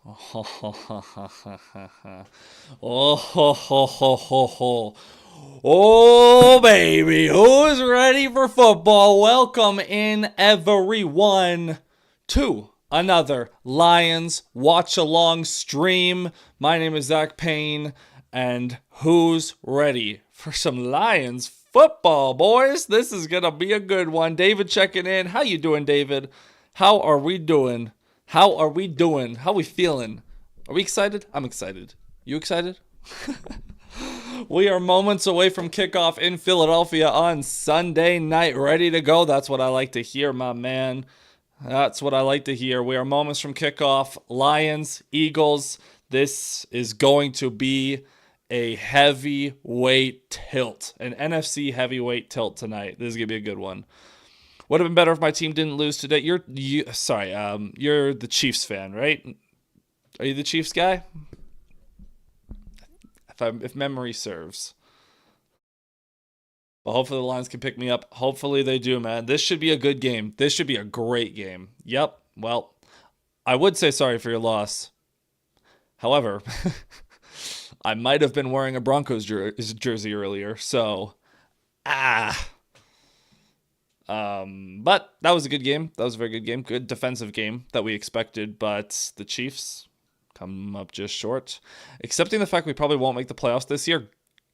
Oh, ho, ho, ho, ho, ho, ho. Oh, ho, ho, ho, ho, ho. Oh, baby, who's ready for football? Welcome in, everyone, to another Lions Watch Along stream. My name is Zach Payne, and who's ready for some Lions football, boys? This is gonna be a good one. David checking in. How you doing, David? How are we doing? How are we doing? How are we feeling? Are we excited? I'm excited. You excited? We are moments away from kickoff in Philadelphia on Sunday night. Ready to go. That's what I like to hear, my man. That's what I like to hear. We are moments from kickoff. Lions, Eagles. This is going to be a heavyweight tilt, an NFC heavyweight tilt tonight. This is going to be a good one. Would have been better if my team didn't lose today. You're the Chiefs fan, right? Are you the Chiefs guy? If memory serves. But hopefully the Lions can pick me up. Hopefully they do, man. This should be a good game. This should be a great game. Yep. Well, I would say sorry for your loss. However, I might have been wearing a Broncos jersey earlier, so ah. But that was a good game. That was a very good game. Good defensive game that we expected, but the Chiefs come up just short. Accepting the fact we probably won't make the playoffs this year,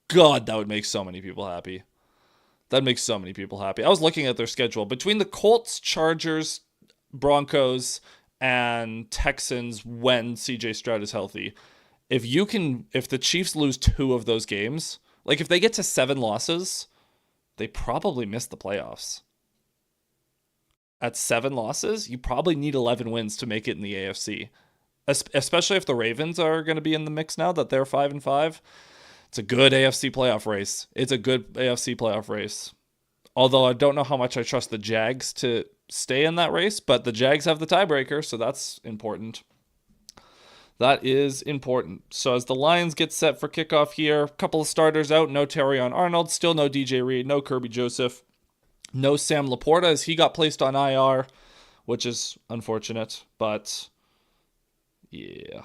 God, that would make so many people happy. That makes so many people happy. I was looking at their schedule. Between the Colts, Chargers, Broncos, and Texans when CJ Stroud is healthy, if the Chiefs lose two of those games, like if they get to 7 losses, they probably miss the playoffs. At 7 losses, you probably need 11 wins to make it in the AFC. Especially if the Ravens are going to be in the mix now that they're 5-5. It's a good AFC playoff race. It's a good AFC playoff race. Although I don't know how much I trust the Jags to stay in that race, but the Jags have the tiebreaker, so that's important. That is important. So as the Lions get set for kickoff here, a couple of starters out. No Terrion Arnold, still no DJ Reed, no Kirby Joseph, no Sam Laporta as he got placed on IR, which is unfortunate, but yeah.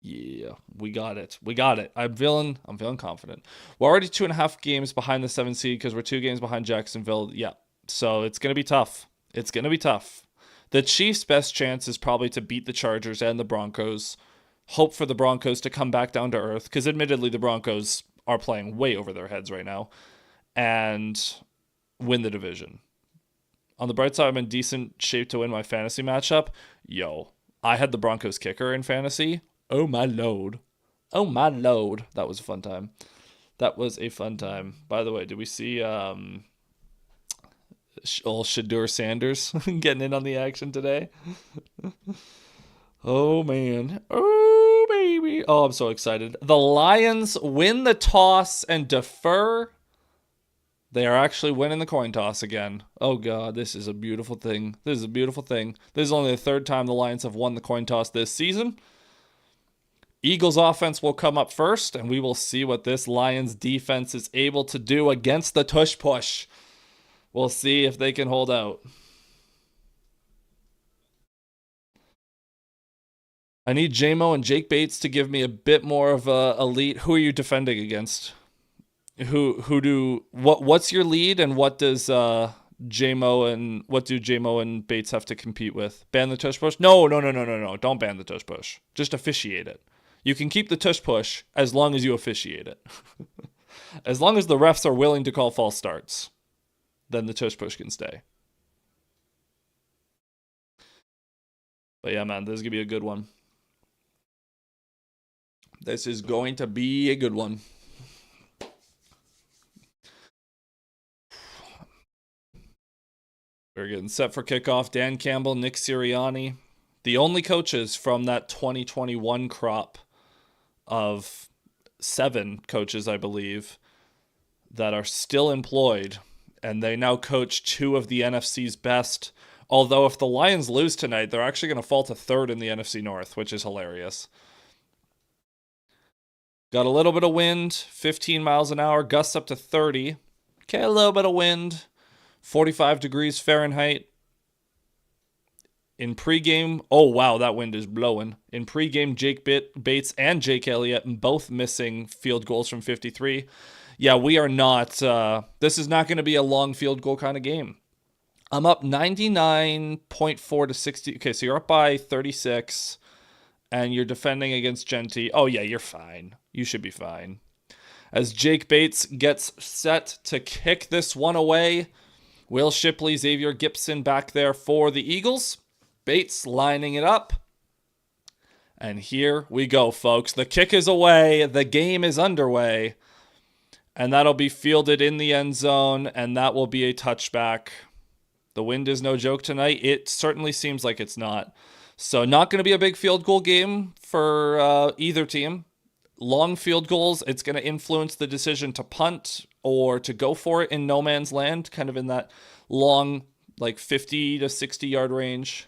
Yeah, we got it. We got it. I'm feeling confident. We're already 2.5 games behind the 7 seed because we're 2 games behind Jacksonville. Yeah, so it's gonna be tough. It's gonna be tough. The Chiefs' best chance is probably to beat the Chargers and the Broncos. Hope for the Broncos to come back down to earth because, admittedly, the Broncos are playing way over their heads right now, and win the division. On the bright side, I'm in decent shape to win my fantasy matchup. Yo, I had the Broncos kicker in fantasy. Oh my lord. Oh my lord. That was a fun time. That was a fun time. By the way, did we see old Shadur Sanders getting in on the action today? Oh man. Oh baby. Oh, I'm so excited. The Lions win the toss and defer. They are actually winning the coin toss again. Oh god, this is a beautiful thing. This is a beautiful thing. This is only the 3rd time the Lions have won the coin toss this season. Eagles offense will come up first, and we will see what this Lions defense is able to do against the tush push. We'll see if they can hold out. I need JMO and Jake Bates to give me a bit more of a lead. Who are you defending against? What's your lead, and what does JMO and Bates have to compete with? Ban the tush push? No. Don't ban the tush push. Just officiate it. You can keep the tush push as long as you officiate it. As long as the refs are willing to call false starts, then the tush push can stay. But yeah, man, this is going to be a good one. This is going to be a good one. We're getting set for kickoff. Dan Campbell, Nick Sirianni, the only coaches from that 2021 crop of 7 coaches, I believe, that are still employed, and they now coach 2 of the NFC's best. Although if the Lions lose tonight, they're actually going to fall to 3rd in the NFC North, which is hilarious. Got a little bit of wind, 15 miles an hour, gusts up to 30. Okay, a little bit of wind, 45 degrees Fahrenheit. In pregame, oh wow, that wind is blowing. In pregame, Jake Bates and Jake Elliott both missing field goals from 53. Yeah, we are not, this is not going to be a long field goal kind of game. I'm up 99.4 to 60. Okay, so you're up by 36, and you're defending against Genty. Oh yeah, you're fine. You should be fine. As Jake Bates gets set to kick this one away, Will Shipley, Xavier Gibson back there for the Eagles. Bates lining it up. And here we go, folks. The kick is away. The game is underway. And that'll be fielded in the end zone, and that will be a touchback. The wind is no joke tonight. It certainly seems like it's not. So not going to be a big field goal game for either team. Long field goals, it's going to influence the decision to punt or to go for it in no man's land, kind of in that long, like 50 to 60 yard range.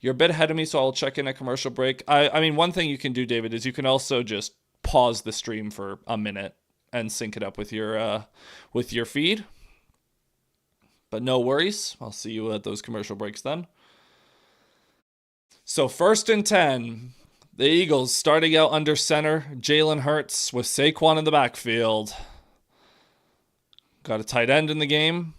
You're a bit ahead of me, so I'll check in a commercial break. I mean, one thing you can do, David, is you can also just pause the stream for a minute and sync it up with your feed. But no worries. I'll see you at those commercial breaks then. So 1st and 10. The Eagles starting out under center. Jalen Hurts with Saquon in the backfield. Got a tight end in the game.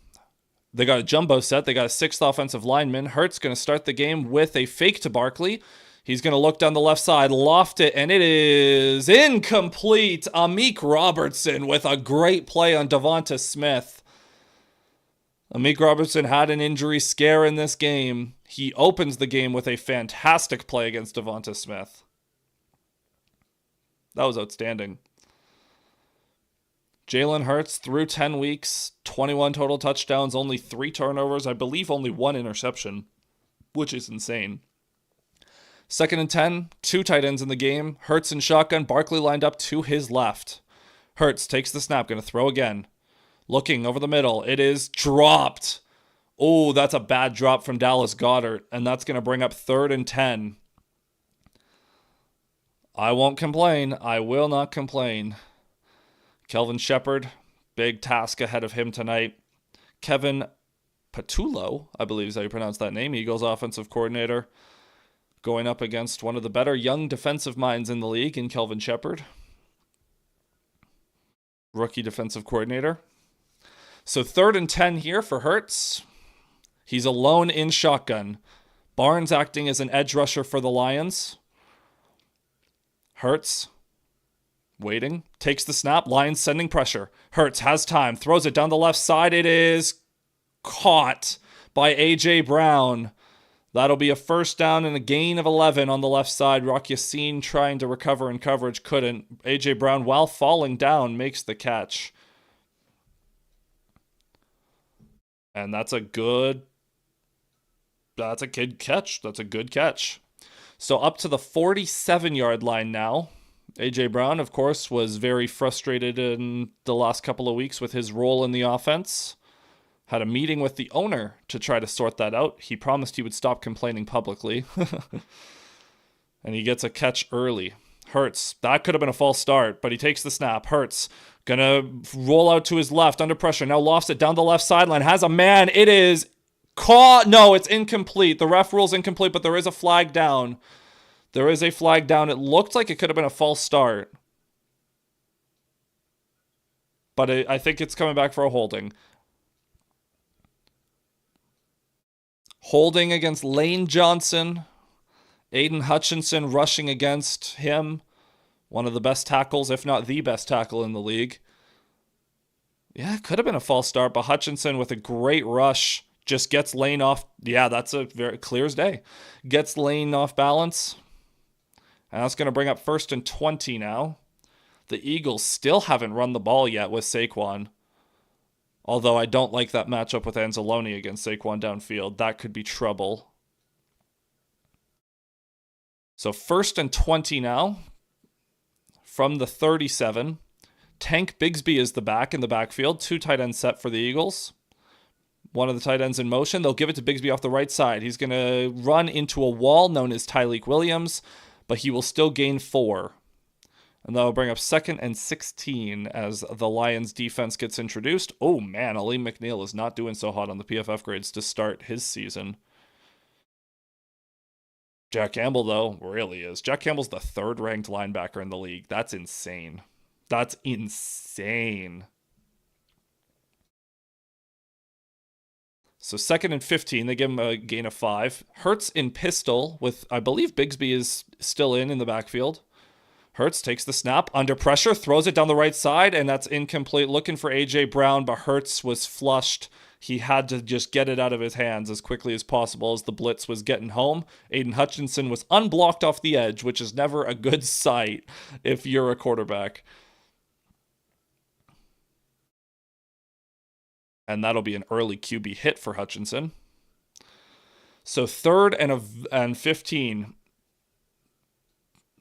They got a jumbo set. They got a 6th offensive lineman. Hurts going to start the game with a fake to Barkley. He's going to look down the left side, loft it, and it is incomplete. Amik Robertson with a great play on Devonta Smith. Amik Robertson had an injury scare in this game. He opens the game with a fantastic play against Devonta Smith. That was outstanding. Jalen Hurts through 10 weeks, 21 total touchdowns, only 3 turnovers. I believe only 1 interception, which is insane. 2nd and 10, 2 tight ends in the game. Hurts and shotgun. Barkley lined up to his left. Hurts takes the snap, going to throw again. Looking over the middle. It is dropped. Oh, that's a bad drop from Dallas Goedert, and that's going to bring up 3rd and 10. I won't complain. I will not complain. Kelvin Shepard, big task ahead of him tonight. Kevin Patullo, I believe is how you pronounce that name, Eagles offensive coordinator, going up against one of the better young defensive minds in the league in Kelvin Shepard. Rookie defensive coordinator. So 3rd and 10 here for Hurts. He's alone in shotgun. Barnes acting as an edge rusher for the Lions. Hurts waiting, takes the snap, Lions sending pressure. Hurts has time, throws it down the left side. It is caught by A.J. Brown. That'll be a 1st down and a gain of 11 on the left side. Rock Yassin trying to recover in coverage, couldn't. A.J. Brown, while falling down, makes the catch. And that's a good catch. That's a good catch. So up to the 47-yard line now. A.J. Brown, of course, was very frustrated in the last couple of weeks with his role in the offense. Had a meeting with the owner to try to sort that out. He promised he would stop complaining publicly. And he gets a catch early. Hurts. That could have been a false start, but he takes the snap. Hurts. Gonna roll out to his left under pressure. Now lofts it down the left sideline. Has a man. It is caught. No, it's incomplete. The ref rules incomplete, but there is a flag down. There is a flag down. It looked like it could have been a false start. But I think it's coming back for a holding. Holding against Lane Johnson. Aiden Hutchinson rushing against him. One of the best tackles, if not the best tackle in the league. Yeah, it could have been a false start, but Hutchinson with a great rush just gets Lane off. Yeah, that's a very clear as day. Gets Lane off balance. And that's going to bring up 1st and 20 now. The Eagles still haven't run the ball yet with Saquon. Although I don't like that matchup with Anzalone against Saquon downfield. That could be trouble. So 1st and 20 now. From the 37. Tank Bigsby is the back in the backfield. 2 tight ends set for the Eagles. One of the tight ends in motion. They'll give it to Bigsby off the right side. He's going to run into a wall known as Tyleek Williams, but he will still gain 4. And that'll bring up 2nd and 16 as the Lions defense gets introduced. Oh man, Aleem McNeil is not doing so hot on the PFF grades to start his season. Jack Campbell, though, really is. Jack Campbell's the third ranked linebacker in the league. That's insane. That's insane. So 2nd and 15, they give him a gain of 5. Hurts in pistol with, I believe Bigsby is still in the backfield. Hurts takes the snap under pressure, throws it down the right side, and that's incomplete. Looking for A.J. Brown, but Hurts was flushed. He had to just get it out of his hands as quickly as possible as the blitz was getting home. Aiden Hutchinson was unblocked off the edge, which is never a good sight if you're a quarterback. And that'll be an early QB hit for Hutchinson. So 3rd and 15.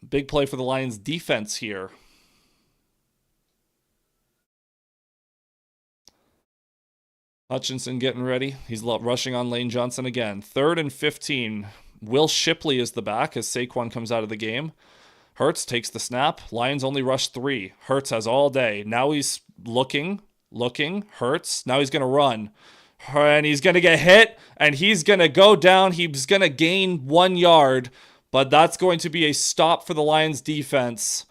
Big play for the Lions defense here. Hutchinson getting ready. He's rushing on Lane Johnson again. 3rd and 15. Will Shipley is the back as Saquon comes out of the game. Hurts takes the snap. Lions only rush 3. Hurts has all day. Now he's looking. Hurts. Now he's going to run. And he's going to get hit. And he's going to go down. He's going to gain 1 yard. But that's going to be a stop for the Lions defense.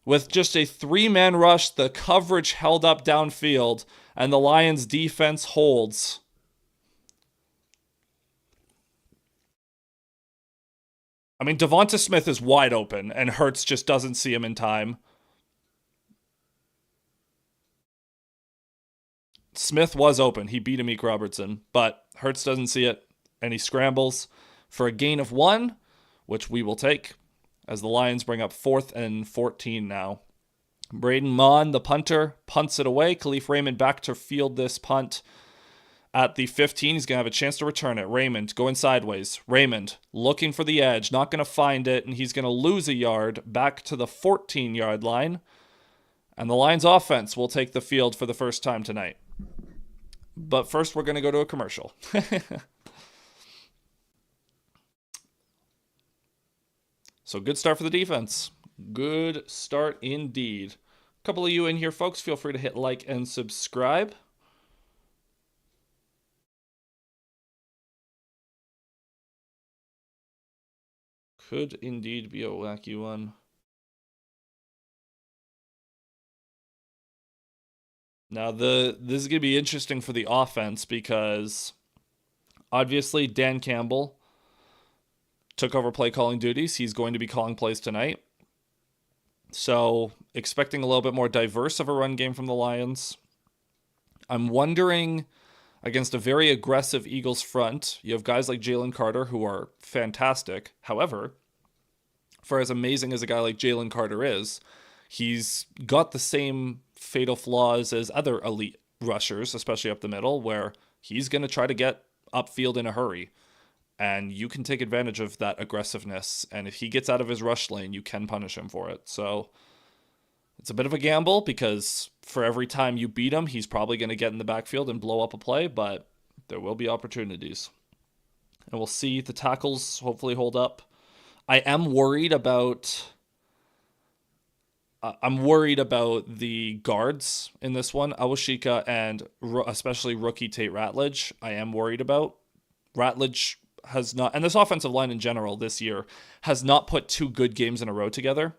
With just a 3-man rush, the coverage held up downfield, and the Lions defense holds. I mean, Devonta Smith is wide open, and Hurts just doesn't see him in time. Smith was open. He beat Amik Robertson, but Hurts doesn't see it, and he scrambles for a gain of 1, which we will take, as the Lions bring up 4th and 14 now. Braden Mon, the punter, punts it away. Khalif Raymond back to field this punt at the 15. He's going to have a chance to return it. Raymond going sideways. Raymond looking for the edge, not going to find it, and he's going to lose a yard back to the 14-yard line. And the Lions offense will take the field for the first time tonight. But first, we're going to go to a commercial. So good start for the defense. Good start indeed. A couple of you in here, folks, feel free to hit like and subscribe. Could indeed be a wacky one. Now, this is going to be interesting for the offense because obviously Dan Campbell took over play calling duties. He's going to be calling plays tonight. So expecting a little bit more diverse of a run game from the Lions. I'm wondering, against a very aggressive Eagles front, you have guys like Jalen Carter who are fantastic. However, for as amazing as a guy like Jalen Carter is, he's got the same fatal flaws as other elite rushers, especially up the middle, where he's going to try to get upfield in a hurry. And you can take advantage of that aggressiveness. And if he gets out of his rush lane, you can punish him for it. So it's a bit of a gamble because for every time you beat him, he's probably going to get in the backfield and blow up a play. But there will be opportunities. And we'll see the tackles hopefully hold up. I am worried about... the guards in this one. Awashika and especially rookie Tate Ratledge, I am worried about. Ratledge has not, and this offensive line in general this year, has not put 2 good games in a row together.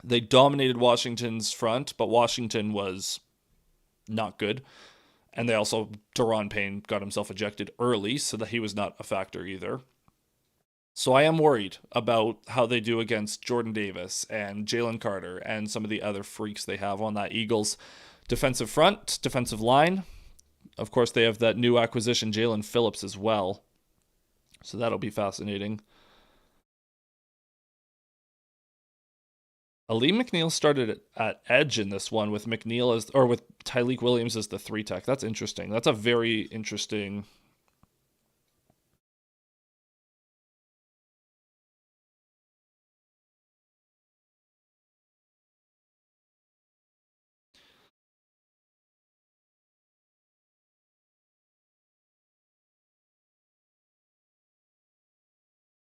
They dominated Washington's front, but Washington was not good. And they also, Daron Payne got himself ejected early, so that he was not a factor either. So I am worried about how they do against Jordan Davis and Jalen Carter and some of the other freaks they have on that Eagles defensive front, defensive line. Of course, they have that new acquisition, Jalen Phillips, as well. So that'll be fascinating. Ali McNeil started at edge in this one with with Tyleik Williams as the 3-tech. That's interesting. That's a very interesting...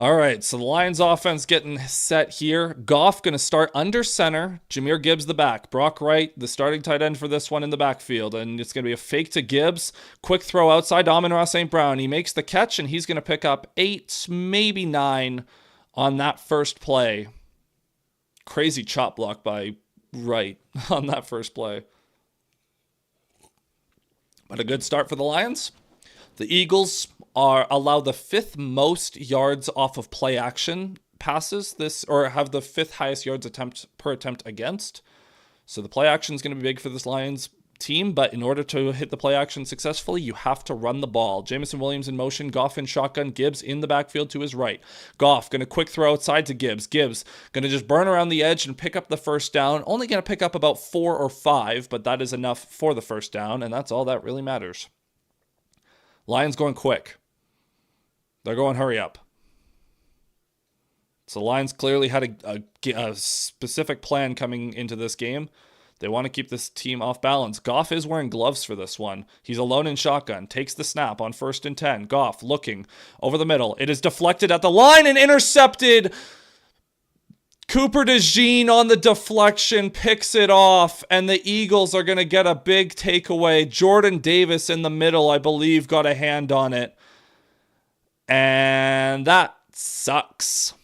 All right, so the Lions offense getting set here. Goff going to start under center. Jahmyr Gibbs the back. Brock Wright, the starting tight end for this one in the backfield. And it's going to be a fake to Gibbs. Quick throw outside to Amon-Ra St. Brown. He makes the catch, and he's going to pick up 8, maybe 9 on that first play. Crazy chop block by Wright on that first play. But a good start for the Lions. The Eagles are allow the 5th most yards off of play action passes this, or have the 5th highest yards per attempt against. So the play action is going to be big for this Lions team, but in order to hit the play action successfully, you have to run the ball. Jamison Williams in motion, Goff in shotgun, Gibbs in the backfield to his right. Goff going to quick throw outside to Gibbs. Gibbs going to just burn around the edge and pick up the first down. Only going to pick up about 4 or 5, but that is enough for the first down, and that's all that really matters. Lions going quick. They're going hurry up. So Lions clearly had a specific plan coming into this game. They want to keep this team off balance. Goff is wearing gloves for this one. He's alone in shotgun. Takes the snap on 1st and 10. Goff looking over the middle. It is deflected at the line and intercepted. Cooper DeJean on the deflection picks it off, and the Eagles are going to get a big takeaway. Jordan Davis in the middle, I believe, got a hand on it. And that sucks.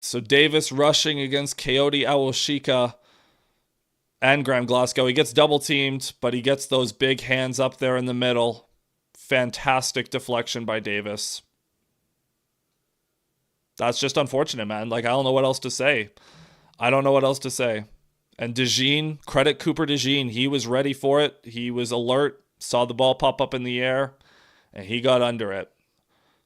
So Davis rushing against Coyote Awashika and Graham Glasgow. He gets double teamed, but he gets those big hands up there in the middle. Fantastic deflection by Davis. That's just unfortunate, man. Like, I don't know what else to say. And DeJean, credit Cooper DeJean. He was ready for it. He was alert, saw the ball pop up in the air, and he got under it.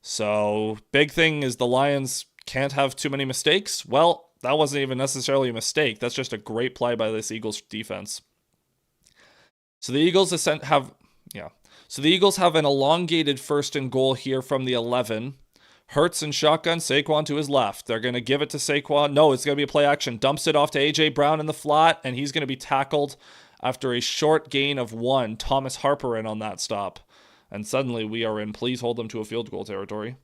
So, big thing is the Lions can't have too many mistakes. Well, that wasn't even necessarily a mistake. That's just a great play by this Eagles defense. So the Eagles have an elongated 1st and goal here from the 11. Hurts in shotgun, Saquon to his left. They're going to give it to Saquon. No, it's going to be a play action. Dumps it off to A.J. Brown in the flat, and he's going to be tackled after a short gain of 1. Thomas Harper in on that stop. And suddenly we are in please hold them to a field goal territory.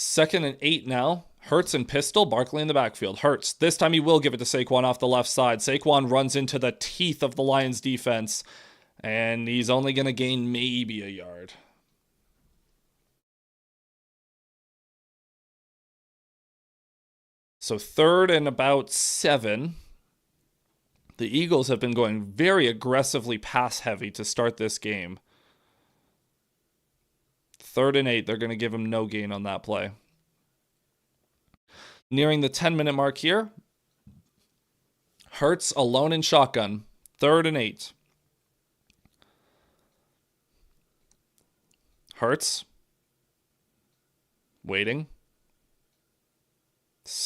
Second and 8 now. Hurts and pistol. Barkley in the backfield. Hurts. This time he will give it to Saquon off the left side. Saquon runs into the teeth of the Lions defense, and he's only going to gain maybe a yard. So 3rd and about 7. The Eagles have been going very aggressively pass heavy to start this game. 3rd and 8, they're going to give him no gain on that play. Nearing the 10-minute mark here. Hurts alone in shotgun. 3rd and 8. Hurts. Waiting.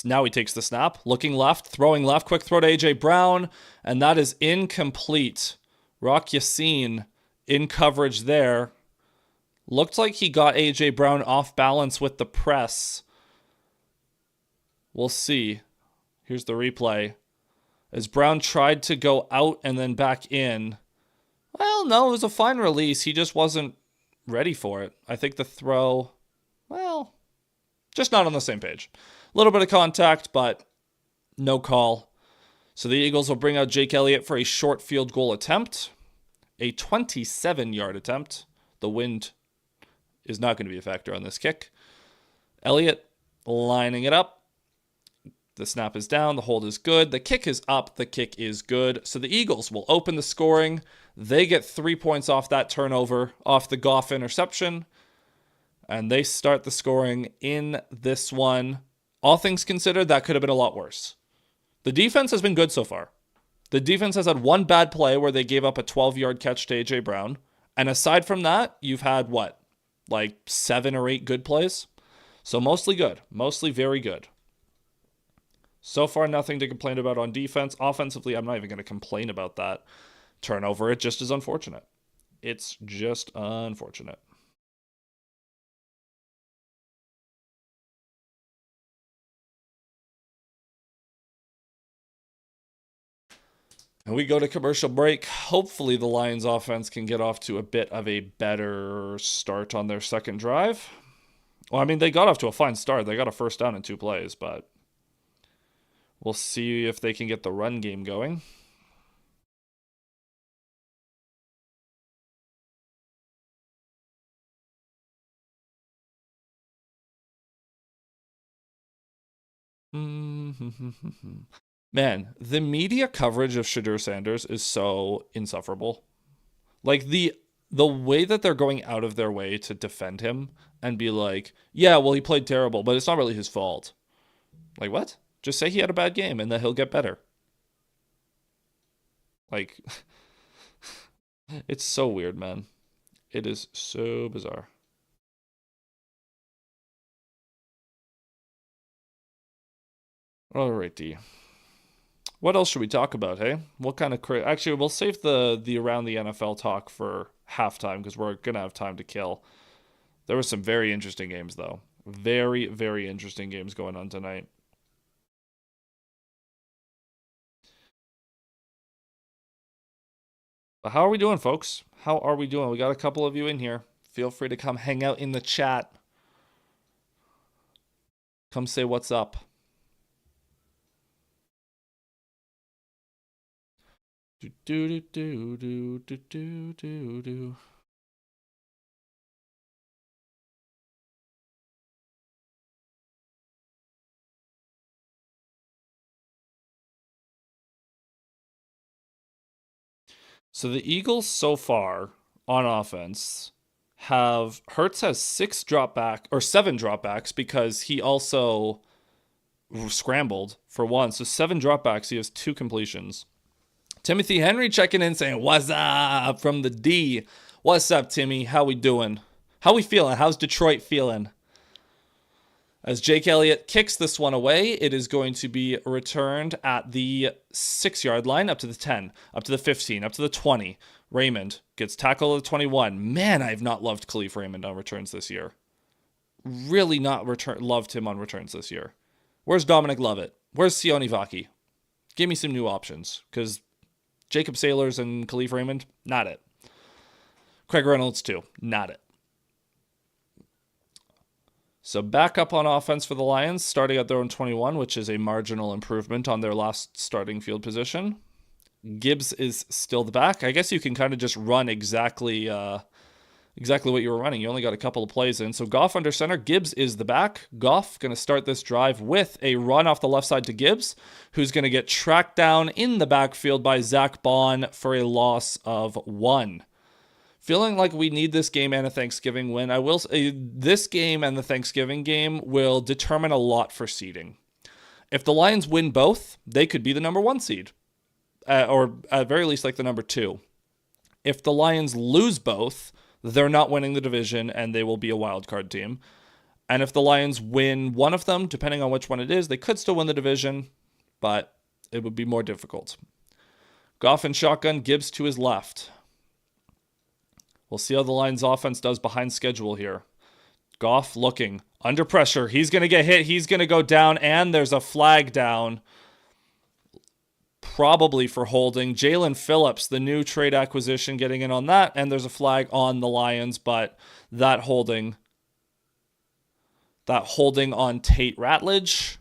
Now he takes the snap. Looking left. Throwing left. Quick throw to A.J. Brown. And that is incomplete. Rock Yassin in coverage there. Looked like he got A.J. Brown off balance with the press. We'll see. Here's the replay. As Brown tried to go out and then back in. Well, no, it was a fine release. He just wasn't ready for it. I think the throw, well, just not on the same page. A little bit of contact, but no call. So the Eagles will bring out Jake Elliott for a short field goal attempt. A 27-yard attempt. The wind is not going to be a factor on this kick. Elliott lining it up. The snap is down. The hold is good. The kick is up. The kick is good. So the Eagles will open the scoring. They get 3 points off that turnover, off the Goff interception. And they start the scoring in this one. All things considered, that could have been a lot worse. The defense has been good so far. The defense has had one bad play where they gave up a 12-yard catch to A.J. Brown. And aside from that, you've had what? Like 7 or 8 good plays? So mostly good. Mostly very good. So far, nothing to complain about on defense. Offensively, I'm not even going to complain about that turnover. It just is unfortunate. It's just unfortunate. And we go to commercial break. Hopefully, the Lions offense can get off to a bit of a better start on their second drive. Well, I mean, they got off to a fine start. They got a first down in 2 plays, but we'll see if they can get the run game going. Man, the media coverage of Shadur Sanders is so insufferable. Like the way that they're going out of their way to defend him and be like, "Yeah, well, he played terrible, but it's not really his fault." Like, what? Just say he had a bad game and that he'll get better. Like, it's so weird, man. It is so bizarre. Alrighty. What else should we talk about, hey? What kind of actually, we'll save the around the NFL talk for halftime because we're gonna have time to kill. There were some very interesting games though. Very, very interesting games going on tonight. But how are we doing, folks? How are we doing? We got a couple of you in here. Feel free to come hang out in the chat. Come say what's up. Do do do do do do do do. So the Eagles so far on offense have Hurts has 7 dropbacks because he also scrambled for one. So 7 dropbacks. He has 2 completions. Timothy Henry checking in saying, "What's up?" from the D. What's up, Timmy? How we doing? How we feeling? How's Detroit feeling? As Jake Elliott kicks this one away, it is going to be returned at the 6-yard line, up to the 10, up to the 15, up to the 20. Raymond gets tackled at the 21. Man, I have not loved Khalif Raymond on returns this year. Really not loved him on returns this year. Where's Dominic Lovett? Where's Sione Vaki? Give me some new options, because Jacob Sailors and Khalif Raymond, not it. Craig Reynolds, too, not it. So back up on offense for the Lions, starting at their own 21, which is a marginal improvement on their last starting field position. Gibbs is still the back. I guess you can kind of just run exactly what you were running. You only got a couple of plays in. So Goff under center. Gibbs is the back. Goff going to start this drive with a run off the left side to Gibbs, who's going to get tracked down in the backfield by Zach Payne for a loss of 1. Feeling like we need this game and a Thanksgiving win. I will say this game and the Thanksgiving game will determine a lot for seeding. If the Lions win both, they could be the number 1 seed, or at very least like the number 2. If the Lions lose both, they're not winning the division and they will be a wild card team. And if the Lions win one of them, depending on which one it is, they could still win the division, but it would be more difficult. Goff and shotgun, Gibbs to his left. We'll see how the Lions offense does behind schedule here. Goff looking under pressure. He's going to get hit. He's going to go down, and there's a flag down. Probably for holding. Jalen Phillips, the new trade acquisition, getting in on that, and there's a flag on the Lions, but that holding on Tate Ratledge,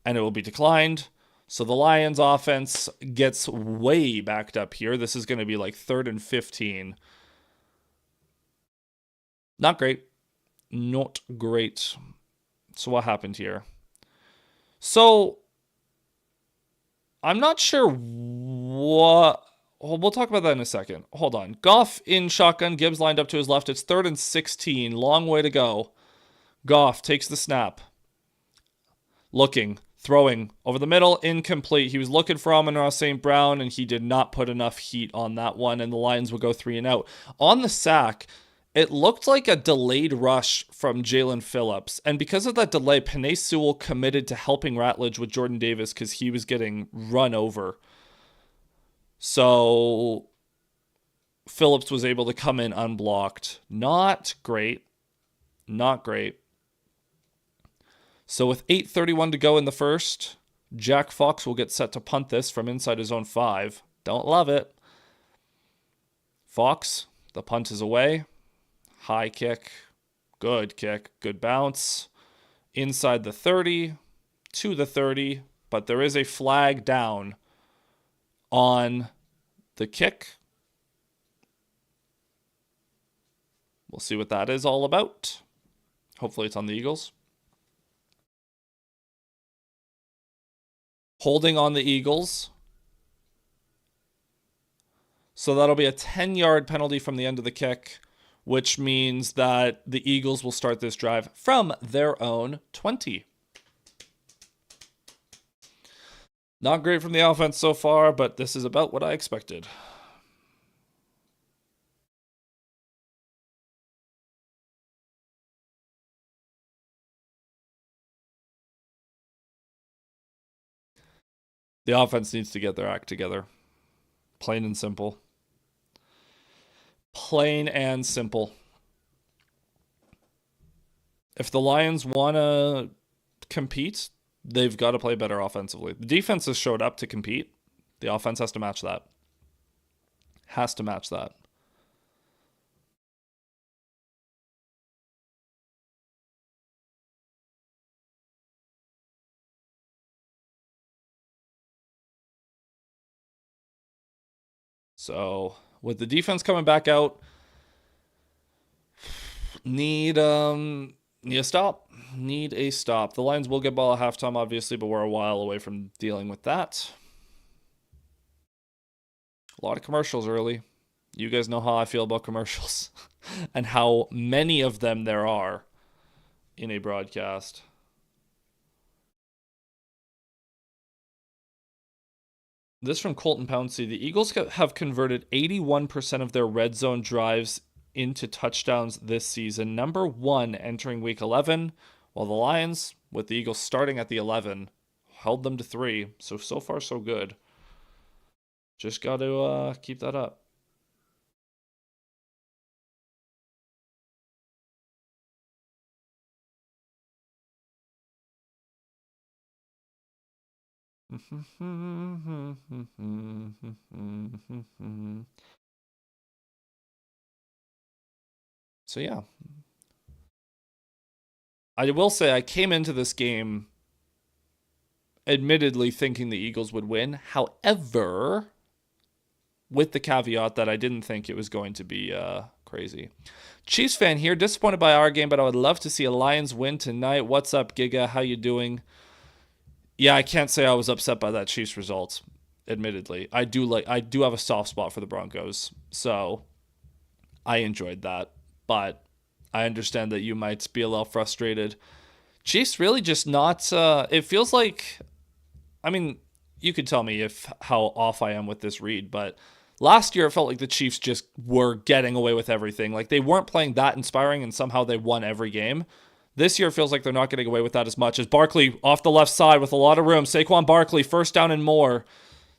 and it will be declined. So the Lions offense gets way backed up here. This is going to be like 3rd and 15. Not great. Not great. So what happened here? So I'm not sure what. We'll talk about that in a second. Hold on. Goff in shotgun. Gibbs lined up to his left. It's 3rd and 16. Long way to go. Goff takes the snap. Looking. Throwing. Over the middle. Incomplete. He was looking for Amon-Ra St. Brown, and he did not put enough heat on that one, and the Lions will go 3 and out. On the sack, it looked like a delayed rush from Jalen Phillips. And because of that delay, Penei Sewell committed to helping Ratledge with Jordan Davis because he was getting run over. So Phillips was able to come in unblocked. Not great. Not great. So with 8:31 to go in the first, Jack Fox will get set to punt this from inside his own 5. Don't love it. Fox, the punt is away. High kick. Good kick. Good bounce. Inside the 30 to the 30, but there is a flag down on the kick. We'll see what that is all about. Hopefully it's on the Eagles. Holding on the Eagles. So that'll be a 10-yard penalty from the end of the kick, which means that the Eagles will start this drive from their own 20. Not great from the offense so far, but this is about what I expected. The offense needs to get their act together. Plain and simple. Plain and simple. If the Lions want to compete, they've got to play better offensively. The defense has showed up to compete. The offense has to match that. Has to match that. So with the defense coming back out, need a stop. Need a stop. The Lions will get ball at halftime, obviously, but we're a while away from dealing with that. A lot of commercials early. You guys know how I feel about commercials and how many of them there are in a broadcast. This from Colton Pouncey. The Eagles have converted 81% of their red zone drives into touchdowns this season. Number 1 entering week 11, while the Lions, with the Eagles starting at the 11, held them to 3. So far, so good. Just got to keep that up. So yeah. I will say I came into this game admittedly thinking the Eagles would win. However, with the caveat that I didn't think it was going to be crazy. Chiefs fan here, disappointed by our game, but I would love to see a Lions win tonight. What's up, Giga? How you doing? Yeah, I can't say I was upset by that Chiefs result, admittedly. I do have a soft spot for the Broncos, so I enjoyed that. But I understand that you might be a little frustrated. Chiefs really just not it feels like, I mean, you could tell me how off I am with this read, but last year it felt like the Chiefs just were getting away with everything. Like they weren't playing that inspiring and somehow they won every game. This year it feels like they're not getting away with that as much. As Barkley off the left side with a lot of room. Saquon Barkley, first down and more.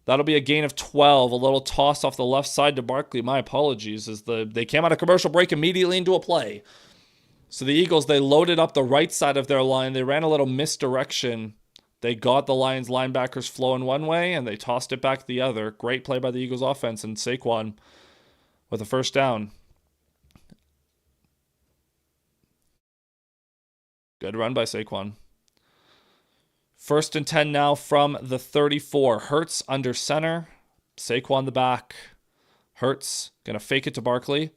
That'll be a gain of 12. A little toss off the left side to Barkley. My apologies. They came out of commercial break immediately into a play. So the Eagles, they loaded up the right side of their line. They ran a little misdirection. They got the Lions linebackers flowing one way, and they tossed it back the other. Great play by the Eagles offense, and Saquon with a first down. Good run by Saquon. 1st and 10 now from the 34. Hurts under center. Saquon the back. Hurts going to fake it to Barkley.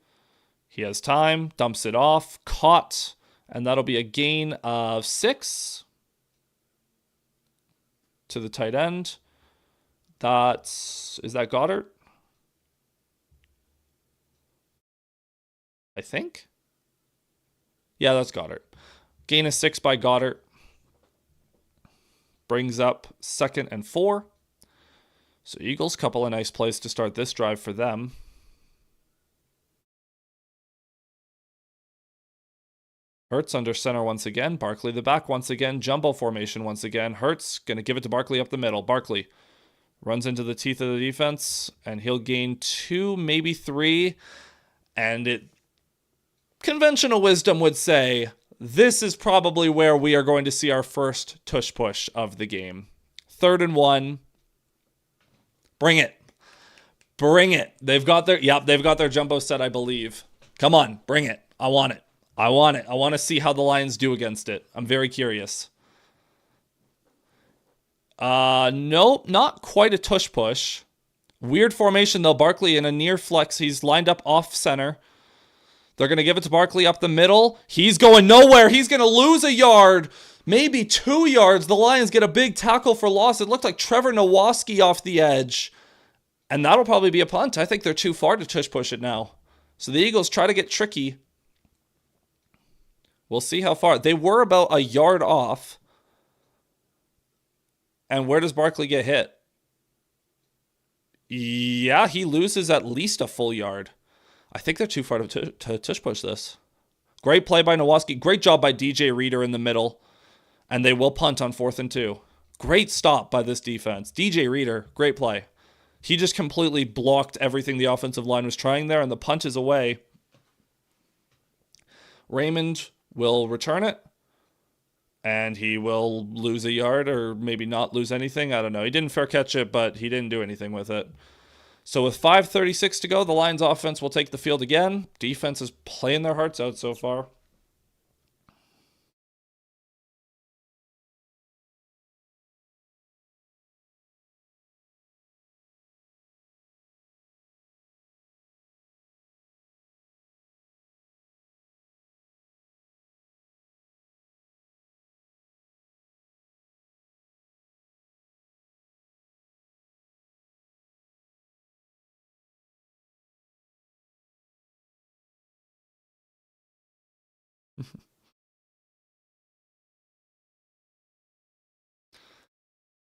He has time. Dumps it off. Caught. And that'll be a gain of 6 to the tight end. Is that Goddard? I think. Yeah, that's Goddard. Gain of 6 by Goddard. Brings up 2nd and 4. So Eagles, couple of nice plays to start this drive for them. Hurts under center once again. Barkley the back once again. Jumbo formation once again. Hurts going to give it to Barkley up the middle. Barkley runs into the teeth of the defense, and he'll gain 2, maybe 3. And conventional wisdom would say this is probably where we are going to see our first tush push of the game. 3rd and 1. Bring it. Bring it. They've got their jumbo set, I believe. Come on, bring it. I want it. I want it. I want to see how the Lions do against it. I'm very curious. Nope, not quite a tush push. Weird formation though. Barkley in a near flex. He's lined up off center. They're going to give it to Barkley up the middle. He's going nowhere. He's going to lose a yard. Maybe 2 yards. The Lions get a big tackle for loss. It looked like Trevor Nowoski off the edge. And that'll probably be a punt. I think they're too far to tush push it now. So the Eagles try to get tricky. We'll see how far. They were about a yard off. And where does Barkley get hit? Yeah, he loses at least a full yard. I think they're too far to tush push this. Great play by Nowoski. Great job by DJ Reader in the middle. And they will punt on 4th and 2. Great stop by this defense. DJ Reader, great play. He just completely blocked everything the offensive line was trying there, and the punt is away. Raymond will return it, and he will lose a yard or maybe not lose anything. I don't know. He didn't fair catch it, but he didn't do anything with it. So with 5:36 to go, the Lions offense will take the field again. Defense is playing their hearts out so far.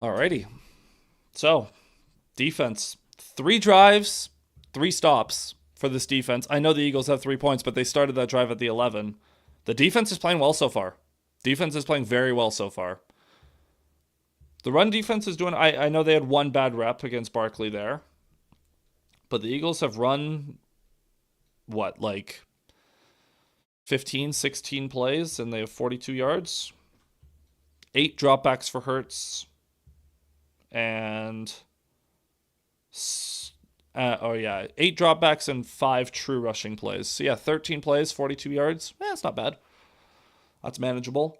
Alrighty. So, defense. 3 drives, 3 stops for this defense. I know the Eagles have 3 points, but they started that drive at the 11. The defense is playing well so far. Defense is playing very well so far. The run defense is doing... I know they had 1 bad rep against Barkley there. But the Eagles have run, what, like 15, 16 plays, and they have 42 yards. 8 dropbacks for Hurts. And 8 dropbacks and 5 true rushing plays. So yeah, 13 plays, 42 yards. It's not bad. That's manageable.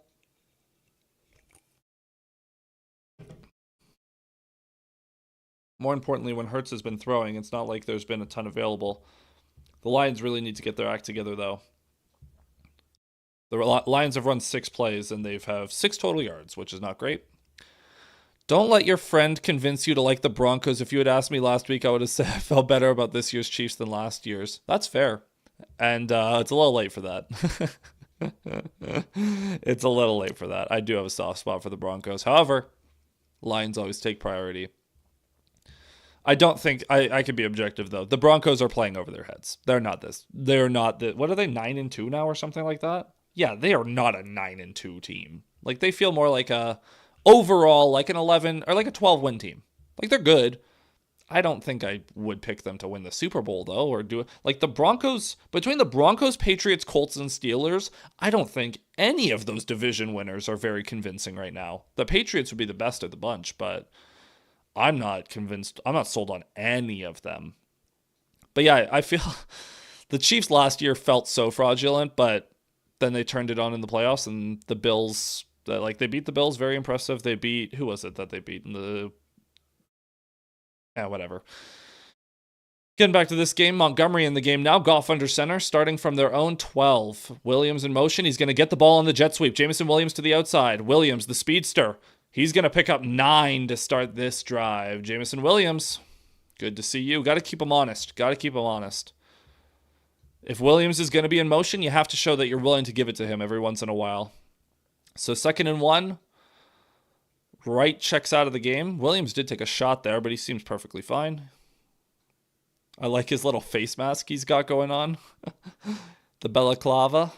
More importantly, when Hurts has been throwing, it's not like there's been a ton available. The Lions really need to get their act together, though. The Lions have run 6 plays, and they've have 6 total yards, which is not great. Don't let your friend convince you to like the Broncos. If you had asked me last week, I would have said I felt better about this year's Chiefs than last year's. That's fair. And it's a little late for that. It's a little late for that. I do have a soft spot for the Broncos. However, Lions always take priority. I don't think I could be objective though. The Broncos are playing over their heads. They're not this. They're not the. What are they, 9-2 now or something like that? Yeah, they are not a 9-2 team. Like they feel more like a overall like an 11 or like a 12 win team. Like they're good. I don't think I would pick them to win the Super Bowl though, or do it like the Broncos. Between the Broncos, Patriots, Colts, and Steelers, I don't think any of those division winners are very convincing right now. The Patriots would be the best of the bunch, but I'm not convinced. I'm not sold on any of them. But yeah, I feel the Chiefs last year felt so fraudulent, but then they turned it on in the playoffs, and the Bills, they beat the Bills, very impressive. They beat, who was it that they beat in the, whatever. Getting back to this game, Montgomery in the game now. Goff under center, starting from their own 12. Williams in motion. He's going to get the ball on the jet sweep. Jamison Williams to the outside. Williams, the speedster. He's going to pick up 9 to start this drive. Jamison Williams, good to see you. Got to keep him honest. If Williams is going to be in motion, you have to show that you're willing to give it to him every once in a while. So 2nd and 1. Wright checks out of the game. Williams did take a shot there, but he seems perfectly fine. I like his little face mask he's got going on. The balaclava.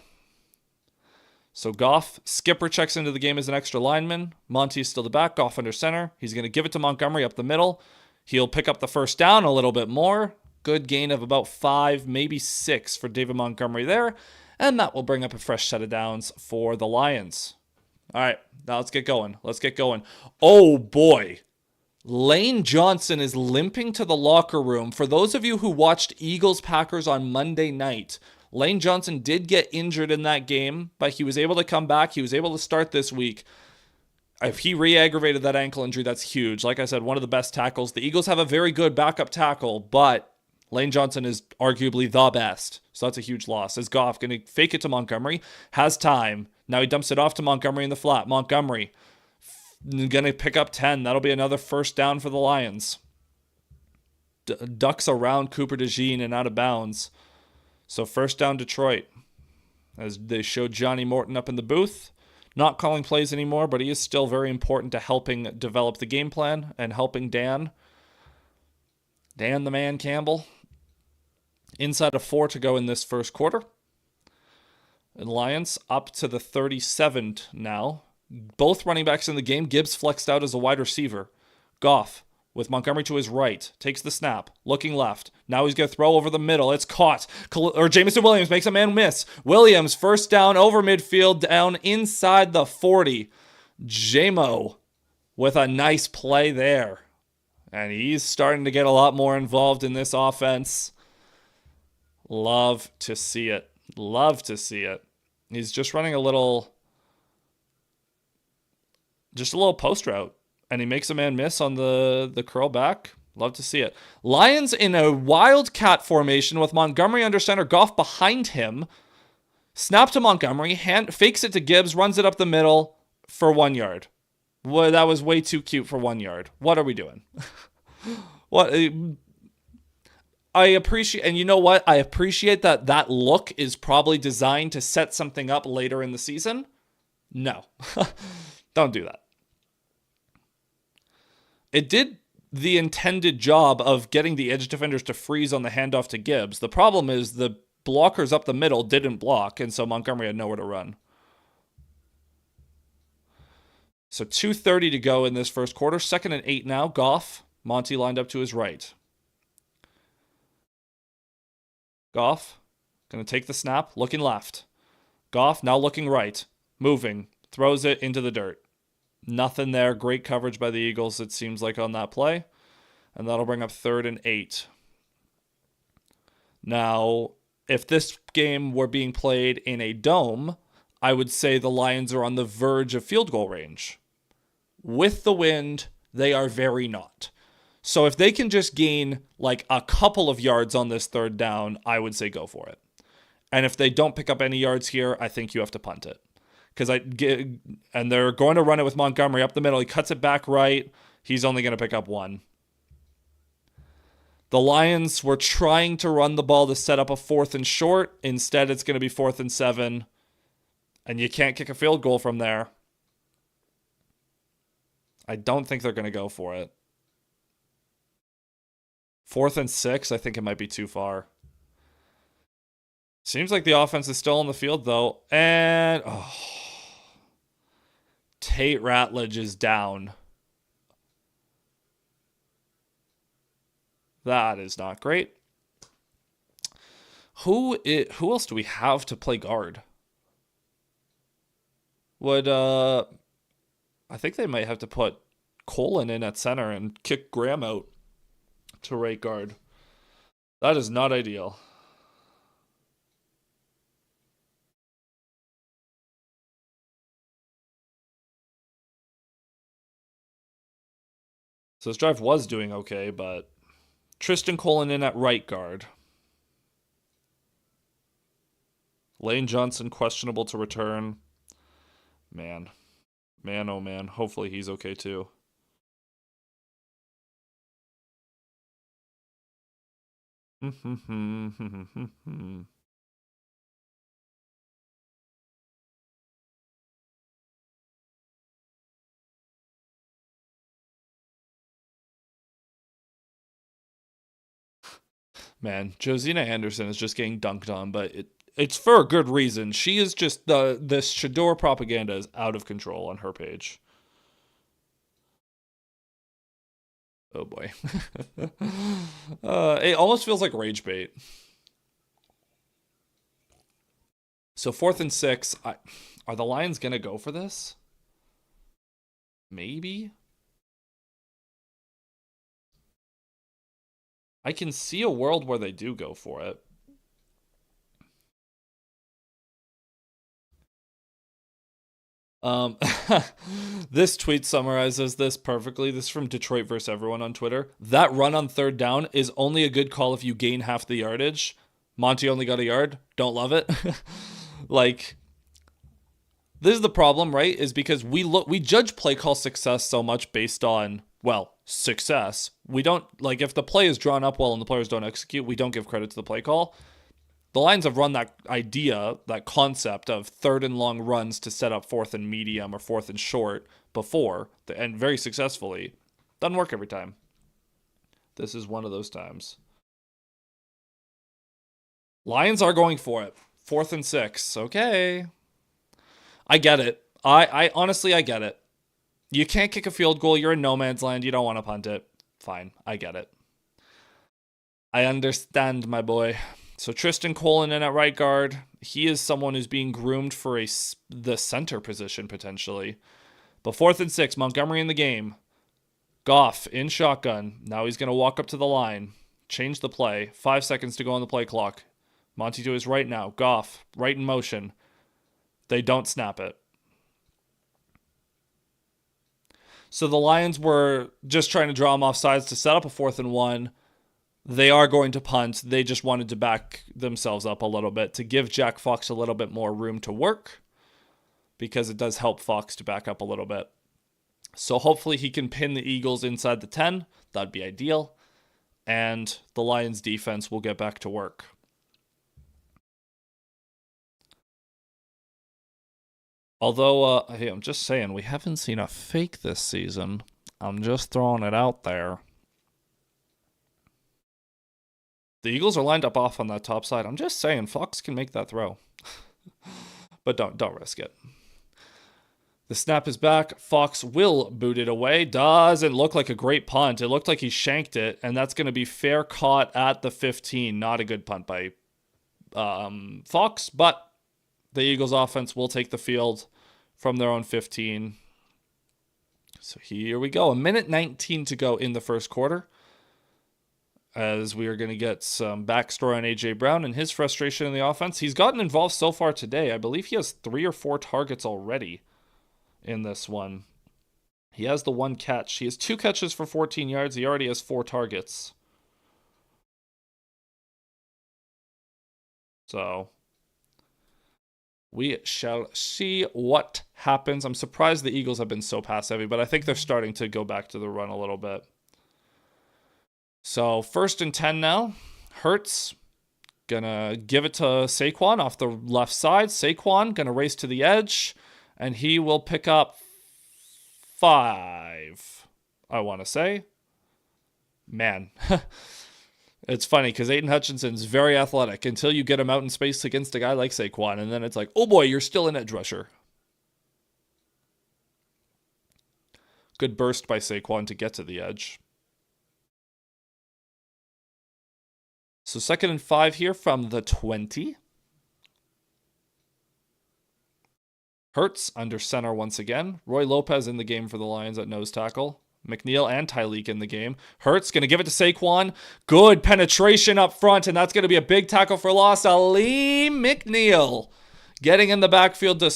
So Goff, skipper checks into the game as an extra lineman. Monty's still the back, Goff under center. He's going to give it to Montgomery up the middle. He'll pick up the first down a little bit more. Good gain of about 5, maybe 6 for David Montgomery there. And that will bring up a fresh set of downs for the Lions. All right, now let's get going. Oh boy. Lane Johnson is limping to the locker room. For those of you who watched Eagles-Packers on Monday night, Lane Johnson did get injured in that game, but he was able to come back. He was able to start this week. If he re-aggravated that ankle injury, that's huge. Like I said, one of the best tackles. The Eagles have a very good backup tackle, but Lane Johnson is arguably the best. So that's a huge loss. Is Goff going to fake it to Montgomery? Has time. Now he dumps it off to Montgomery in the flat. Montgomery going to pick up 10. That'll be another first down for the Lions. Ducks around Cooper DeJean and out of bounds. So first down Detroit. As they showed Johnny Morton up in the booth. Not calling plays anymore, but he is still very important to helping develop the game plan and helping Dan. Dan the man Campbell. Inside of 4 to go in this first quarter. And Lions up to the 37 now. Both running backs in the game. Gibbs flexed out as a wide receiver. Goff with Montgomery to his right. Takes the snap. Looking left. Now he's going to throw over the middle. It's caught. Or Jameson Williams makes a man miss. Williams first down over midfield down inside the 40. Jamo with a nice play there. And he's starting to get a lot more involved in this offense. Love to see it. Love to see it. He's just running a little post route. And he makes a man miss on the curl back. Love to see it. Lions in a wildcat formation with Montgomery under center, Goff behind him. Snap to Montgomery, fakes it to Gibbs, runs it up the middle for 1 yard. Well, that was way too cute for 1 yard. What are we doing? What? I appreciate, and you know what? I appreciate that look is probably designed to set something up later in the season. No. Don't do that. It did the intended job of getting the edge defenders to freeze on the handoff to Gibbs. The problem is the blockers up the middle didn't block, and so Montgomery had nowhere to run. So 2:30 to go in this first quarter. 2nd and 8 now. Goff. Monty lined up to his right. Goff. Going to take the snap. Looking left. Goff now looking right. Moving. Throws it into the dirt. Nothing there. Great coverage by the Eagles, it seems like, on that play. And that'll bring up 3rd and 8. Now, if this game were being played in a dome, I would say the Lions are on the verge of field goal range. With the wind, they are very not. So if they can just gain like a couple of yards on this 3rd down, I would say go for it. And if they don't pick up any yards here, I think you have to punt it. And they're going to run it with Montgomery up the middle. He cuts it back right. He's only going to pick up 1. The Lions were trying to run the ball to set up a 4th and short. Instead, it's going to be 4th and 7. And you can't kick a field goal from there. I don't think they're going to go for it. 4th and 6, I think it might be too far. Seems like the offense is still on the field, though. And Tate Ratledge is down. That is not great. Who else do we have to play guard? I think they might have to put Colin in at center and kick Graham out to right guard. That is not ideal. So this drive was doing okay, but Tristan Colin in at right guard. Lane Johnson questionable to return. Man, oh man. Hopefully he's okay too. Man, Josina Anderson is just getting dunked on, but it's for a good reason. She is just this Shador propaganda is out of control on her page. Oh boy. It almost feels like rage bait. So 4th and 6. Are the Lions going to go for this? Maybe? I can see a world where they do go for it. Um, this tweet summarizes this perfectly. This is from Detroit versus everyone on Twitter. That run on third down is only a good call if you gain half the yardage. Monty only got a yard. Don't love it. Like, this is the problem, right? Is because we judge play call success so much based on, well, success. We don't, like, if the play is drawn up well and the players don't execute, we don't give credit to the play call. The Lions have run that idea, that concept of third and long runs to set up fourth and medium or fourth and short before, and very successfully. Doesn't work every time. This is one of those times. Lions are going for it. Fourth and 6. Okay. I get it. I honestly, I get it. You can't kick a field goal. You're in no man's land. You don't want to punt it. Fine. I get it. I understand, my boy. So Tristan Colin in at right guard. He is someone who's being groomed for the center position potentially. But fourth and 6, Montgomery in the game. Goff in shotgun. Now he's going to walk up to the line. Change the play. 5 seconds to go on the play clock. Monty to his right now. Goff, right in motion. They don't snap it. So the Lions were just trying to draw him off sides to set up a 4th and 1. They are going to punt. They just wanted to back themselves up a little bit to give Jack Fox a little bit more room to work, because it does help Fox to back up a little bit. So hopefully he can pin the Eagles inside the 10. That'd be ideal. And the Lions defense will get back to work. Although, hey, I'm just saying, we haven't seen a fake this season. I'm just throwing it out there. The Eagles are lined up off on that top side. I'm just saying, Fox can make that throw. But don't risk it. The snap is back. Fox will boot it away. Doesn't look like a great punt. It looked like he shanked it, and that's going to be fair caught at the 15. Not a good punt by Fox, but the Eagles offense will take the field from their own 15. So here we go. 1:19 to go in the first quarter, as we are going to get some backstory on A.J. Brown and his frustration in the offense. He's gotten involved so far today. I believe he has 3 or 4 targets already in this one. He has the 1 catch. He has 2 catches for 14 yards. He already has 4 targets. So we shall see what happens. I'm surprised the Eagles have been so pass heavy, but I think they're starting to go back to the run a little bit. So 1st and 10 now. Hurts gonna give it to Saquon off the left side. Saquon gonna race to the edge, and he will pick up 5, I want to say. Man, it's funny because Aiden Hutchinson's very athletic until you get him out in space against a guy like Saquon, and then it's like, oh boy, you're still an edge rusher. Good burst by Saquon to get to the edge. So 2nd and 5 here from the 20. Hurts under center once again. Roy Lopez in the game for the Lions at nose tackle. McNeil and Tyleek in the game. Hurts going to give it to Saquon. Good penetration up front, and that's going to be a big tackle for loss. Aleem McNeil getting in the backfield to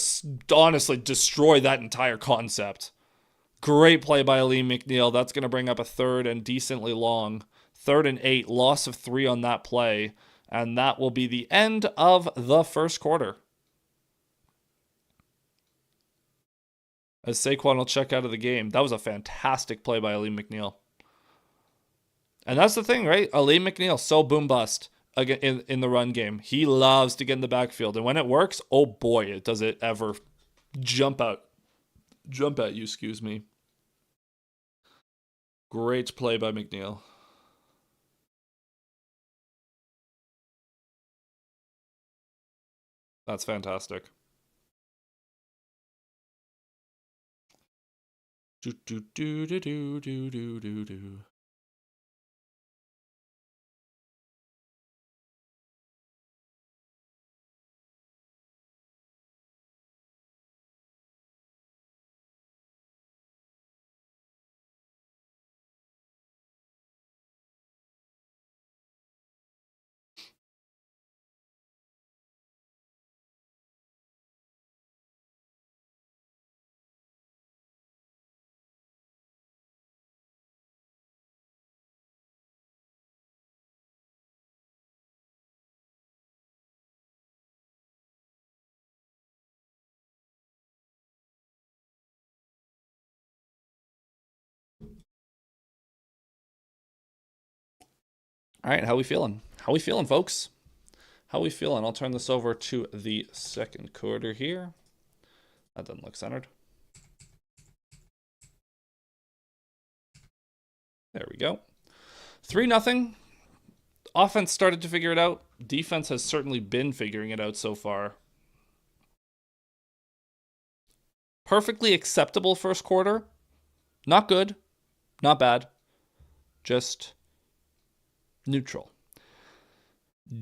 honestly destroy that entire concept. Great play by Aleem McNeil. That's going to bring up a 3rd and decently long. 3rd and 8. Loss of 3 on that play. And that will be the end of the first quarter, as Saquon will check out of the game. That was a fantastic play by Aleem McNeil. And that's the thing, right? Aleem McNeil, so boom bust in the run game. He loves to get in the backfield. And when it works, oh boy, does it ever jump at you, excuse me. Great play by McNeil. That's fantastic. Do do do do do do do do do. All right, how we feeling? How we feeling, folks? How we feeling? I'll turn this over to the second quarter here. That doesn't look centered. There we go. 3-0. Offense started to figure it out. Defense has certainly been figuring it out so far. Perfectly acceptable first quarter. Not good. Not bad. Just neutral.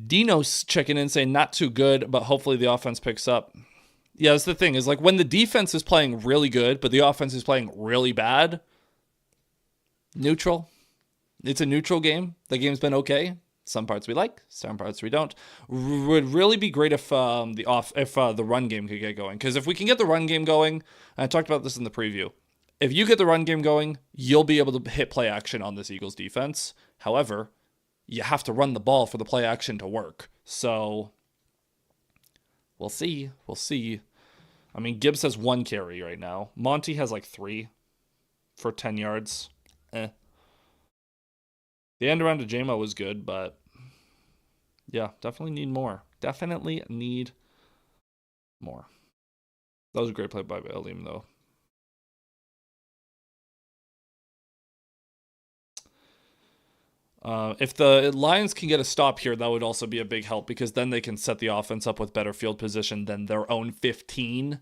Dino's checking in saying not too good, but hopefully the offense picks up. Yeah, that's the thing, is like when the defense is playing really good, but the offense is playing really bad, neutral. It's a neutral game. The game's been okay. Some parts we like, some parts we don't. Would really be great if the run game could get going. Because if we can get the run game going, and I talked about this in the preview, if you get the run game going, you'll be able to hit play action on this Eagles defense. However, you have to run the ball for the play action to work. So we'll see. We'll see. I mean, Gibbs has 1 carry right now. Monty has like 3 for 10 yards. The end around to JMO was good, but yeah, definitely need more. Definitely need more. That was a great play by William, though. If the Lions can get a stop here, that would also be a big help, because then they can set the offense up with better field position than their own 15.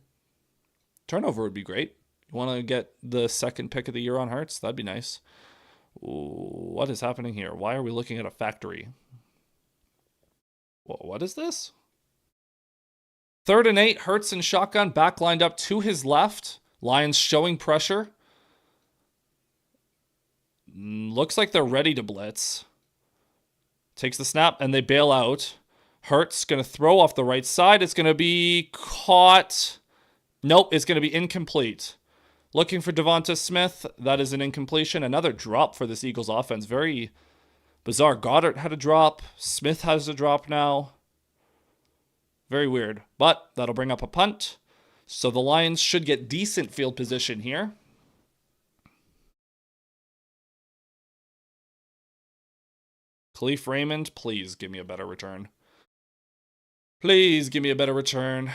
Turnover would be great. You want to get the second pick of the year on Hurts? That'd be nice. What is happening here? Why are we looking at a factory? What is this? 3rd and 8, Hurts and shotgun, back lined up to his left. Lions showing pressure. Looks like they're ready to blitz. Takes the snap and they bail out. Hurts going to throw off the right side. It's going to be caught. Nope, it's going to be incomplete. Looking for Devonta Smith. That is an incompletion. Another drop for this Eagles offense. Very bizarre. Goddard had a drop. Smith has a drop now. Very weird. But that'll bring up a punt. So the Lions should get decent field position here. Khalif Raymond, please give me a better return. Please give me a better return.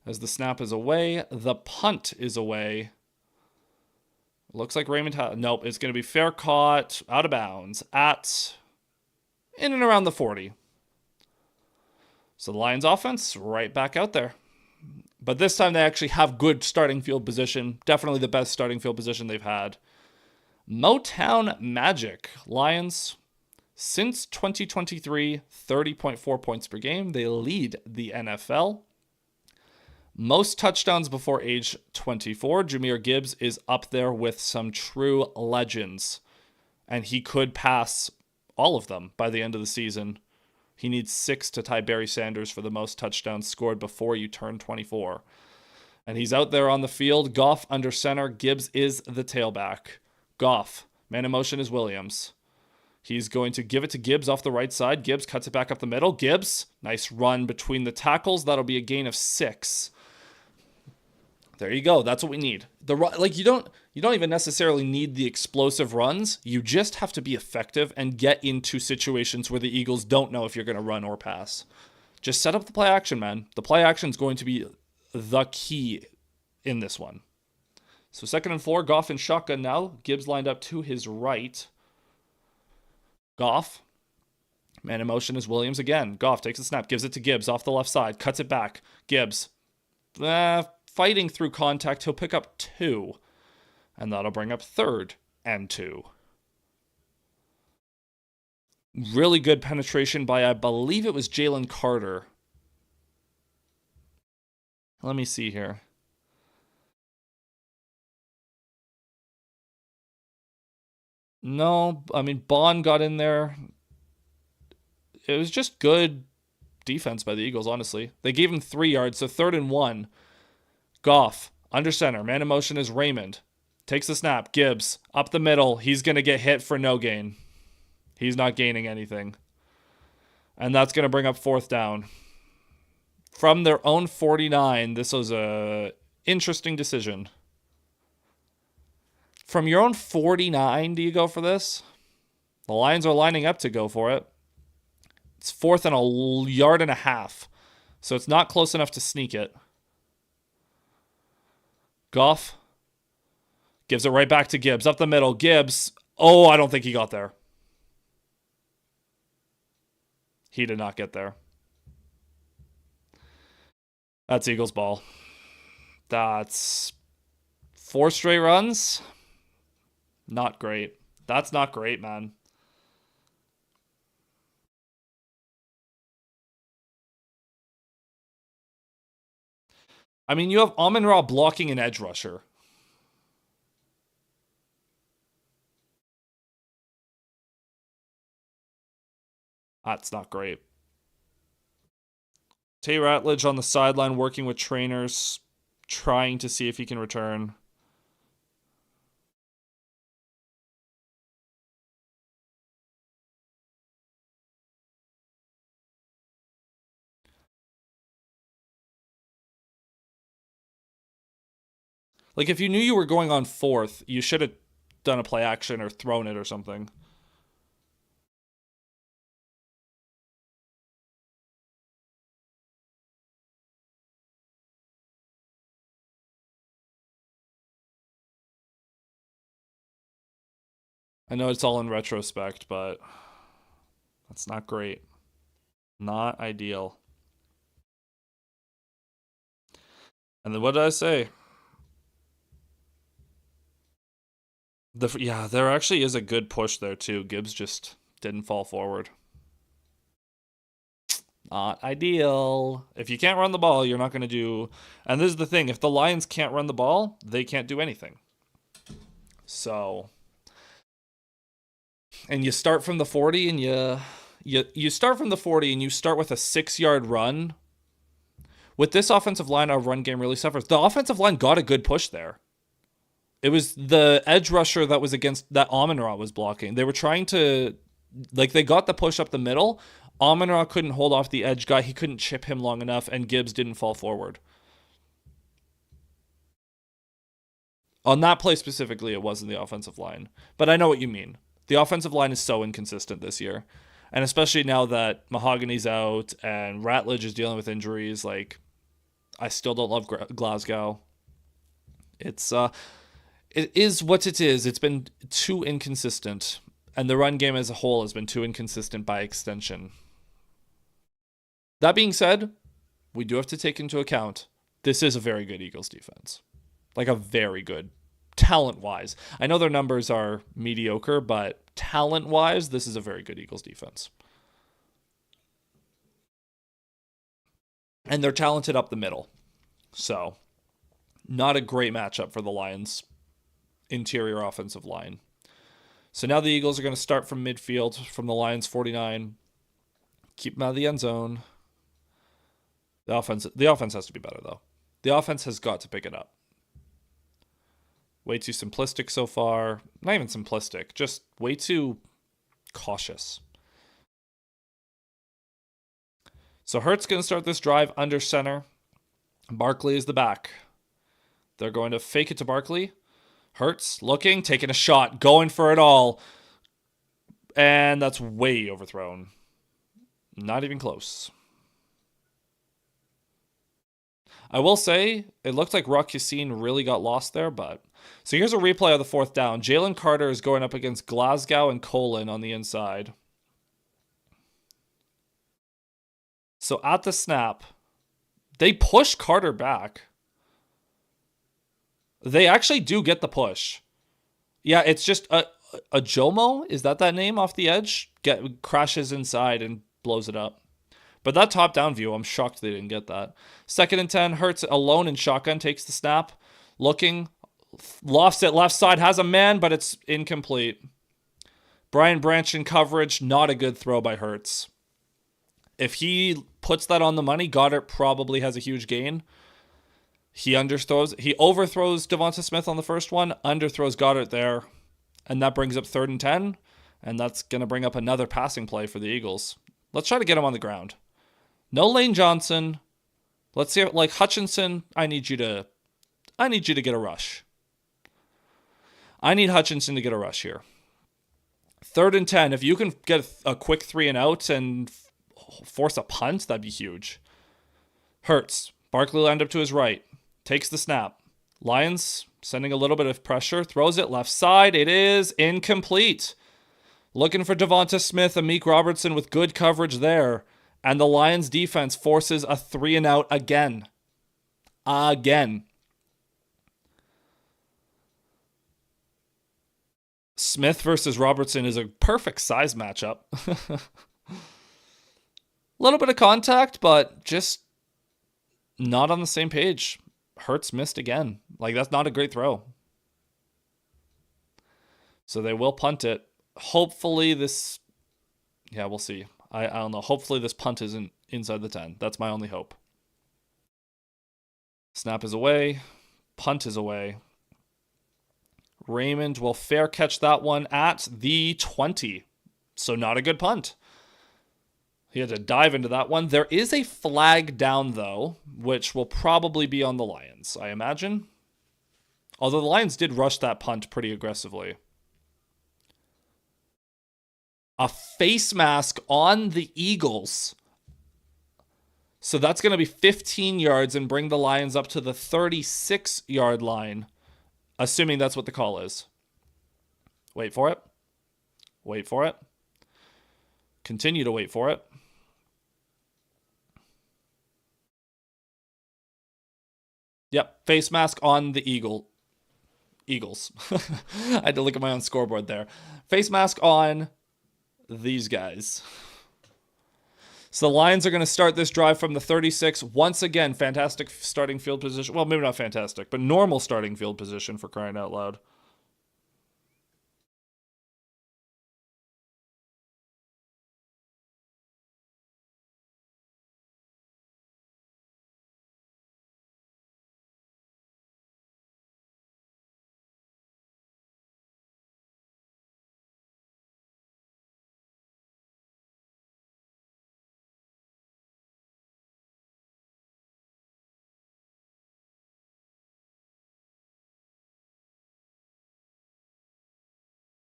As the snap is away, the punt is away. Looks like Raymond nope, it's going to be fair caught, out of bounds, in and around the 40. So the Lions offense, right back out there. But this time they actually have good starting field position. Definitely the best starting field position they've had. Motown Magic. Lions, since 2023, 30.4 points per game. They lead the NFL. Most touchdowns before age 24. Jahmyr Gibbs is up there with some true legends. And he could pass all of them by the end of the season. He needs 6 to tie Barry Sanders for the most touchdowns scored before you turn 24. And he's out there on the field. Goff under center. Gibbs is the tailback. Goff. Man in motion is Williams. He's going to give it to Gibbs off the right side. Gibbs cuts it back up the middle. Gibbs, nice run between the tackles. That'll be a gain of 6. There you go. That's what we need. You don't even necessarily need the explosive runs. You just have to be effective and get into situations where the Eagles don't know if you're going to run or pass. Just set up the play action, man. The play action is going to be the key in this one. So 2nd and 4, Goff in shotgun now. Gibbs lined up to his right. Goff. Man in motion is Williams again. Goff takes the snap, gives it to Gibbs off the left side, cuts it back. Gibbs. Fighting through contact. He'll pick up 2. And that'll bring up 3rd and 2. Really good penetration by, I believe it was Jalen Carter. Let me see here. No, I mean, Bond got in there. It was just good defense by the Eagles, honestly. They gave him 3 yards, so 3rd and 1. Goff, under center. Man in motion is Raymond. Takes the snap. Gibbs, up the middle. He's going to get hit for no gain. He's not gaining anything. And that's going to bring up 4th down. From their own 49, this was a interesting decision. From your own 49, do you go for this? The Lions are lining up to go for it. It's 4th and a yard and a half. So it's not close enough to sneak it. Goff gives it right back to Gibbs. Up the middle. Gibbs. Oh, I don't think he got there. He did not get there. That's Eagles ball. That's 4 straight runs. Not great. That's not great, man. I mean, you have Amon-Ra blocking an edge rusher. That's not great. Tay Ratledge on the sideline working with trainers, trying to see if he can return. Like, if you knew you were going on 4th, you should have done a play action or thrown it or something. I know it's all in retrospect, but that's not great. Not ideal. And then what did I say? Yeah, there actually is a good push there too. Gibbs just didn't fall forward. Not ideal. If you can't run the ball, you're not going to do. And this is the thing: if the Lions can't run the ball, they can't do anything. So, and you start from the 40, and you start from the 40, and you start with a 6-yard run. With this offensive line, our run game really suffers. The offensive line got a good push there. It was the edge rusher that was against that Amon-Ra was blocking. They were trying to, like, they got the push up the middle. Amon-Ra couldn't hold off the edge guy. He couldn't chip him long enough, and Gibbs didn't fall forward. On that play specifically, it wasn't the offensive line. But I know what you mean. The offensive line is so inconsistent this year. And especially now that Mahogany's out and Ratledge is dealing with injuries, like, I still don't love Glasgow. It is what it is. It's been too inconsistent. And the run game as a whole has been too inconsistent by extension. That being said, we do have to take into account this is a very good Eagles defense. Like a very good, talent-wise. I know their numbers are mediocre, but talent-wise, this is a very good Eagles defense. And they're talented up the middle. So, not a great matchup for the Lions' interior offensive line. So now the Eagles are going to start from midfield from the Lions 49. Keep them out of the end zone. The offense has to be better, though. The offense has got to pick it up. Way too simplistic so far. Not even simplistic, just way too cautious. So Hurts going to start this drive under center. Barkley is the back. They're going to fake it to Barkley. Hurts looking, taking a shot, going for it all. And that's way overthrown. Not even close. I will say, it looked like Rock Yassin really got lost there, but... So here's a replay of the 4th down. Jalen Carter is going up against Glasgow and Colin on the inside. So at the snap, they push Carter back. They actually do get the push. Yeah, it's just a Jomo, is that name off the edge? Crashes inside and blows it up. But that top-down view, I'm shocked they didn't get that. 2nd and 10, Hurts alone in shotgun, takes the snap. Looking, lofts it left side, has a man, but it's incomplete. Brian Branch in coverage, not a good throw by Hurts. If he puts that on the money, Goddard probably has a huge gain. He overthrows Devonta Smith on the first one, underthrows Goddard there, and that brings up 3rd and 10, and that's going to bring up another passing play for the Eagles. Let's try to get him on the ground. No Lane Johnson. Let's see, like Hutchinson, I need you to get a rush. I need Hutchinson to get a rush here. 3rd and 10. If you can get a quick 3 and out and force a punt, that'd be huge. Hurts. Barkley lined up to his right. Takes the snap. Lions sending a little bit of pressure. Throws it left side. It is incomplete. Looking for Devonta Smith and Meek Robertson with good coverage there. And the Lions defense forces a 3 and out again. Again. Smith versus Robertson is a perfect size matchup. A little bit of contact, but just not on the same page. Hurts missed again. Like, that's not a great throw. So they will punt it. Hopefully this... Yeah, we'll see. I don't know. Hopefully this punt isn't inside the 10. That's my only hope. Snap is away. Punt is away. Raymond will fair catch that one at the 20. So not a good punt. He had to dive into that one. There is a flag down, though, which will probably be on the Lions, I imagine. Although the Lions did rush that punt pretty aggressively. A face mask on the Eagles. So that's going to be 15 yards and bring the Lions up to the 36-yard line, assuming that's what the call is. Wait for it. Wait for it. Continue to wait for it. Yep, face mask on the Eagles. I had to look at my own scoreboard there. Face mask on these guys. So the Lions are going to start this drive from the 36. Once again, fantastic starting field position. Well, maybe not fantastic, but normal starting field position, for crying out loud.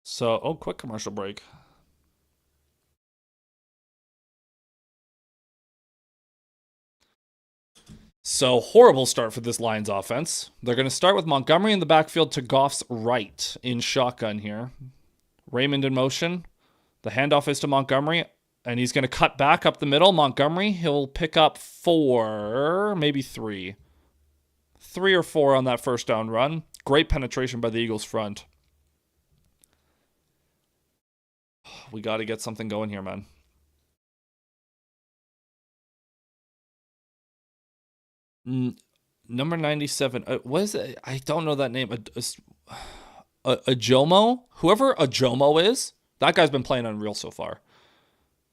So, oh, quick commercial break. So, horrible start for this Lions offense. They're going to start with Montgomery in the backfield to Goff's right in shotgun here. Raymond in motion. The handoff is to Montgomery, and he's going to cut back up the middle. Montgomery, he'll pick up 4, maybe 3. 3 or 4 on that first down run. Great penetration by the Eagles front. We got to get something going here, man. Number 97. What is it? I don't know that name. Ajomo? Whoever Ajomo is, that guy's been playing unreal so far.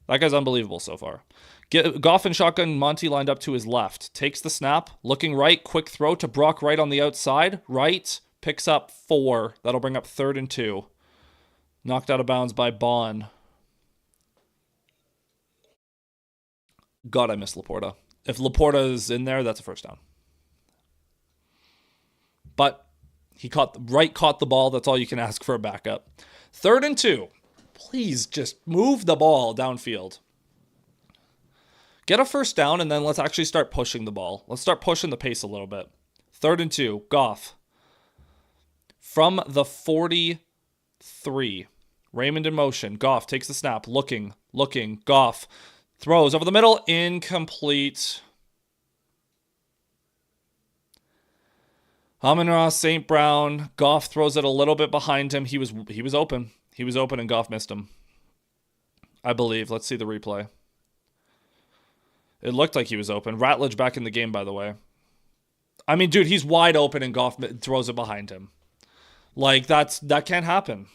That guy's unbelievable so far. Goff and shotgun, Monty lined up to his left. Takes the snap. Looking right. Quick throw to Brock Wright on the outside. Wright picks up 4. That'll bring up 3rd and 2. Knocked out of bounds by Bond. God, I miss Laporta. If Laporta is in there, that's a first down. But Wright caught the ball. That's all you can ask for a backup. 3rd and 2. Please just move the ball downfield. Get a first down, and then let's actually start pushing the ball. Let's start pushing the pace a little bit. 3rd and 2. Goff. From the 43. Raymond in motion. Goff takes the snap. Looking. Goff throws over the middle. Incomplete. Amon-Ra St. Brown. Goff throws it a little bit behind him. He was open. He was open and Goff missed him, I believe. Let's see the replay. It looked like he was open. Ratledge back in the game, by the way. I mean, dude, he's wide open and Goff throws it behind him. Like, that can't happen.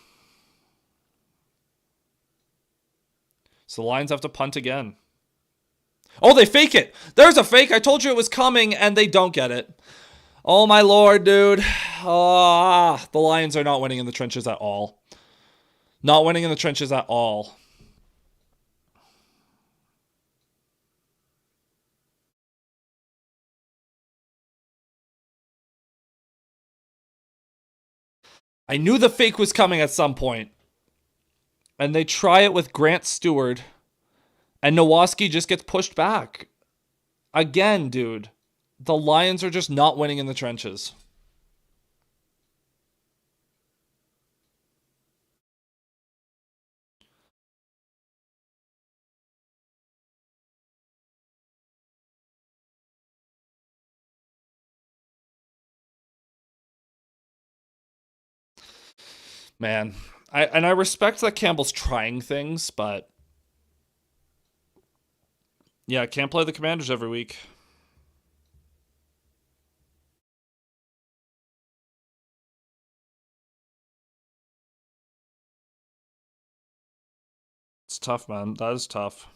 So the Lions have to punt again. Oh, they fake it. There's a fake. I told you it was coming, and they don't get it. Oh, my Lord, dude. The Lions are not winning in the trenches at all. Not winning in the trenches at all. I knew the fake was coming at some point. And they try it with Grant Stewart, and Nowoski just gets pushed back. Again, dude, the Lions are just not winning in the trenches. Man, I respect that Campbell's trying things, but yeah, can't play the Commanders every week. It's tough, man. That is tough.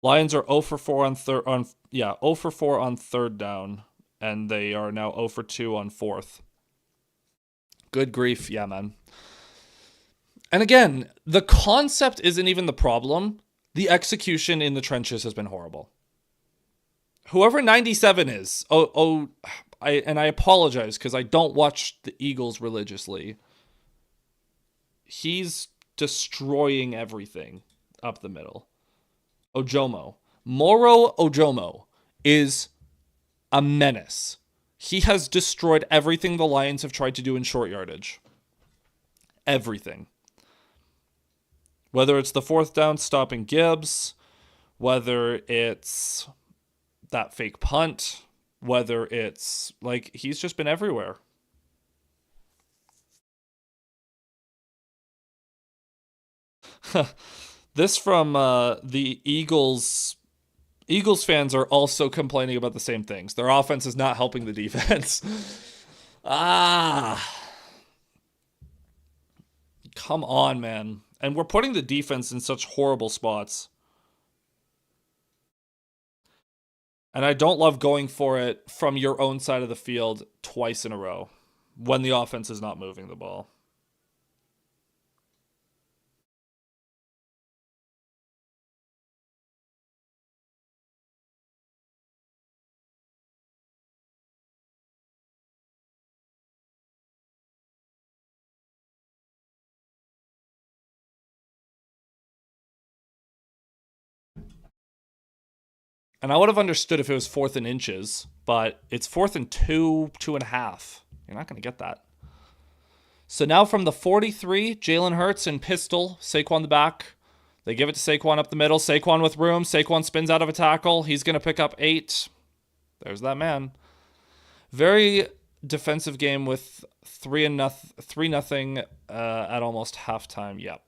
Lions are 0 for 4 on third on yeah, 0 for 4 on third down, and they are now 0 for 2 on fourth. Good grief, yeah, man. And again, the concept isn't even the problem. The execution in the trenches has been horrible. Whoever 97 is, I apologize because I don't watch the Eagles religiously. He's destroying everything up the middle. Ojomo. Moro Ojomo is a menace. He has destroyed everything the Lions have tried to do in short yardage. Everything. Whether it's the fourth down stopping Gibbs, whether it's that fake punt, whether it's like he's just been everywhere. This from the Eagles. Eagles fans are also complaining about the same things. Their offense is not helping the defense. ah, come on, man. And we're putting the defense in such horrible spots. And I don't love going for it from your own side of the field twice in a row when the offense is not moving the ball. And I would have understood if it was 4th and inches, but it's 4th and 2, 2.5. You're not going to get that. So now from the 43, Jalen Hurts and pistol, Saquon the back. They give it to Saquon up the middle. Saquon with room. Saquon spins out of a tackle. He's going to pick up 8. There's that man. Very defensive game with 3-0 at almost halftime. Yep.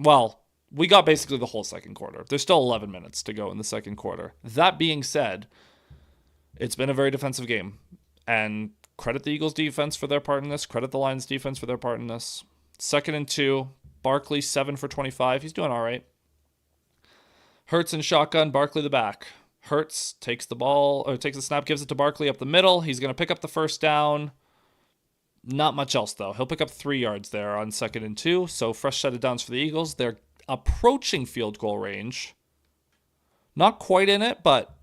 Well, we got basically the whole second quarter. There's still 11 minutes to go in the second quarter. That being said, it's been a very defensive game. And credit the Eagles defense for their part in this. Credit the Lions defense for their part in this. 2nd and 2. Barkley 7 for 25. He's doing all right. Hurts in shotgun. Barkley the back. Hurts takes the ball, or takes the snap, gives it to Barkley up the middle. He's going to pick up the first down. Not much else, though. He'll pick up 3 yards there on 2nd and 2. So fresh set of downs for the Eagles. They're approaching field goal range. Not quite in it, but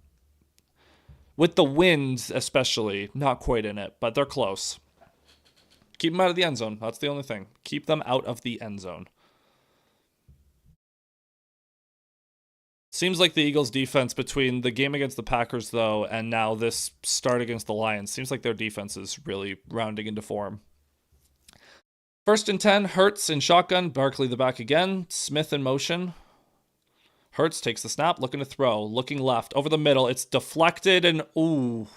with the winds especially, not quite in it, but they're close. Keep them out of the end zone. That's the only thing. Keep them out of the end zone. Seems like the Eagles' defense between the game against the Packers, though, and now this start against the Lions, seems like their defense is really rounding into form. 1st and 10, Hurts in shotgun, Barkley the back again, Smith in motion. Hurts takes the snap, looking to throw, looking left, over the middle. It's deflected, and ooh.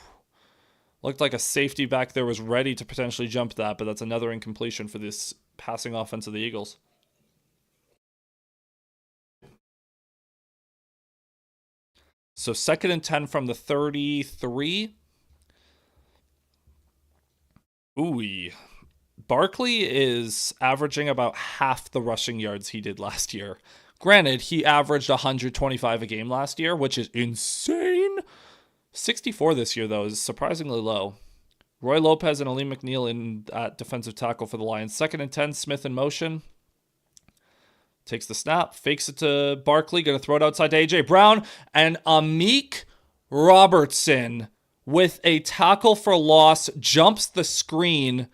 Looked like a safety back there was ready to potentially jump that, but that's another incompletion for this passing offense of the Eagles. So 2nd and 10 from the 33. Ooh. Barkley is averaging about half the rushing yards he did last year. Granted, he averaged 125 a game last year, which is insane. 64 this year, though, is surprisingly low. Roy Lopez and Ali McNeil in at defensive tackle for the Lions. 2nd and 10, Smith in motion. Takes the snap, fakes it to Barkley, going to throw it outside to A.J. Brown, and Amik Robertson with a tackle for loss jumps the screen.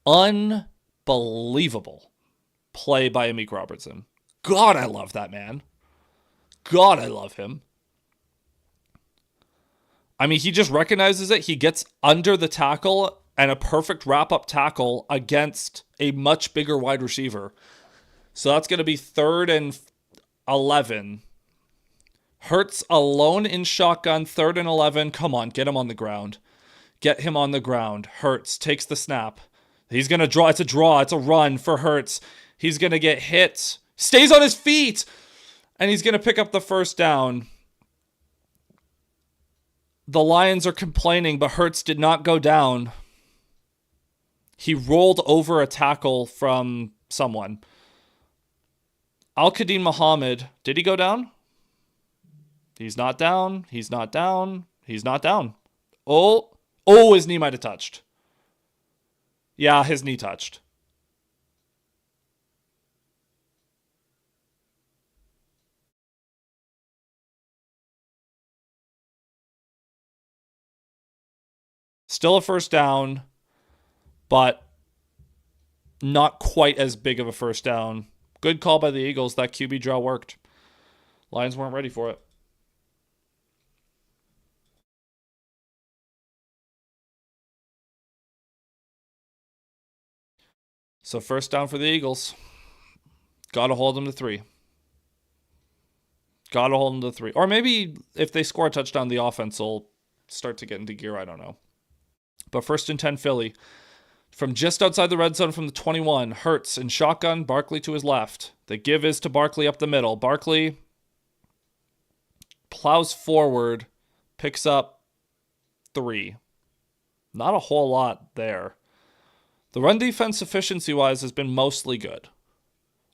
Unbelievable. play by Amik Robertson. God, I love that man. God, I love him. I mean, he just recognizes it. He gets under the tackle and a perfect wrap-up tackle against a much bigger wide receiver. So that's going to be 3rd and 11. Hurts alone in shotgun, 3rd and 11. Come on, get him on the ground. Get him on the ground. Hurts takes the snap. He's going to draw. It's a draw. It's a run for Hurts. He's going to get hit. Stays on his feet. And he's going to pick up the first down. The Lions are complaining, but Hurts did not go down. He rolled over a tackle from someone. Al-Qadim Muhammad, did he go down? He's not down. He's not down. He's not down. Oh, his knee might have touched. Yeah, his knee touched. Still a first down, but not quite as big of a first down. Good call by the Eagles. That QB draw worked. Lions weren't ready for it. So first down for the Eagles. Got to hold them to 3. Got to hold them to 3. Or maybe if they score a touchdown, the offense will start to get into gear. I don't know. But 1st and 10 Philly. From just outside the red zone from the 21, Hurts in shotgun, Barkley to his left. The give is to Barkley up the middle. Barkley plows forward, picks up 3. Not a whole lot there. The run defense efficiency-wise has been mostly good.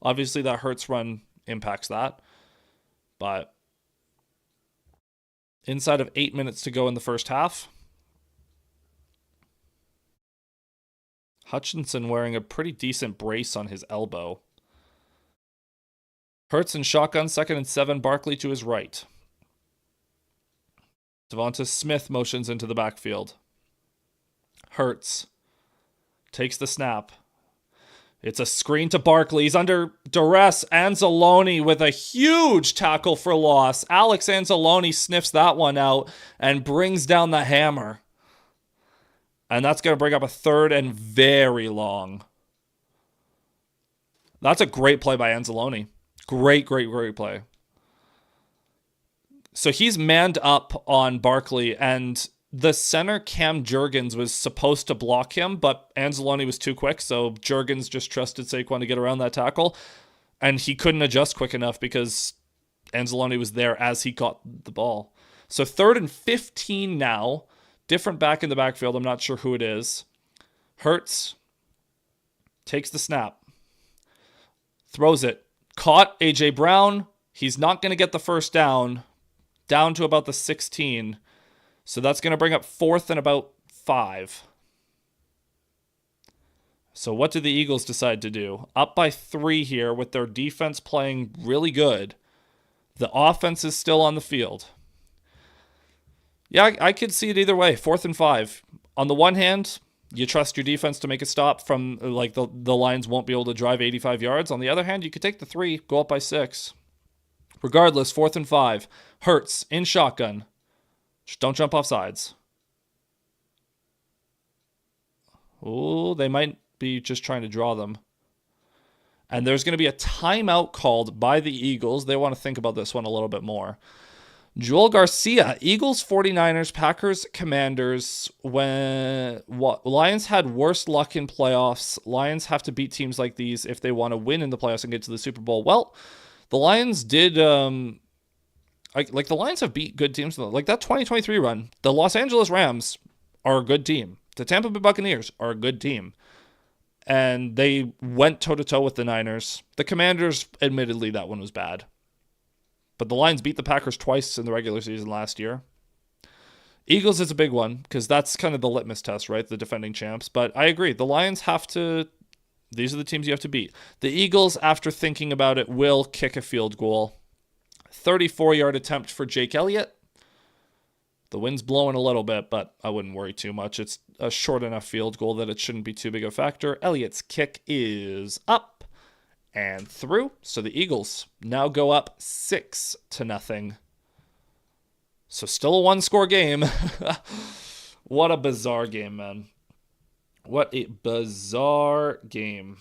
Obviously, that Hurts run impacts that. But inside of 8 minutes to go in the first half, Hutchinson wearing a pretty decent brace on his elbow. Hurts in shotgun, 2nd and 7, Barkley to his right. Devonta Smith motions into the backfield. Hurts takes the snap. It's a screen to Barkley. He's under duress. Anzalone with a huge tackle for loss. Alex Anzalone sniffs that one out and brings down the hammer. And that's going to bring up a 3rd and very long. That's a great play by Anzalone. Great play. So he's manned up on Barkley, and the center, Cam Jurgens, was supposed to block him, but Anzalone was too quick, so Jurgens just trusted Saquon to get around that tackle, and he couldn't adjust quick enough because Anzalone was there as he caught the ball. So 3rd and 15 now. Different back in the backfield. I'm not sure who it is. Hurts takes the snap. Throws it. Caught A.J. Brown. He's not going to get the first down. Down to about the 16. So that's going to bring up 4th and about 5. So what do the Eagles decide to do? Up by 3 here with their defense playing really good. The offense is still on the field. Yeah, I could see it either way. 4th and 5. On the one hand, you trust your defense to make a stop from, like, the Lions won't be able to drive 85 yards. On the other hand, you could take the 3, go up by 6. Regardless, 4th and 5. Hurts in shotgun. Just don't jump off sides. Oh, they might be just trying to draw them. And there's going to be a timeout called by the Eagles. They want to think about this one a little bit more. Joel Garcia, Eagles, 49ers, Packers, Commanders. When Lions had worse luck in playoffs. Lions have to beat teams like these if they want to win in the playoffs and get to the Super Bowl. Well, the Lions did, the Lions have beat good teams. Like that 2023 run, the Los Angeles Rams are a good team. The Tampa Bay Buccaneers are a good team. And they went toe-to-toe with the Niners. The Commanders, admittedly, that one was bad. But the Lions beat the Packers twice in the regular season last year. Eagles is a big one because that's kind of the litmus test, right? The defending champs. But I agree. The Lions have to... These are the teams you have to beat. The Eagles, after thinking about it, will kick a field goal. 34-yard attempt for Jake Elliott. The wind's blowing a little bit, but I wouldn't worry too much. It's a short enough field goal that it shouldn't be too big a factor. Elliott's kick is up and through. So the Eagles now go up 6-0. So still a one-score game. What a bizarre game, man. What a bizarre game.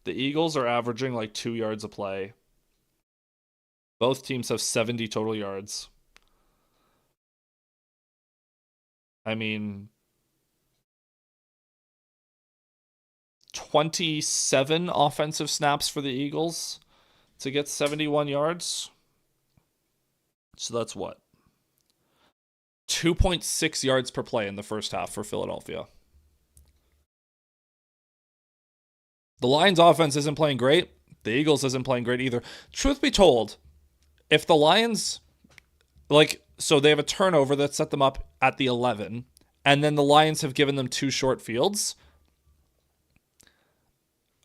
The Eagles are averaging like 2 yards a play. Both teams have 70 total yards. I mean, 27 offensive snaps for the Eagles to get 71 yards. So that's what? 2.6 yards per play in the first half for Philadelphia. The Lions offense isn't playing great. The Eagles isn't playing great either. Truth be told, if the Lions, so they have a turnover that set them up at the 11, and then the Lions have given them 2 short fields.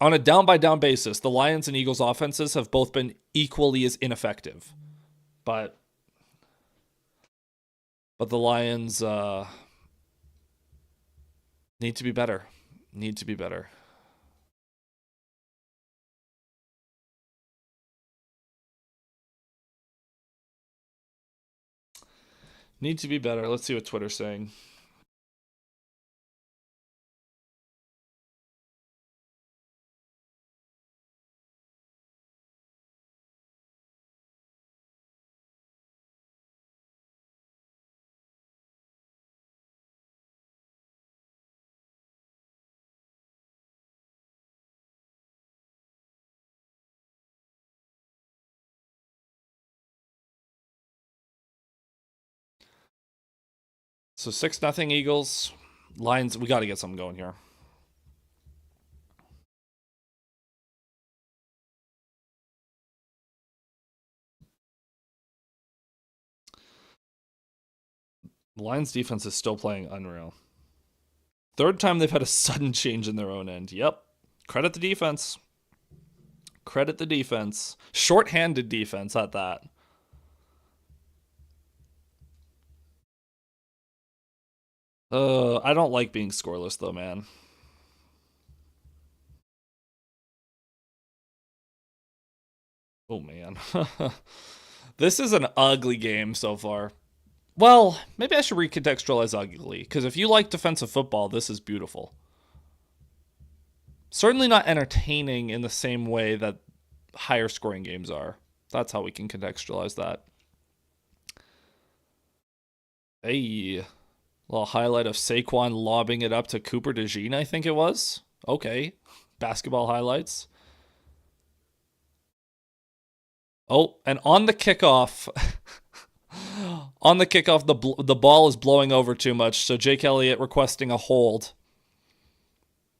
On a down-by-down basis, the Lions and Eagles offenses have both been equally as ineffective. But the Lions need to be better. Need to be better. Need to be better. Let's see what Twitter's saying. So 6-0 Eagles. Lions, we got to get something going here. The Lions defense is still playing unreal. Third time they've had a sudden change in their own end. Yep. Credit the defense. Credit the defense. Short-handed defense at that. I don't like being scoreless though, man. Oh man. This is an ugly game so far. Well, maybe I should recontextualize ugly, because if you like defensive football, this is beautiful. Certainly not entertaining in the same way that higher scoring games are. That's how we can contextualize that. Hey, a little highlight of Saquon lobbing it up to Cooper DeJean, I think it was. Okay, basketball highlights. Oh, and on the kickoff... On the kickoff, the ball is blowing over too much, so Jake Elliott requesting a hold.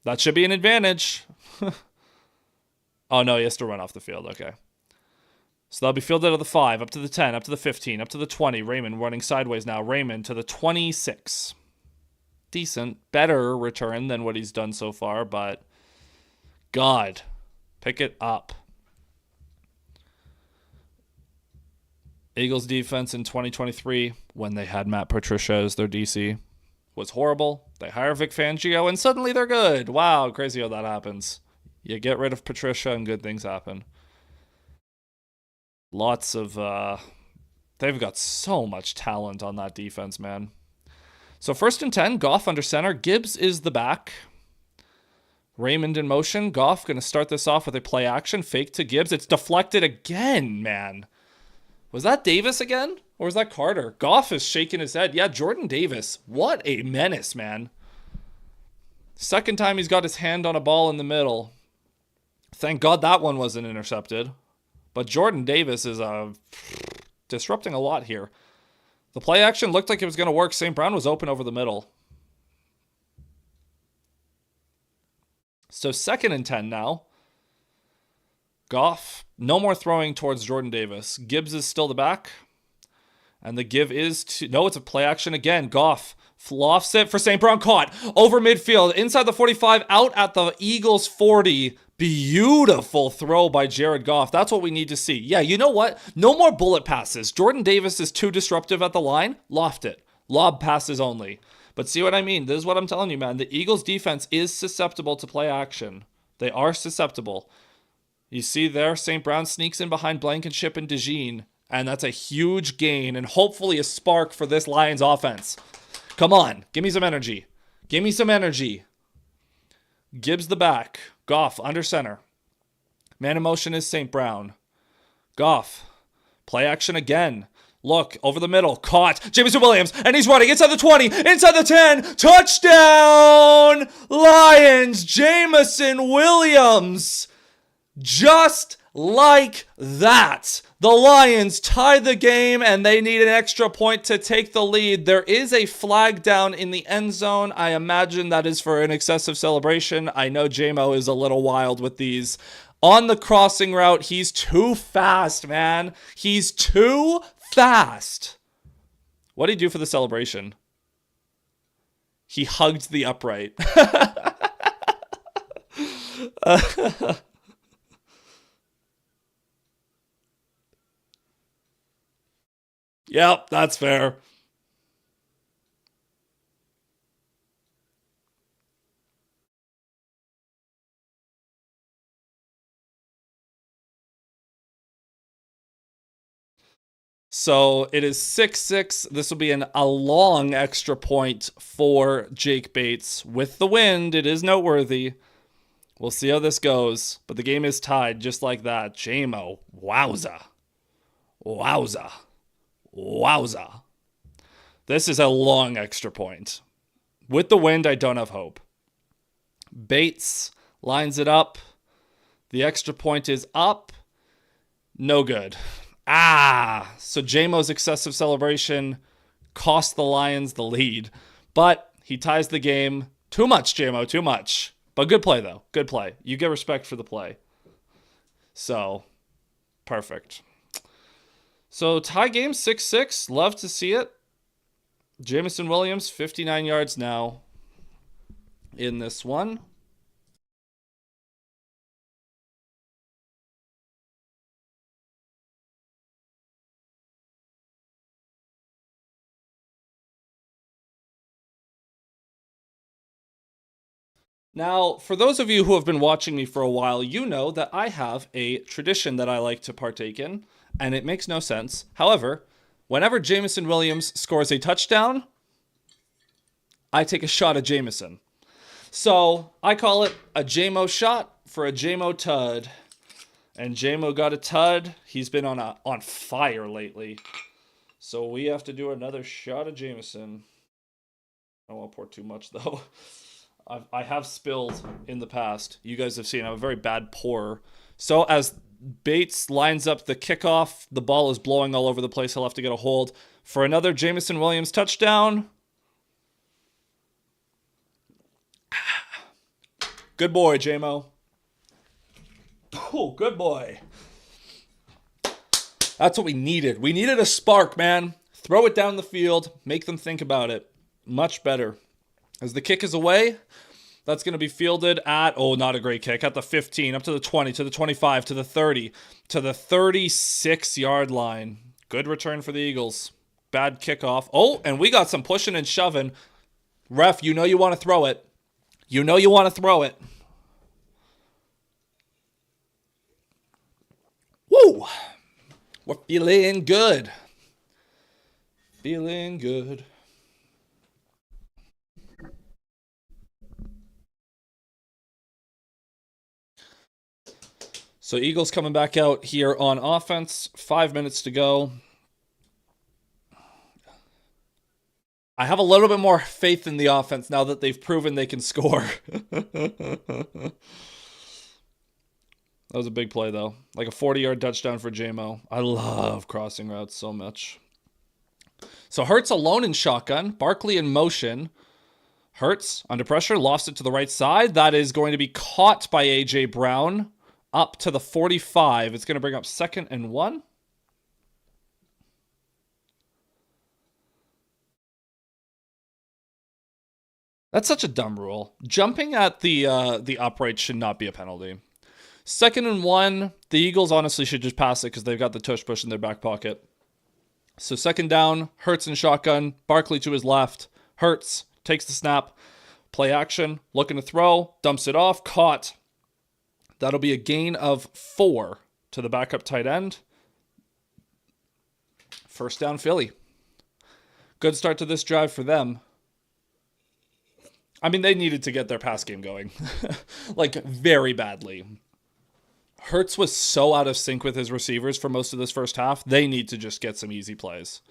That should be an advantage. Oh, no, he has to run off the field. Okay. So that'll be fielded at the 5, up to the 10, up to the 15, up to the 20. Raymond running sideways now. Raymond to the 26. Decent. Better return than what he's done so far, but God, pick it up. Eagles defense in 2023, when they had Matt Patricia as their DC, was horrible. They hire Vic Fangio, and suddenly they're good. Wow, crazy how that happens. You get rid of Patricia, and good things happen. Lots of... they've got so much talent on that defense, man. So 1st and 10, Goff under center. Gibbs is the back. Raymond in motion. Goff going to start this off with a play action. Fake to Gibbs. It's deflected again, man. Was that Davis again? Or was that Carter? Goff is shaking his head. Yeah, Jordan Davis. What a menace, man. Second time he's got his hand on a ball in the middle. Thank God that one wasn't intercepted. But Jordan Davis is disrupting a lot here. The play action looked like it was going to work. St. Brown was open over the middle. So 2nd and 10 now. Goff, no more throwing towards Jordan Davis. Gibbs is still the back. And the give is to... No, it's a play action again. Goff lofts it for St. Brown. Caught. Over midfield. Inside the 45. Out at the Eagles 40. Beautiful throw by Jared Goff. That's what we need to see. Yeah, you know what? No more bullet passes. Jordan Davis is too disruptive at the line. Loft it. Lob passes only. But see what I mean? This is what I'm telling you, man. The Eagles defense is susceptible to play action. They are susceptible. You see there, St. Brown sneaks in behind Blankenship and DeJean, and that's a huge gain and hopefully a spark for this Lions offense. Come on, give me some energy. Give me some energy. Gibbs the back. Goff under center. Man in motion is St. Brown. Goff. Play action again. Look, over the middle. Caught. Jameson Williams. And he's running inside the 20. Inside the 10. Touchdown! Lions. Jameson Williams. Just like that. The Lions tie the game and they need an extra point to take the lead. There is a flag down in the end zone. I imagine that is for an excessive celebration. I know JMO is a little wild with these. On the crossing route, he's too fast, man. He's too fast. What did he do for the celebration? He hugged the upright. Yep, that's fair. So it is 6-6. This will be a long extra point for Jake Bates. With the wind, it is noteworthy. We'll see how this goes. But the game is tied just like that. JMO. Wowza. Wowza. Wowza. This is a long extra point. With the wind, I don't have hope. Bates lines it up. The extra point is up. No good. So JMO's excessive celebration cost the Lions the lead. But he ties the game. Too much, JMO, too much. But good play, though. Good play. You get respect for the play. So, perfect. So, tie game 6-6. Love to see it. Jameson Williams, 59 yards now in this one. Now, for those of you who have been watching me for a while, you know that I have a tradition that I like to partake in, and it makes no sense. However, whenever Jameson Williams scores a touchdown, I take a shot at Jameson. So, I call it a JMO shot for a JMO tud. And JMO got a tud. He's been on fire lately. So, we have to do another shot of Jameson. I don't want to pour too much, though. I have spilled in the past. You guys have seen I'm a very bad pourer. So as Bates lines up the kickoff, the ball is blowing all over the place. He'll have to get a hold for another Jameson Williams touchdown. Good boy, JMO. Oh, good boy. That's what we needed. We needed a spark, man. Throw it down the field. Make them think about it. Much better. As the kick is away, that's going to be fielded at, not a great kick, at the 15, up to the 20, to the 25, to the 30, to the 36-yard line. Good return for the Eagles. Bad kickoff. And we got some pushing and shoving. Ref, you know you want to throw it. You know you want to throw it. Woo! We're feeling good. Feeling good. So Eagles coming back out here on offense. 5 minutes to go. I have a little bit more faith in the offense now that they've proven they can score. That was a big play, though. Like a 40-yard touchdown for JMO. I love crossing routes so much. So Hurts alone in shotgun. Barkley in motion. Hurts under pressure. Lost it to the right side. That is going to be caught by A.J. Brown. Up to the 45. It's going to bring up 2nd and 1. That's such a dumb rule. Jumping at the upright should not be a penalty. 2nd and 1. The Eagles honestly should just pass it because they've got the tush push in their back pocket. So 2nd down. Hurts in shotgun. Barkley to his left. Hurts takes the snap. Play action. Looking to throw. Dumps it off. Caught. That'll be a gain of 4 to the backup tight end. First down, Philly. Good start to this drive for them. I mean, they needed to get their pass game going. Like, very badly. Hurts was so out of sync with his receivers for most of this first half. They need to just get some easy plays.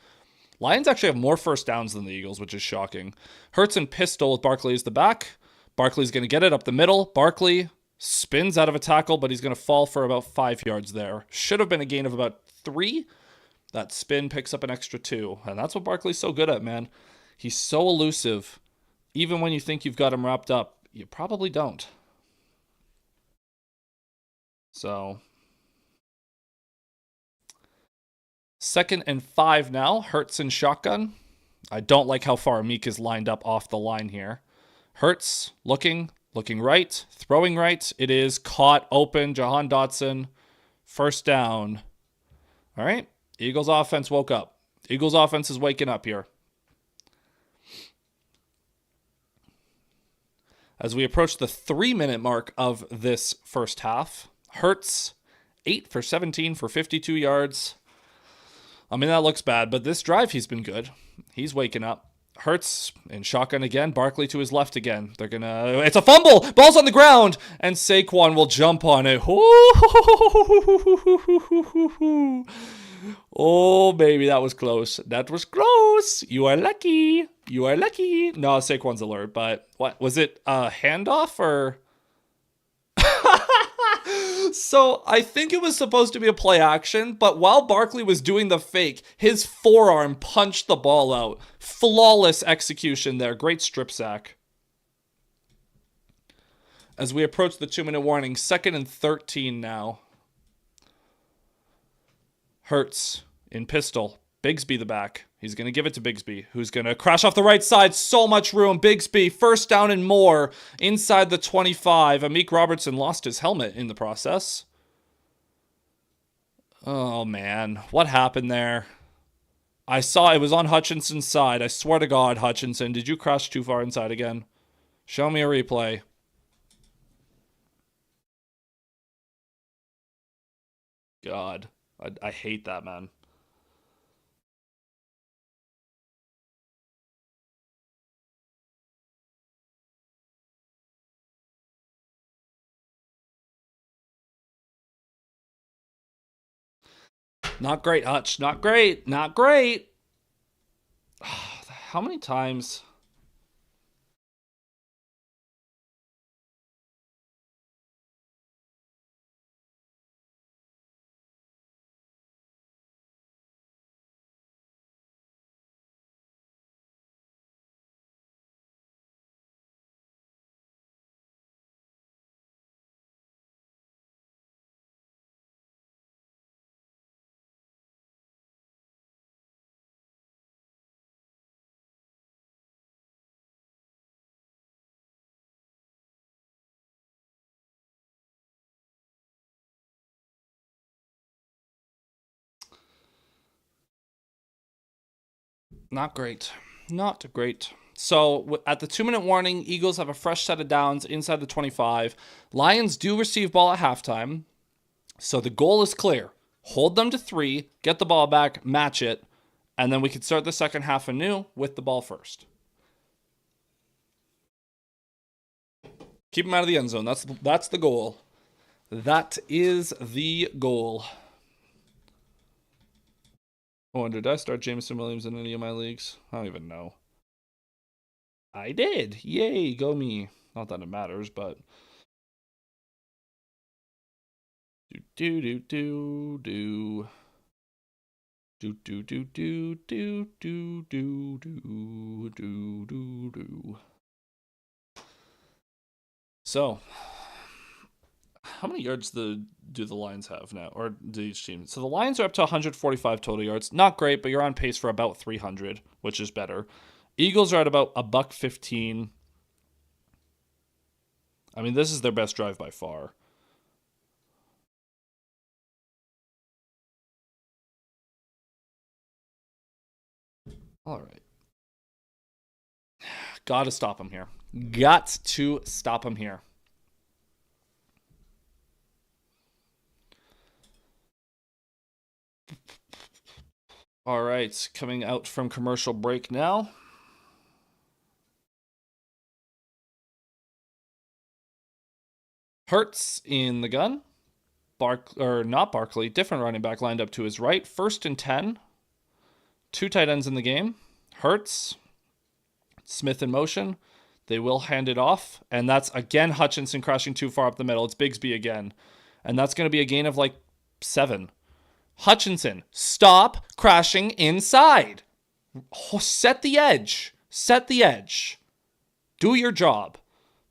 Lions actually have more first downs than the Eagles, which is shocking. Hurts and pistol with Barkley as the back. Barkley's going to get it up the middle. Barkley spins out of a tackle, but he's going to fall for about 5 yards there. Should have been a gain of about 3. That spin picks up an extra 2. And that's what Barkley's so good at, man. He's so elusive. Even when you think you've got him wrapped up, you probably don't. So, 2nd and 5 now. Hurts in shotgun. I don't like how far Meek is lined up off the line here. Hurts looking right, throwing right. It is caught open. Jahan Dotson. First down. All right. Eagles offense woke up. Eagles offense is waking up here. As we approach the 3-minute mark of this first half, Hurts 8 for 17 for 52 yards. I mean, that looks bad, but this drive he's been good. He's waking up. Hurts in shotgun again. Barkley to his left again. They're gonna. It's a fumble. Ball's on the ground, and Saquon will jump on it. Oh, baby, that was close. That was close. You are lucky. You are lucky. No, Saquon's alert, but what was it? A handoff or? So I think it was supposed to be a play action, but while Barkley was doing the fake, his forearm punched the ball out. Flawless execution there. Great strip sack. As we approach the 2-minute warning, 2nd and 13 now. Hurts in pistol. Bigsby the back. He's going to give it to Bigsby, who's going to crash off the right side. So much room. Bigsby, first down and more inside the 25. Amik Robertson lost his helmet in the process. Oh, man. What happened there? I saw it was on Hutchinson's side. I swear to God, Hutchinson, did you crash too far inside again? Show me a replay. God, I hate that, man. Not great, Hutch. Not great. Not great. How many times? Not great. Not great. So at the 2-minute warning, Eagles have a fresh set of downs inside the 25. Lions do receive ball at halftime. So the goal is clear. Hold them to 3, get the ball back, match it, and then we can start the second half anew with the ball first. Keep them out of the end zone. That's the goal. That is the goal. I wonder, did I start Jameson Williams in any of my leagues? I don't even know. I did. Yay, go me. Not that it matters, but... Do do do do do do do do do do do do do do do. So, how many yards do the Lions have now, or do each team? So the Lions are up to 145 total yards. Not great, but you're on pace for about 300, which is better. Eagles are at about $1.15. I mean, this is their best drive by far. All right. Got to stop him here. Got to stop him here. All right, coming out from commercial break now. Hurts in the gun. Not Barkley, different running back lined up to his right. 1st and 10. 2 tight ends in the game. Hurts, Smith in motion. They will hand it off. And that's again Hutchinson crashing too far up the middle. It's Bigsby again. And that's going to be a gain of like 7. Hutchinson, stop crashing inside. Set the edge. Set the edge. Do your job.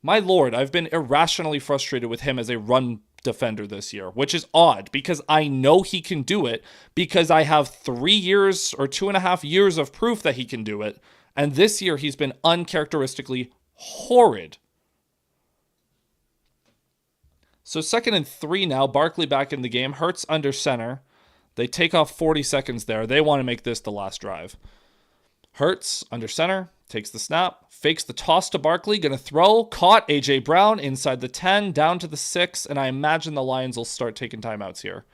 My lord, I've been irrationally frustrated with him as a run defender this year, which is odd because I know he can do it because I have 3 years or 2.5 years of proof that he can do it. And this year he's been uncharacteristically horrid. So 2nd and 3 now, Barkley back in the game. Hurts under center. They take off 40 seconds there. They want to make this the last drive. Hurts under center, takes the snap, fakes the toss to Barkley, gonna throw, caught A.J. Brown inside the 10, down to the 6, and I imagine the Lions will start taking timeouts here.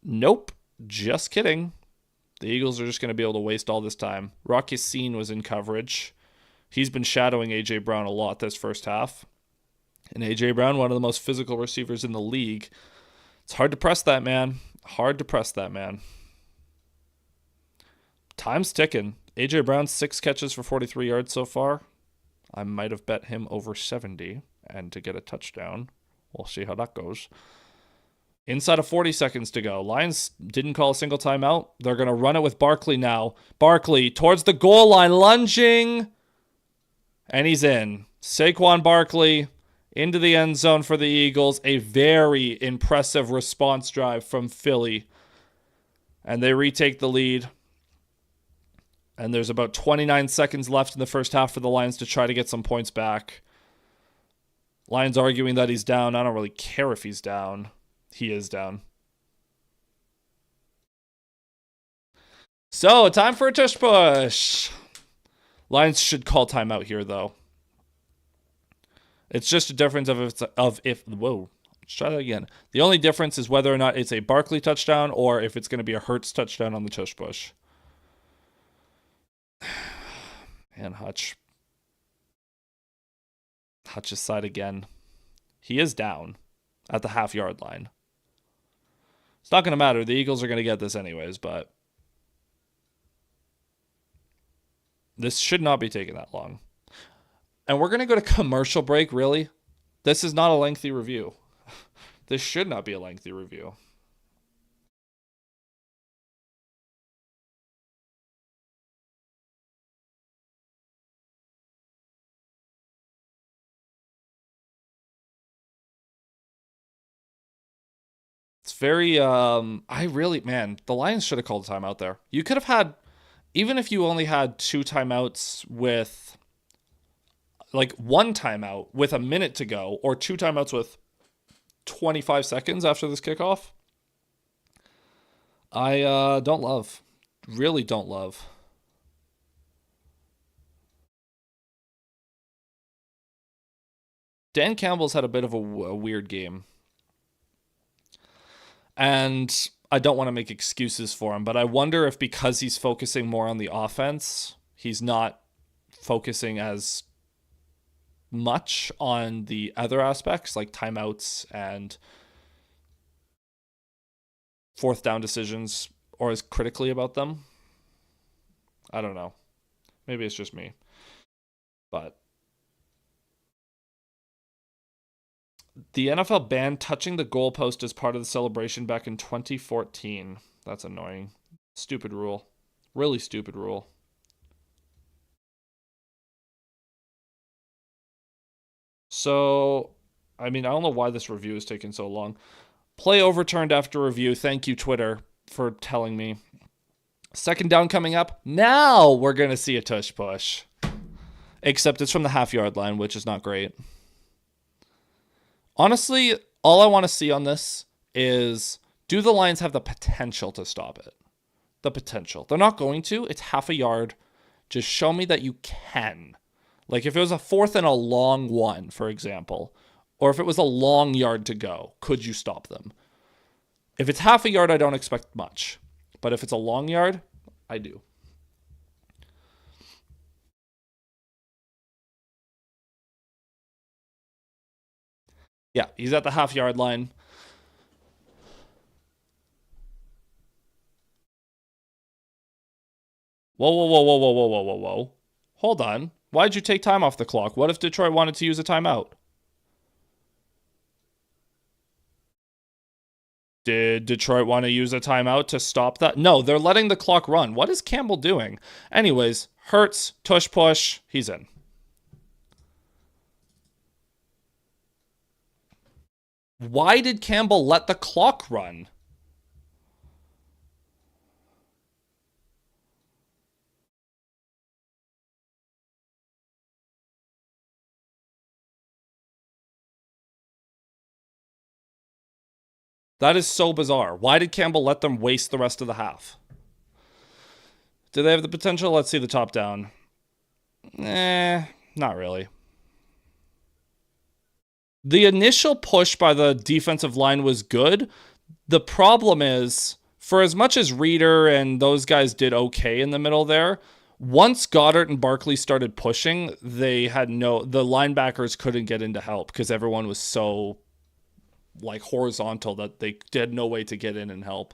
Nope, just kidding. The Eagles are just gonna be able to waste all this time. Rock Yassin was in coverage. He's been shadowing A.J. Brown a lot this first half. And A.J. Brown, one of the most physical receivers in the league. It's hard to press that man. Hard to press that man. Time's ticking. A.J. Brown, 6 catches for 43 yards so far. I might have bet him over 70 and to get a touchdown. We'll see how that goes. Inside of 40 seconds to go. Lions didn't call a single timeout. They're going to run it with Barkley now. Barkley towards the goal line, lunging. And he's in. Saquon Barkley into the end zone for the Eagles. A very impressive response drive from Philly. And they retake the lead. And there's about 29 seconds left in the first half for the Lions to try to get some points back. Lions arguing that he's down. I don't really care if he's down. He is down. So, time for a tush push. Lions should call timeout here, though. It's just a difference whoa. Let's try that again. The only difference is whether or not it's a Barkley touchdown or if it's going to be a Hurts touchdown on the tush push. And Hutch's side again. He is down at the half-yard line. It's not going to matter. The Eagles are going to get this anyways, but this should not be taking that long. And we're going to go to commercial break, really? This is not a lengthy review. This should not be a lengthy review. It's very, the Lions should have called a timeout there. You could have had, even if you only had 2 timeouts with, like 1 timeout with a minute to go, or 2 timeouts with 25 seconds after this kickoff, I don't love. Really don't love. Dan Campbell's had a bit of a weird game. And I don't want to make excuses for him, but I wonder if because he's focusing more on the offense, he's not focusing as much on the other aspects like timeouts and 4th down decisions, or as critically about them. I don't know. Maybe it's just me. But the NFL banned touching the goalpost as part of the celebration back in 2014. That's annoying. Stupid rule. Really stupid rule. So, I don't know why this review is taking so long. Play overturned after review. Thank you, Twitter, for telling me. 2nd down coming up. Now we're going to see a tush push. Except it's from the half-yard line, which is not great. Honestly, all I want to see on this is, do the Lions have the potential to stop it? The potential. They're not going to. It's half a yard. Just show me that you can. Like if it was a 4th and a long 1, for example, or if it was a long yard to go, could you stop them? If it's half a yard, I don't expect much. But if it's a long yard, I do. Yeah, he's at the half-yard line. Whoa, whoa, whoa, whoa, whoa, whoa, whoa, whoa, whoa. Hold on. Why'd you take time off the clock? What if Detroit wanted to use a timeout? Did Detroit want to use a timeout to stop that? No, they're letting the clock run. What is Campbell doing? Anyways, Hurts, tush push, he's in. Why did Campbell let the clock run? That is so bizarre. Why did Campbell let them waste the rest of the half? Do they have the potential? Let's see the top down. Not really. The initial push by the defensive line was good. The problem is, for as much as Reeder and those guys did okay in the middle there, once Goddard and Barkley started pushing, the linebackers couldn't get into help because everyone was so like horizontal that they had no way to get in and help.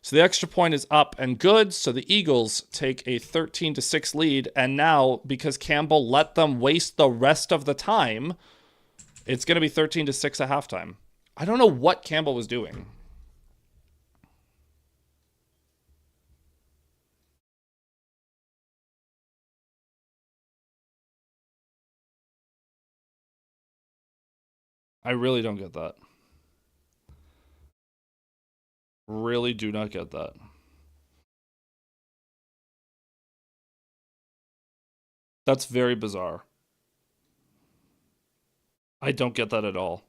So the extra point is up and good. So the Eagles take a 13-6 lead. And now, because Campbell let them waste the rest of the time, it's going to be 13-6 at halftime. I don't know what Campbell was doing. I really don't get that. Really do not get that. That's very bizarre. I don't get that at all.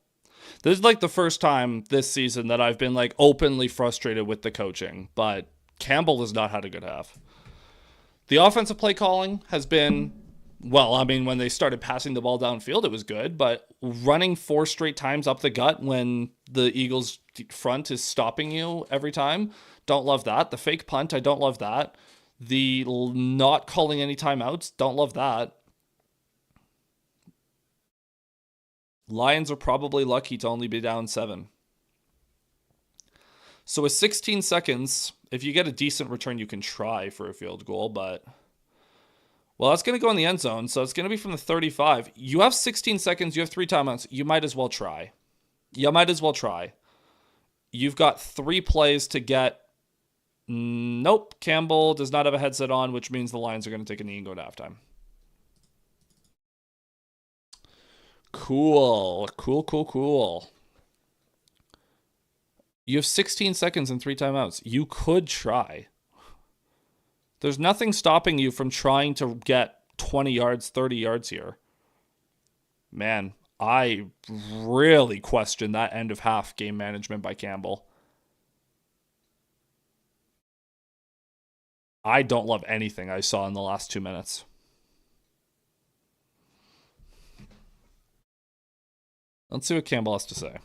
This is like the first time this season that I've been like openly frustrated with the coaching, but Campbell has not had a good half. The offensive play calling has been, well, I mean, when they started passing the ball downfield, it was good, but running 4 straight times up the gut when the Eagles front is stopping you every time, don't love that. The fake punt, I don't love that. The not calling any timeouts, don't love that. Lions are probably lucky to only be down 7. So with 16 seconds, if you get a decent return, you can try for a field goal, but well, that's going to go in the end zone, so it's going to be from the 35. You have 16 seconds, you have 3 timeouts. You might as well try. You might as well try. You've got 3 plays to get. Nope, Campbell does not have a headset on, which means the Lions are going to take a knee and go to halftime. Cool. Cool. You have 16 seconds and 3 timeouts. You could try. There's nothing stopping you from trying to get 20 yards, 30 yards here. Man, I really question that end of half game management by Campbell. I don't love anything I saw in the last 2 minutes. Let's see what Campbell has to say.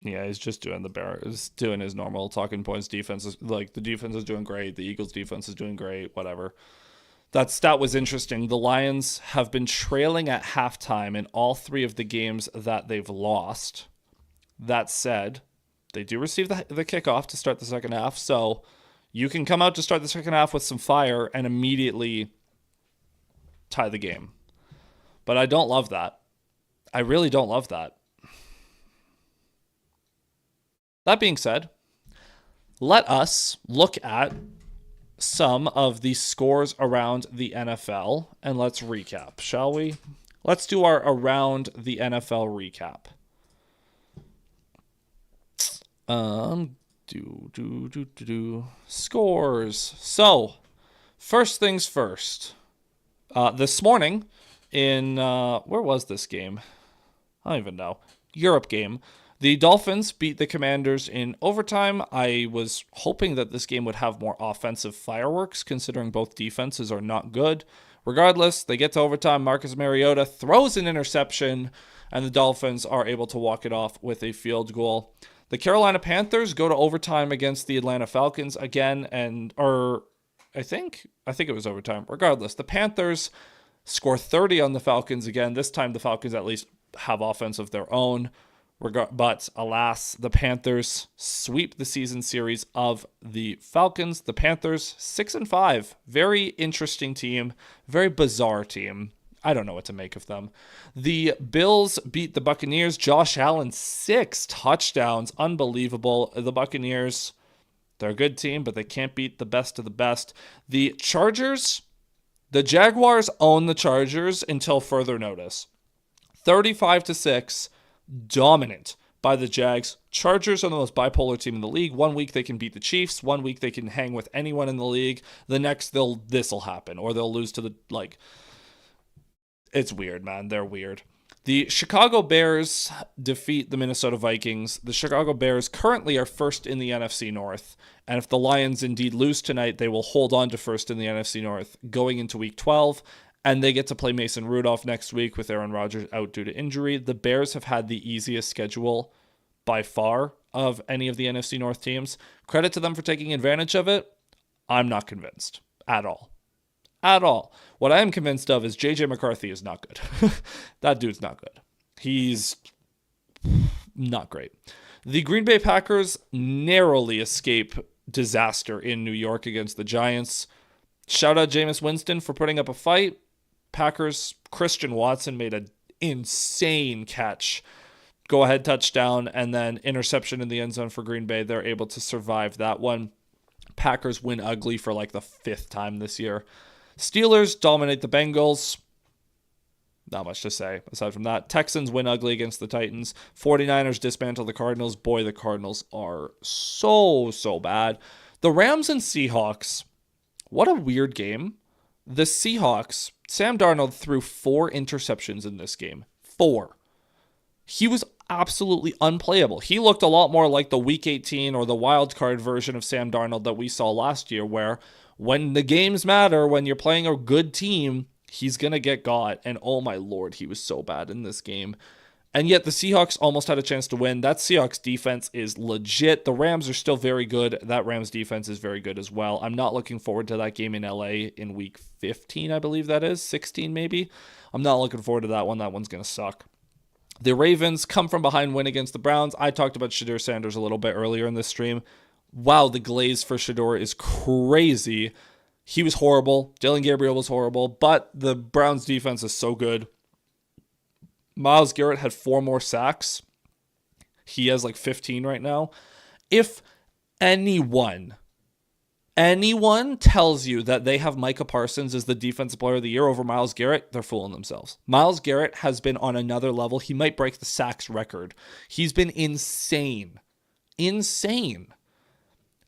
Yeah, he's just doing he's doing his normal talking points. Defense is like the defense is doing great. The Eagles defense is doing great. Whatever. That stat was interesting. The Lions have been trailing at halftime in all 3 of the games that they've lost. That said, they do receive the kickoff to start the second half, so you can come out to start the second half with some fire and immediately tie the game. But I don't love that. I really don't love that. That being said, let us look at some of the scores around the NFL and let's recap, shall we? Let's do our around the NFL recap. Scores. So, first things first. This morning in where was this game? I don't even know. Europe game. The Dolphins beat the Commanders in overtime. I was hoping that this game would have more offensive fireworks, considering both defenses are not good. Regardless, they get to overtime. Marcus Mariota throws an interception, and the Dolphins are able to walk it off with a field goal. The Carolina Panthers go to overtime against the Atlanta Falcons again, I think it was overtime. Regardless, the Panthers score 30 on the Falcons again. This time the Falcons at least have offense of their own. But alas, the Panthers sweep the season series of the Falcons. The Panthers 6-5. Very interesting team. Very bizarre team. I don't know what to make of them. The Bills beat the Buccaneers. Josh Allen, 6 touchdowns. Unbelievable. The Buccaneers, they're a good team, but they can't beat the best of the best. The Chargers, the Jaguars own the Chargers until further notice. 35-6. Dominant by the Jags. Chargers are the most bipolar team in the league. 1 week they can beat the Chiefs. 1 week they can hang with anyone in the league. The next this'll happen, or they'll lose to the it's weird, man. They're weird. The Chicago Bears defeat the Minnesota Vikings. The Chicago Bears currently are first in the NFC North, and if the Lions indeed lose tonight, they will hold on to first in the NFC North going into Week 12. And they get to play Mason Rudolph next week with Aaron Rodgers out due to injury. The Bears have had the easiest schedule by far of any of the NFC North teams. Credit to them for taking advantage of it. I'm not convinced at all. At all. What I am convinced of is J.J. McCarthy is not good. That dude's not good. He's not great. The Green Bay Packers narrowly escape disaster in New York against the Giants. Shout out Jameis Winston for putting up a fight. Packers, Christian Watson made an insane catch. Go-ahead touchdown, and then interception in the end zone for Green Bay. They're able to survive that one. Packers win ugly for like the 5th time this year. Steelers dominate the Bengals. Not much to say aside from that. Texans win ugly against the Titans. 49ers dismantle the Cardinals. Boy, the Cardinals are so bad. The Rams and Seahawks, what a weird game. The Seahawks, Sam Darnold threw 4 interceptions in this game. 4. He was absolutely unplayable. He looked a lot more like the Week 18 or the wild card version of Sam Darnold that we saw last year, where when the games matter, when you're playing a good team, he's going to get got. And oh my Lord, he was so bad in this game. And yet the Seahawks almost had a chance to win. That Seahawks defense is legit. The Rams are still very good. That Rams defense is very good as well. I'm not looking forward to that game in LA in week 15, I believe that is. 16 maybe. I'm not looking forward to that one. That one's going to suck. The Ravens come from behind win against the Browns. I talked about Shedeur Sanders a little bit earlier in this stream. Wow, the glaze for Shedeur is crazy. He was horrible. Dylan Gabriel was horrible. But the Browns defense is so good. Myles Garrett had 4 more sacks. He has like 15 right now. If anyone tells you that they have Micah Parsons as the defensive player of the year over Myles Garrett, they're fooling themselves. Myles Garrett has been on another level. He might break the sacks record. He's been insane. Insane.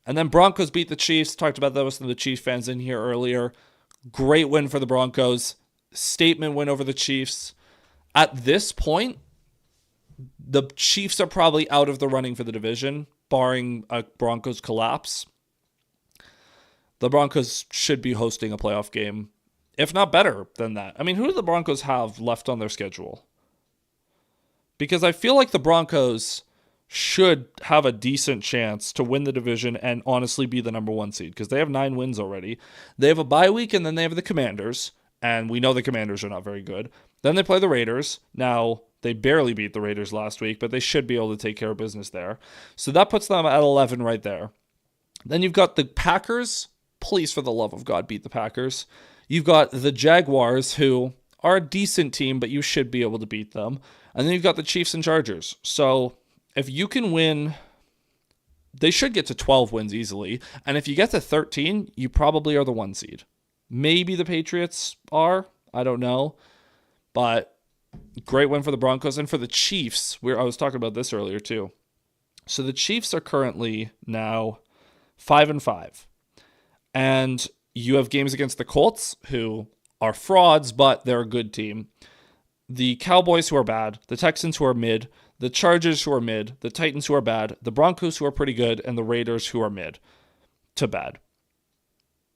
And then Broncos beat the Chiefs. Talked about that with some of the Chiefs fans in here earlier. Great win for the Broncos. Statement win over the Chiefs. At this point, the Chiefs are probably out of the running for the division, barring a Broncos collapse. The Broncos should be hosting a playoff game, if not better than that. I mean, who do the Broncos have left on their schedule? Because I feel like the Broncos should have a decent chance to win the division and honestly be the number 1 seed, because they have 9 wins already. They have a bye week, and then they have the Commanders, and we know the Commanders are not very good. Then they play the Raiders. Now, they barely beat the Raiders last week, but they should be able to take care of business there. So that puts them at 11 right there. Then you've got the Packers. Please, for the love of God, beat the Packers. You've got the Jaguars, who are a decent team, but you should be able to beat them. And then you've got the Chiefs and Chargers. So if you can win, they should get to 12 wins easily. And if you get to 13, you probably are the 1 seed. Maybe the Patriots are. I don't know. But great win for the Broncos and for the Chiefs. I was talking about this earlier too. So the Chiefs are currently now 5-5. And you have games against the Colts, who are frauds, but they're a good team. The Cowboys, who are bad. The Texans, who are mid. the Chargers who are mid, the Titans who are bad, the Broncos who are pretty good, and the Raiders who are mid to bad.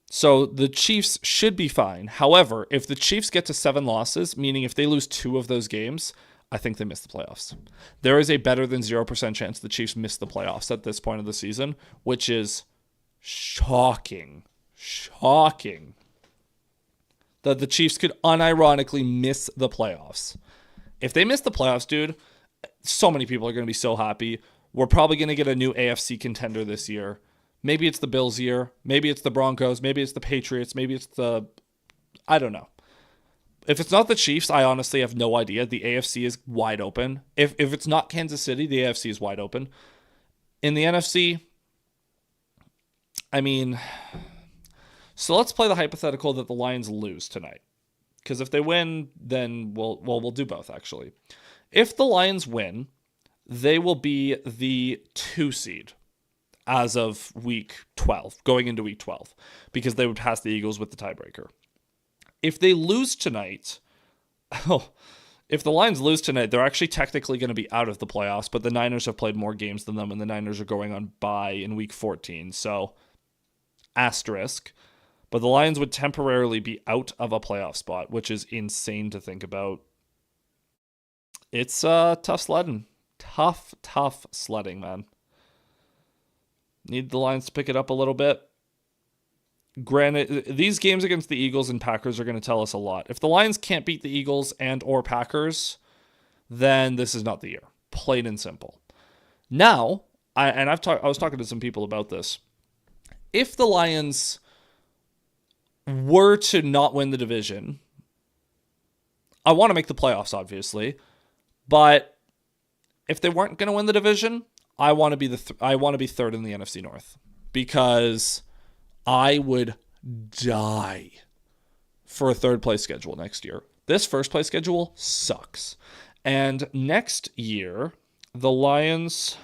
So the Chiefs should be fine. However, if the Chiefs get to 7 losses, meaning if they lose 2 of those games, I think they miss the playoffs. There is a better than 0% chance the Chiefs miss the playoffs at this point of the season, which is shocking. Shocking. That the Chiefs could unironically miss the playoffs. If they miss the playoffs, dude, so many people are going to be so happy. We're probably going to get a new AFC contender this year. Maybe it's the Bills' year. Maybe it's the Broncos. Maybe it's the Patriots. Maybe it's the... I don't know. If it's not the Chiefs, I honestly have no idea. The AFC is wide open. If it's not Kansas City, the AFC is wide open. In the NFC, I mean... So let's play the hypothetical that the Lions lose tonight. Because if they win, then we'll do both, actually. If the Lions win, they will be the 2 seed as of week 12, going into week 12, because they would pass the Eagles with the tiebreaker. If they lose tonight, if the Lions lose tonight, they're actually technically going to be out of the playoffs, but the Niners have played more games than them, and the Niners are going on bye in week 14, so asterisk. But the Lions would temporarily be out of a playoff spot, which is insane to think about. It's tough sledding. Tough sledding, man. Need the Lions to pick it up a little bit. Granted, these games against the Eagles and Packers are going to tell us a lot. If the Lions can't beat the Eagles and or Packers, then this is not the year. Plain and simple. Now, I was talking to some people about this. If the Lions were to not win the division, I want to make the playoffs, obviously, but if they weren't going to win the division, I want to be third in the NFC North, because I would die for a third place schedule next year. This first place schedule sucks. And next year, the Lions...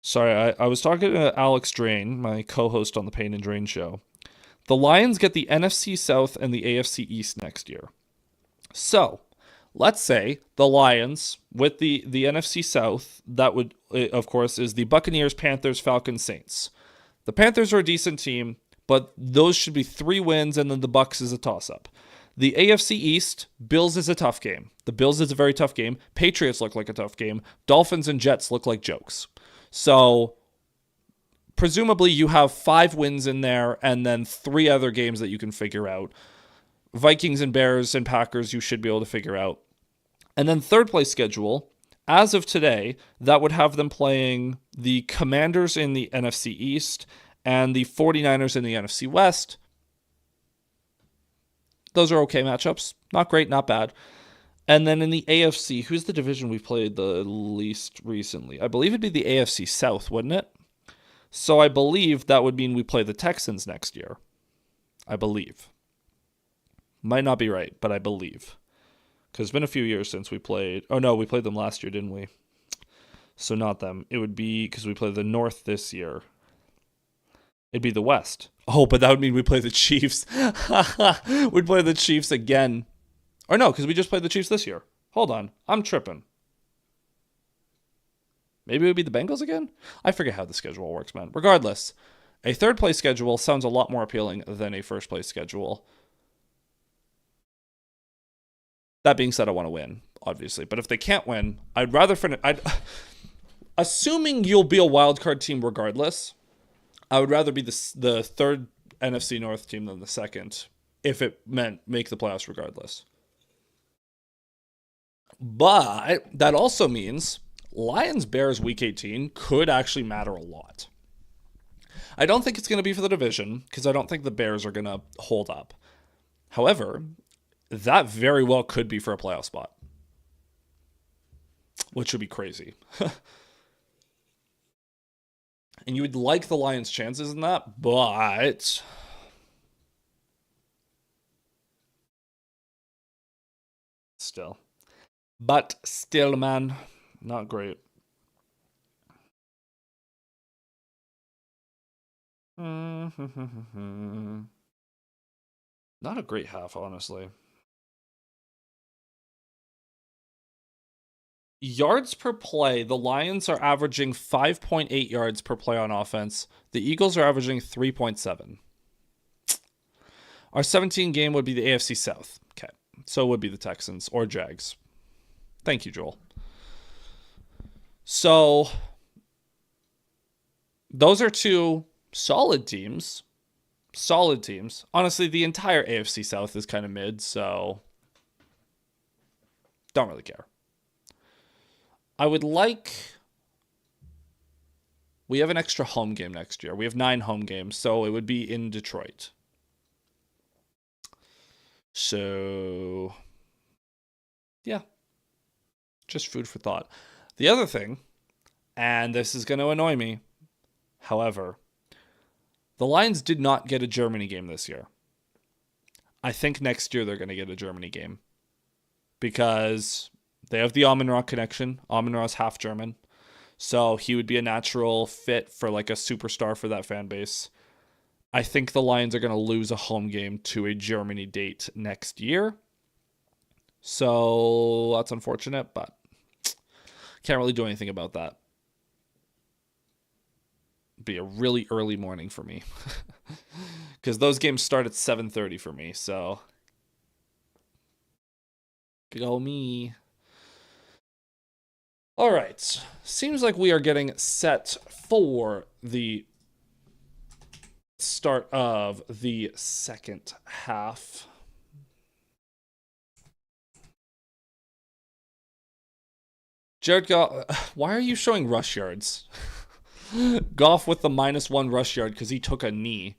Sorry, I was talking to Alex Drain, my co-host on the Payne and Drain show. The Lions get the NFC South and the AFC East next year. So, let's say the Lions, with the NFC South, that would, of course, is the Buccaneers, Panthers, Falcons, Saints. The Panthers are a decent team, but those should be 3 wins, and then the Bucs is a toss-up. The AFC East, Bills is a tough game. The Bills is a very tough game. Patriots look like a tough game. Dolphins and Jets look like jokes. So, presumably you have 5 wins in there, and then 3 other games that you can figure out. Vikings and Bears and Packers you should be able to figure out. And then third place schedule, as of today, that would have them playing the Commanders in the NFC East and the 49ers in the NFC West. Those are okay matchups. Not great, not bad. And then in the AFC, who's the division we've played the least recently? I believe it'd be the AFC South, wouldn't it? So I believe that would mean we play the Texans next year. I believe. Might not be right, but I believe. Because it's been a few years since we played... Oh, no, we played them last year, didn't we? So not them. It would be... Because we played the North this year. It'd be the West. Oh, but that would mean we play the Chiefs. We'd play the Chiefs again. Or no, because we just played the Chiefs this year. Hold on. I'm tripping. Maybe it would be the Bengals again? I forget how the schedule works, man. Regardless, a third place schedule sounds a lot more appealing than a first place schedule. That being said, I want to win, obviously. But if they can't win, I'd rather finish... Assuming you'll be a wildcard team regardless, I would rather be the third NFC North team than the second, if it meant make the playoffs regardless. But that also means Lions-Bears Week 18 could actually matter a lot. I don't think it's going to be for the division, because I don't think the Bears are going to hold up. However, that very well could be for a playoff spot, which would be crazy. And you would like the Lions' chances in that, but... Still, man, not great. Not a great half, honestly. Yards per play, the Lions are averaging 5.8 yards per play on offense. The Eagles are averaging 3.7. Our 17 game would be the AFC South. Okay. So it would be the Texans or Jags. Thank you, Joel. So those are two solid teams. Solid teams. Honestly, the entire AFC South is kind of mid, so don't really care. I would like... We have an extra home game next year. We have 9 home games, so it would be in Detroit. So, yeah. Just food for thought. The other thing, and this is going to annoy me, however, the Lions did not get a Germany game this year. I think next year they're going to get a Germany game. Because they have the Amon-Ra connection. Amon-Ra's half German. So he would be a natural fit for like a superstar for that fan base. I think the Lions are going to lose a home game to a Germany date next year. So that's unfortunate, but can't really do anything about that. Be a really early morning for me. Because those games start at 7:30 for me, so go me. All right. Seems like we are getting set for the start of the second half. Jared Goff, why are you showing rush yards? Goff with the -1 rush yard because he took a knee.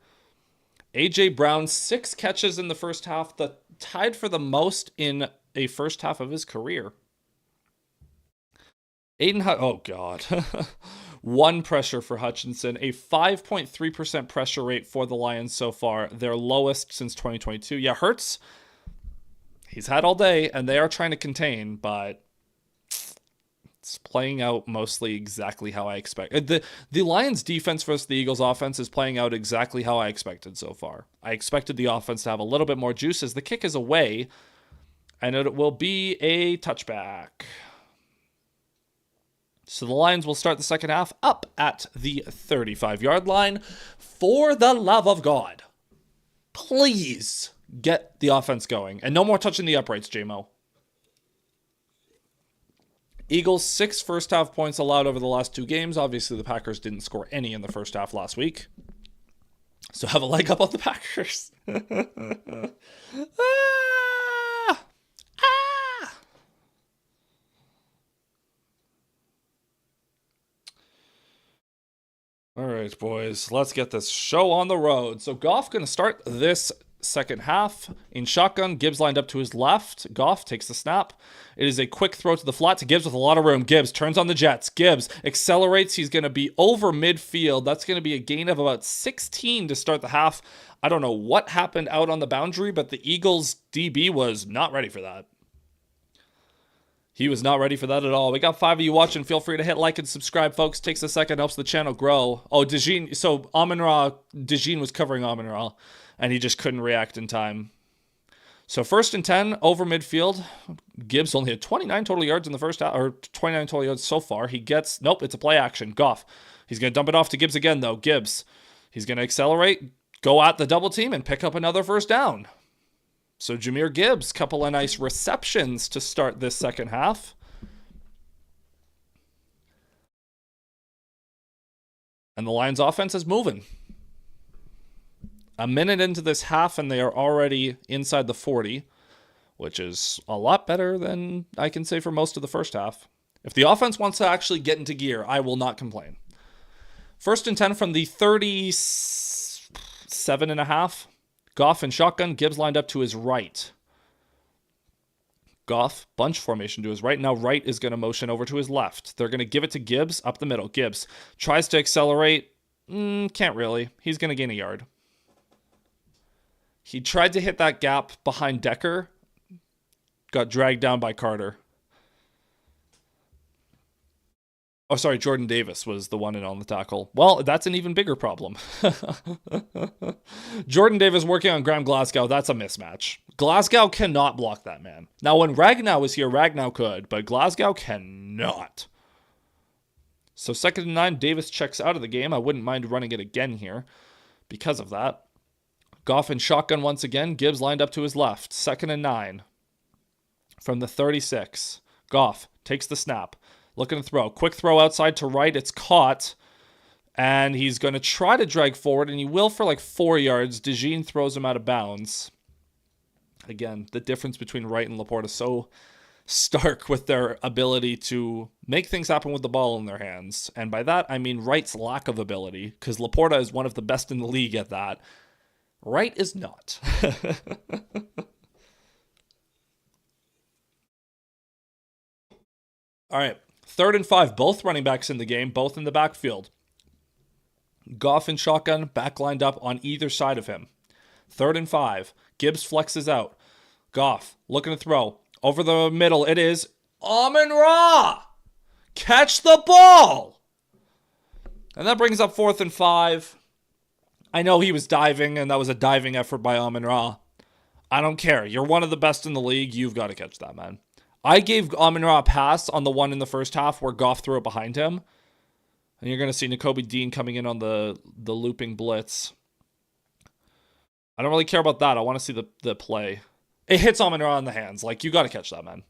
A.J. Brown, 6 catches in the first half, tied for the most in a first half of his career. Oh, God. 1 pressure for Hutchinson, a 5.3% pressure rate for the Lions so far, their lowest since 2022. Yeah, Hurts, he's had all day, and they are trying to contain, but it's playing out mostly exactly how I expect. The Lions' defense versus the Eagles' offense is playing out exactly how I expected so far. I expected the offense to have a little bit more juice as the kick is away, and it will be a touchback. So the Lions will start the second half up at the 35-yard line. For the love of God, please get the offense going. And no more touching the uprights, J-Mo. Eagles, 6 first-half points allowed over the last 2 games. Obviously, the Packers didn't score any in the first half last week. So have a leg up on the Packers. All right, boys, let's get this show on the road. So Goff going to start this second half in shotgun. Gibbs lined up to his left. Goff takes the snap. It is a quick throw to the flat to Gibbs with a lot of room. Gibbs turns on the Jets. Gibbs accelerates. He's going to be over midfield. That's going to be a gain of about 16 to start the half. I don't know what happened out on the boundary, but the Eagles DB was not ready for that. He was not ready for that at all. We got 5 of you watching. Feel free to hit like and subscribe, folks. Takes a second, helps the channel grow. Oh, Dejean. So Dejean was covering Amon-Ra, and he just couldn't react in time. So 1st and 10 over midfield. Gibbs only had 29 total yards in the first half, or 29 total yards so far. He gets, nope, it's a play action. Goff. He's going to dump it off to Gibbs again, though. Gibbs. He's going to accelerate, go at the double team, and pick up another first down. So Jahmyr Gibbs, couple of nice receptions to start this second half. And the Lions offense is moving. A minute into this half and they are already inside the 40, which is a lot better than I can say for most of the first half. If the offense wants to actually get into gear, I will not complain. 1st and 10 from the 37.5. Goff in shotgun. Gibbs lined up to his right. Goff, bunch formation to his right. Now Wright is going to motion over to his left. They're going to give it to Gibbs up the middle. Gibbs tries to accelerate. Can't really. He's going to gain a yard. He tried to hit that gap behind Decker. Got dragged down by Carter. Oh, sorry, Jordan Davis was the one in on the tackle. Well, that's an even bigger problem. Jordan Davis working on Graham Glasgow, that's a mismatch. Glasgow cannot block that man. Now, when Ragnow was here, Ragnow could, but Glasgow cannot. So 2nd and 9, Davis checks out of the game. I wouldn't mind running it again here because of that. Goff in shotgun once again. Gibbs lined up to his left. 2nd and 9 from the 36. Goff takes the snap. Looking to throw. Quick throw outside to right. It's caught. And he's going to try to drag forward, and he will for like 4 yards. DeJean throws him out of bounds. Again, the difference between Wright and Laporte is so stark with their ability to make things happen with the ball in their hands. And by that, I mean Wright's lack of ability, because Laporte is one of the best in the league at that. Wright is not. All right. 3rd and 5, both running backs in the game, both in the backfield. Goff in shotgun, back lined up on either side of him. 3rd and 5, Gibbs flexes out. Goff looking to throw. Over the middle, it is Amon-Ra. Catch the ball. And that brings up 4th and 5. I know he was diving, and that was a diving effort by Amon-Ra. I don't care. You're one of the best in the league. You've got to catch that, man. I gave Amon-Ra a pass on the one in the first half where Goff threw it behind him. And you're going to see Nakobe Dean coming in on the looping blitz. I don't really care about that. I want to see the play. It hits Amon-Ra in the hands. Like, you got to catch that, man.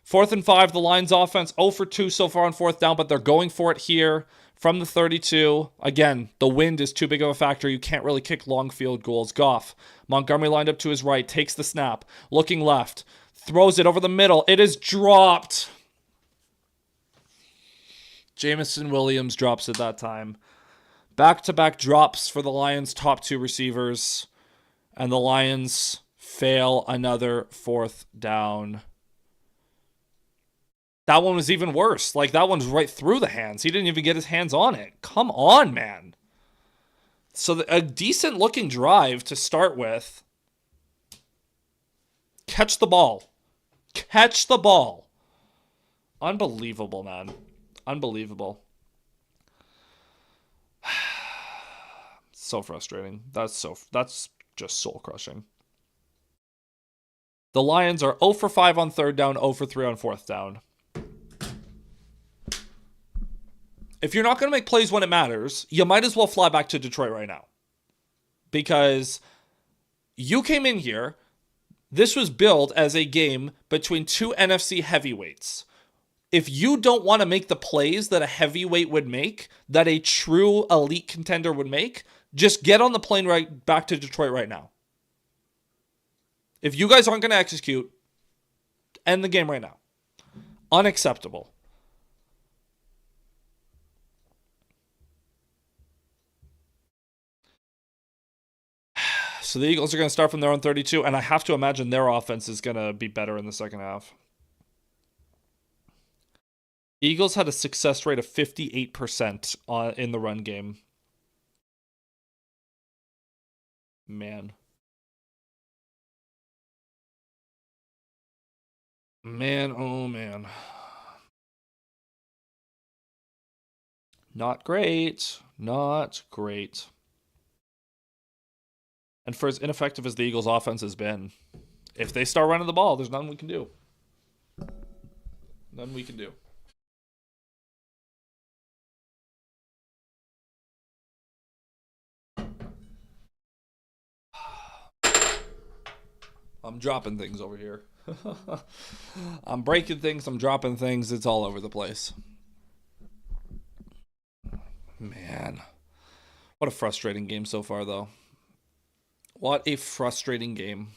4th and 5, the Lions offense 0 for 2 so far on 4th down, but they're going for it here from the 32. Again, the wind is too big of a factor. You can't really kick long field goals. Goff, Montgomery lined up to his right, takes the snap, looking left. Throws it over the middle. It is dropped. Jamison Williams drops it that time. Back-to-back drops for the Lions' top 2 receivers. And the Lions fail another 4th down. That one was even worse. Like, that one's right through the hands. He didn't even get his hands on it. Come on, man. So a decent-looking drive to start with. Catch the ball. Catch the ball. Unbelievable, man. Unbelievable. So frustrating. That's just soul crushing. The Lions are 0 for 5 on 3rd down, 0 for 3 on 4th down. If you're not going to make plays when it matters, you might as well fly back to Detroit right now. Because you came in here. This was billed as a game between 2 NFC heavyweights. If you don't want to make the plays that a heavyweight would make, that a true elite contender would make, just get on the plane right back to Detroit right now. If you guys aren't going to execute, end the game right now. Unacceptable. So the Eagles are going to start from their own 32, and I have to imagine their offense is going to be better in the second half. Eagles had a success rate of 58% in the run game. Man. Man, oh man. Not great. Not great. And for as ineffective as the Eagles' offense has been, if they start running the ball, there's nothing we can do. Nothing we can do. I'm dropping things over here. I'm breaking things, I'm dropping things. It's all over the place. Man. What a frustrating game so far, though. What a frustrating game.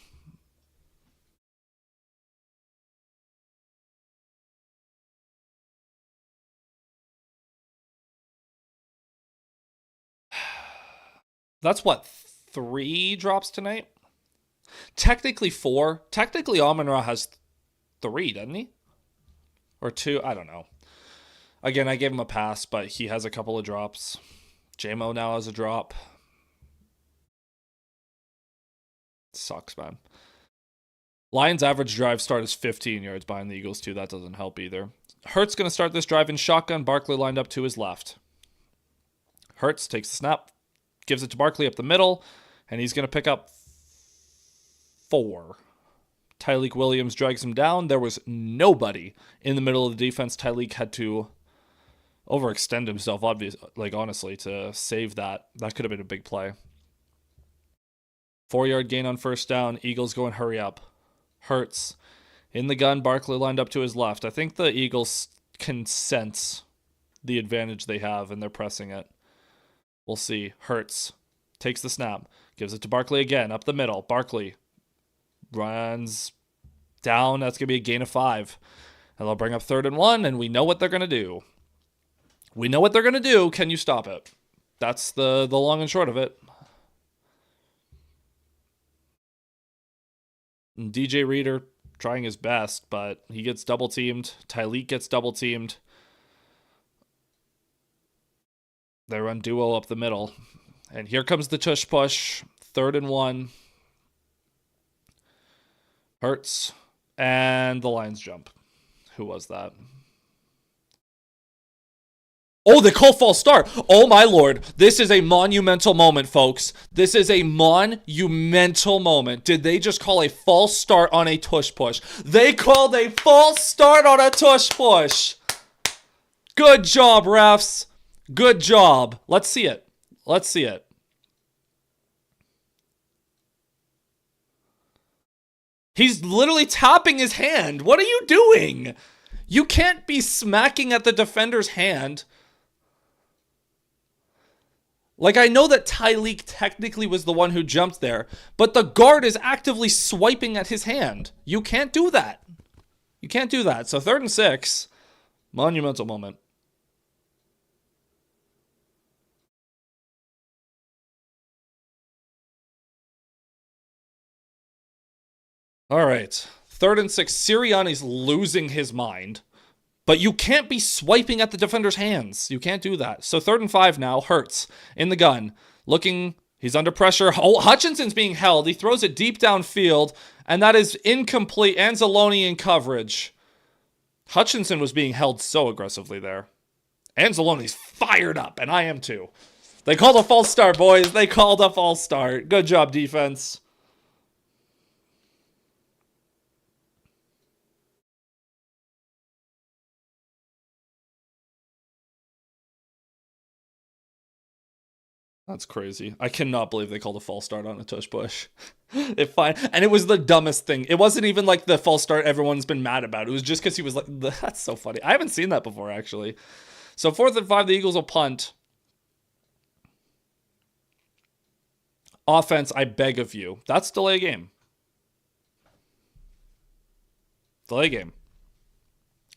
That's what, 3 drops tonight? Technically 4. Technically Amon-Ra has 3, doesn't he? Or 2, I don't know. Again, I gave him a pass, but he has a couple of drops. JMO now has a drop. Sucks, man. Lions' average drive start is 15 yards behind the Eagles, too. That doesn't help either. Hurts going to start this drive in shotgun. Barkley lined up to his left. Hurts takes the snap, gives it to Barkley up the middle, and he's going to pick up 4. Tyleik Williams drags him down. There was nobody in the middle of the defense. Tyleik had to overextend himself, honestly, to save that. That could have been a big play. 4-yard gain on first down. Eagles going hurry up. Hurts in the gun. Barkley lined up to his left. I think the Eagles can sense the advantage they have, and they're pressing it. We'll see. Hurts takes the snap, gives it to Barkley again, up the middle. Barkley runs down. That's going to be a gain of 5. And they'll bring up 3rd and 1, and we know what they're going to do. We know what they're going to do. Can you stop it? That's the long and short of it. And DJ Reader trying his best, but he gets double-teamed. Tyleik gets double-teamed. They run duo up the middle. And here comes the tush push. 3rd and 1. Hurts. And the Lions jump. Who was that? Oh, they call false start. Oh, my Lord. This is a monumental moment, folks. This is a monumental moment. Did they just call a false start on a tush push? They called a false start on a tush push. Good job, refs. Good job. Let's see it. Let's see it. He's literally tapping his hand. What are you doing? You can't be smacking at the defender's hand. Like, I know that Tyleik technically was the one who jumped there, but the guard is actively swiping at his hand. You can't do that. You can't do that. So 3rd and 6, monumental moment. All right. 3rd and 6, Sirianni's losing his mind. But you can't be swiping at the defender's hands. You can't do that. So 3rd and 5 now. Hurts in the gun. Looking. He's under pressure. Oh, Hutchinson's being held. He throws it deep downfield. And that is incomplete. Anzalone in coverage. Hutchinson was being held so aggressively there. Anzalone's fired up. And I am too. They called a false start, boys. They called a false start. Good job, defense. That's crazy. I cannot believe they called a false start on a tush push. And it was the dumbest thing. It wasn't even like the false start everyone's been mad about. It was just because he was like, that's so funny. I haven't seen that before, actually. So 4th and 5, the Eagles will punt. Offense, I beg of you. That's delay game. Delay game.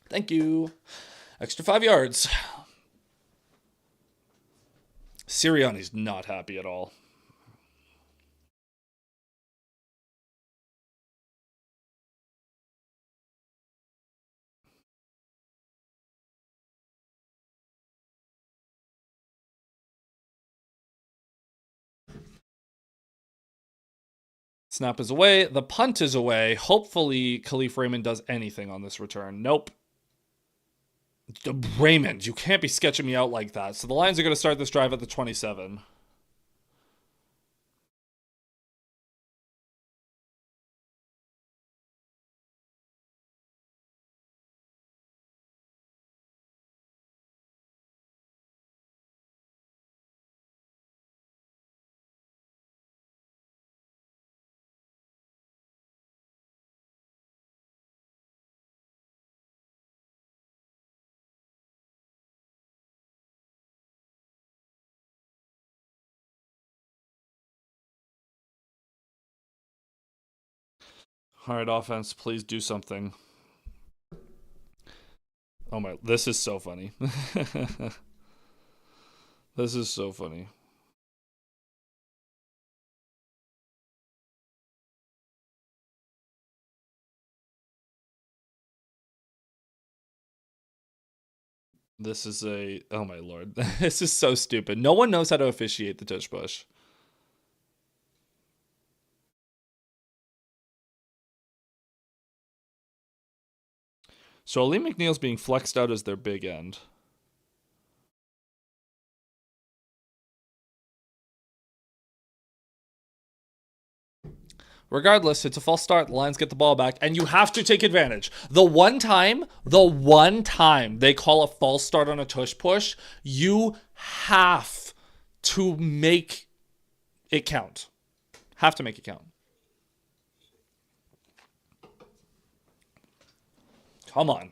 Thank you. Extra 5 yards. Sirianni's not happy at all. Snap is away. The punt is away. Hopefully, Khalif Raymond does anything on this return. Nope. Raymond, you can't be sketching me out like that. So the Lions are going to start this drive at the 27. All right, offense, please do something. Oh my, this is so funny. This is so funny. This is oh my Lord. This is so stupid. No one knows how to officiate the tush push. So Ali McNeil's being flexed out as their big end. Regardless, it's a false start. The Lions get the ball back, and you have to take advantage. The one time they call a false start on a tush push, you have to make it count. Have to make it count. Come on.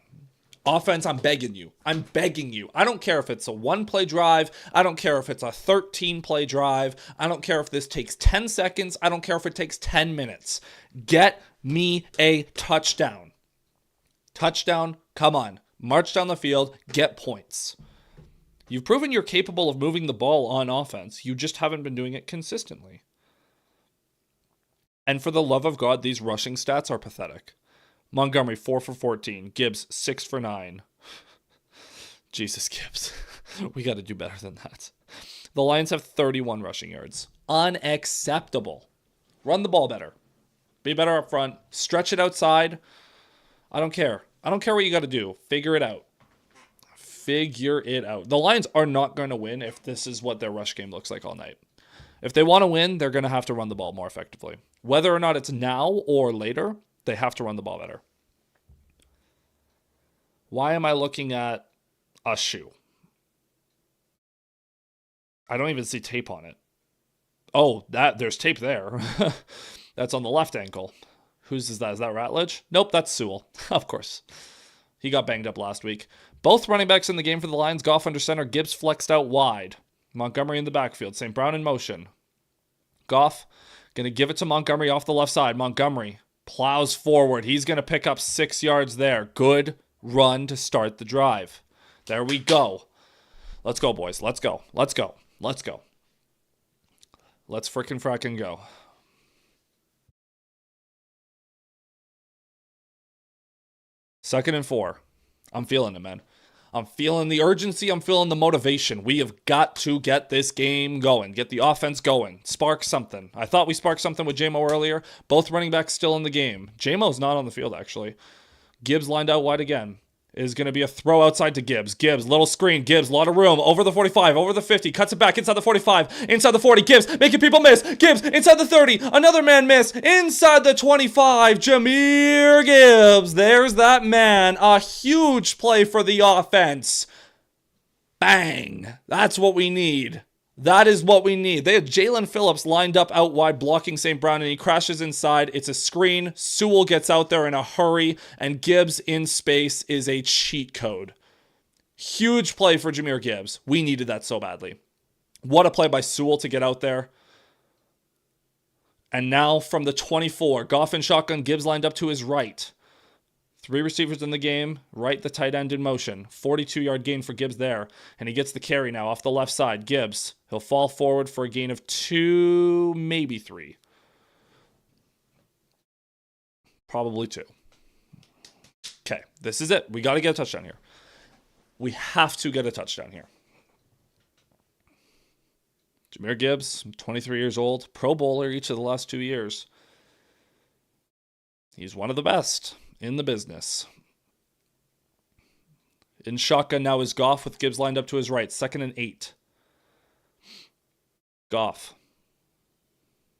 Offense, I'm begging you. I'm begging you. I don't care if it's a 1-play drive. I don't care if it's a 13-play drive. I don't care if this takes 10 seconds. I don't care if it takes 10 minutes. Get me a touchdown. Touchdown, come on. March down the field, get points. You've proven you're capable of moving the ball on offense. You just haven't been doing it consistently. And for the love of God, these rushing stats are pathetic. Montgomery, 4 for 14. Gibbs, 6 for 9. Jesus, Gibbs. We got to do better than that. The Lions have 31 rushing yards. Unacceptable. Run the ball better. Be better up front. Stretch it outside. I don't care. I don't care what you got to do. Figure it out. Figure it out. The Lions are not going to win if this is what their rush game looks like all night. If they want to win, they're going to have to run the ball more effectively. Whether or not it's now or later, they have to run the ball better. Why am I looking at a shoe? I don't even see tape on it. Oh, there's tape there. That's on the left ankle. Whose is that? Is that Ratledge? Nope, that's Sewell. Of course. He got banged up last week. Both running backs in the game for the Lions. Goff under center. Gibbs flexed out wide. Montgomery in the backfield. St. Brown in motion. Goff going to give it to Montgomery off the left side. Montgomery plows forward. He's going to pick up 6 yards there. Good run to start the drive. There we go. Let's go, boys. Let's go. Let's go. Let's go. Let's frickin' go. Second and 4. I'm feeling it, man. I'm feeling the urgency. I'm feeling the motivation. We have got to get this game going. Get the offense going. Spark something. I thought we sparked something with JMO earlier. Both running backs still in the game. JMO's not on the field, actually. Gibbs lined out wide again. Is going to be a throw outside to Gibbs. Gibbs, little screen. Gibbs, a lot of room. Over the 45, over the 50. Cuts it back inside the 45. Inside the 40. Gibbs, making people miss. Gibbs, inside the 30. Another man miss. Inside the 25. Jahmyr Gibbs. There's that man. A huge play for the offense. Bang. That's what we need. That is what we need. They had Jalen Phillips lined up out wide blocking St. Brown, and he crashes inside. It's a screen. Sewell gets out there in a hurry, and Gibbs in space is a cheat code. Huge play for Jahmyr Gibbs. We needed that so badly. What a play by Sewell to get out there. And now from the 24, Goff in shotgun, Gibbs lined up to his right. 3 receivers in the game, right the tight end in motion. 42-yard gain for Gibbs there. And he gets the carry now off the left side. Gibbs, he'll fall forward for a gain of 2, maybe 3. Probably 2. Okay, this is it. We got to get a touchdown here. We have to get a touchdown here. Jahmyr Gibbs, 23 years old, Pro Bowler each of the last 2 years. He's one of the best in the business. In shotgun now is Goff with Gibbs lined up to his right. 2nd and 8. Goff.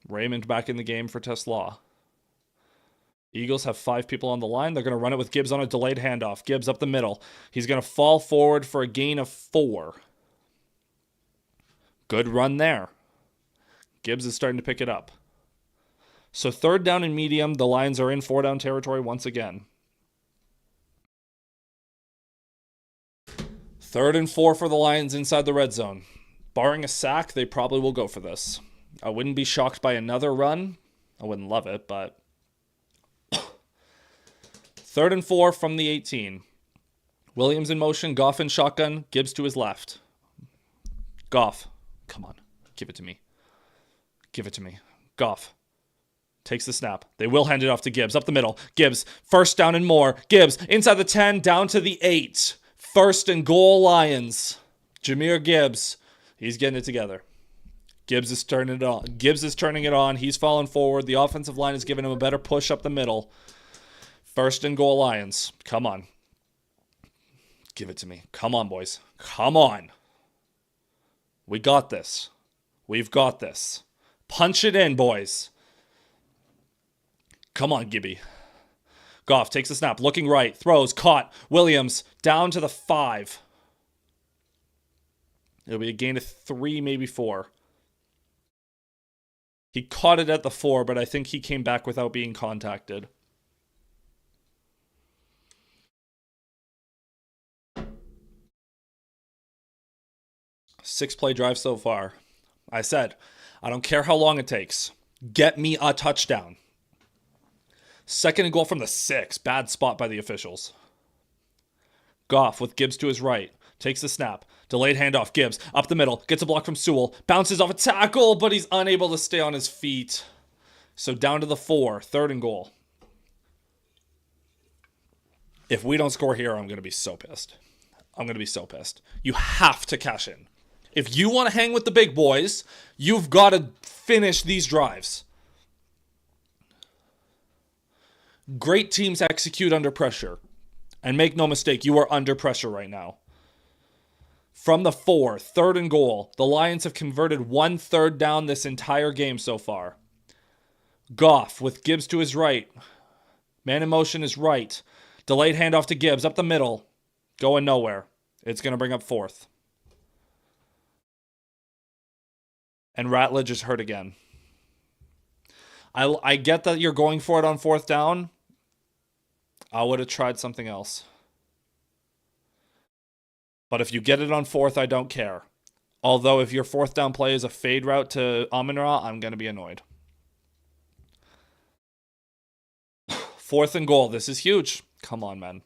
Raymond back in the game for Tesla. Eagles have 5 people on the line. They're going to run it with Gibbs on a delayed handoff. Gibbs up the middle. He's going to fall forward for a gain of 4. Good run there. Gibbs is starting to pick it up. So 3rd down and medium, the Lions are in 4-down territory once again. 3rd and 4 for the Lions inside the red zone. Barring a sack, they probably will go for this. I wouldn't be shocked by another run. I wouldn't love it, but 3rd and 4 from the 18. Williams in motion, Goff in shotgun, Gibbs to his left. Goff, come on, give it to me. Give it to me. Goff. Takes the snap. They will hand it off to Gibbs. Up the middle. Gibbs. 1st down and more. Gibbs inside the 10, down to the 8. 1st and goal Lions. Jahmyr Gibbs. He's getting it together. Gibbs is turning it on. Gibbs is turning it on. He's falling forward. The offensive line is giving him a better push up the middle. 1st and goal Lions. Come on. Give it to me. Come on, boys. Come on. We got this. We've got this. Punch it in, boys. Come on, Gibby. Goff takes the snap, looking right, throws, caught. Williams down to the 5. It'll be a gain of 3, maybe 4. He caught it at the 4, but I think he came back without being contacted. Six-play drive so far. I said, I don't care how long it takes. Get me a touchdown. 2nd and goal from the 6. Bad spot by the officials. Goff with Gibbs to his right. Takes the snap. Delayed handoff. Gibbs up the middle. Gets a block from Sewell. Bounces off a tackle, but he's unable to stay on his feet. So down to the 4. 3rd and goal. If we don't score here, I'm going to be so pissed. I'm going to be so pissed. You have to cash in. If you want to hang with the big boys, you've got to finish these drives. Great teams execute under pressure. And make no mistake, you are under pressure right now. From the 4, 3rd and goal, the Lions have converted 1 3rd down this entire game so far. Goff with Gibbs to his right. Man in motion is right. Delayed handoff to Gibbs up the middle. Going nowhere. It's going to bring up 4th. And Ratledge is hurt again. I get that you're going for it on 4th down. I would have tried something else. But if you get it on 4th, I don't care. Although if your 4th down play is a fade route to Amon-Ra, I'm going to be annoyed. 4th and goal. This is huge. Come on, man.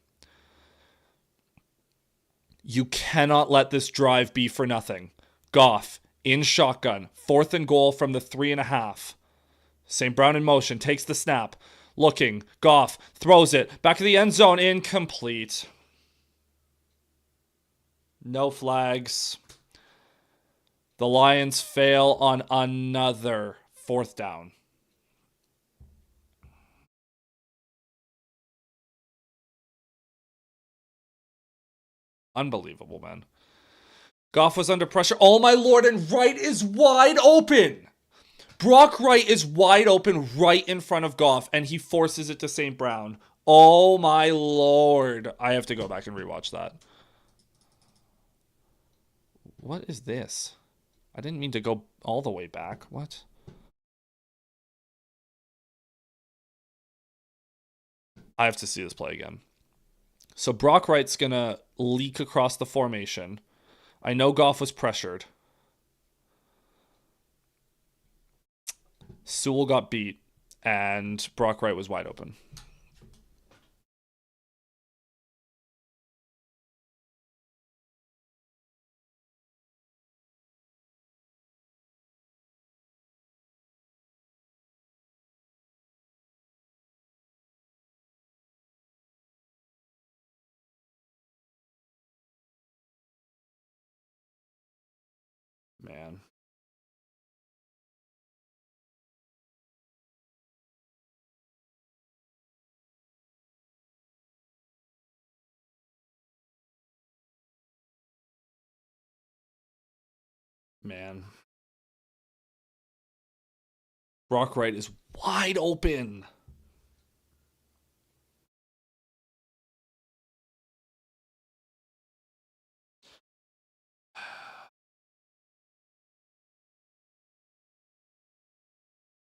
You cannot let this drive be for nothing. Goff in shotgun. 4th and goal from the 3.5. St. Brown in motion. Takes the snap. Looking. Goff throws it. Back to the end zone. Incomplete. No flags. The Lions fail on another 4th down. Unbelievable, man. Goff was under pressure. Oh, my Lord, and Wright is wide open. Brock Wright is wide open right in front of Goff, and he forces it to St. Brown. Oh, my Lord. I have to go back and rewatch that. What is this? I didn't mean to go all the way back. What? I have to see this play again. So Brock Wright's going to leak across the formation. I know Goff was pressured. Sewell got beat, and Brock Wright was wide open. Man. Man. Brock Wright is wide open.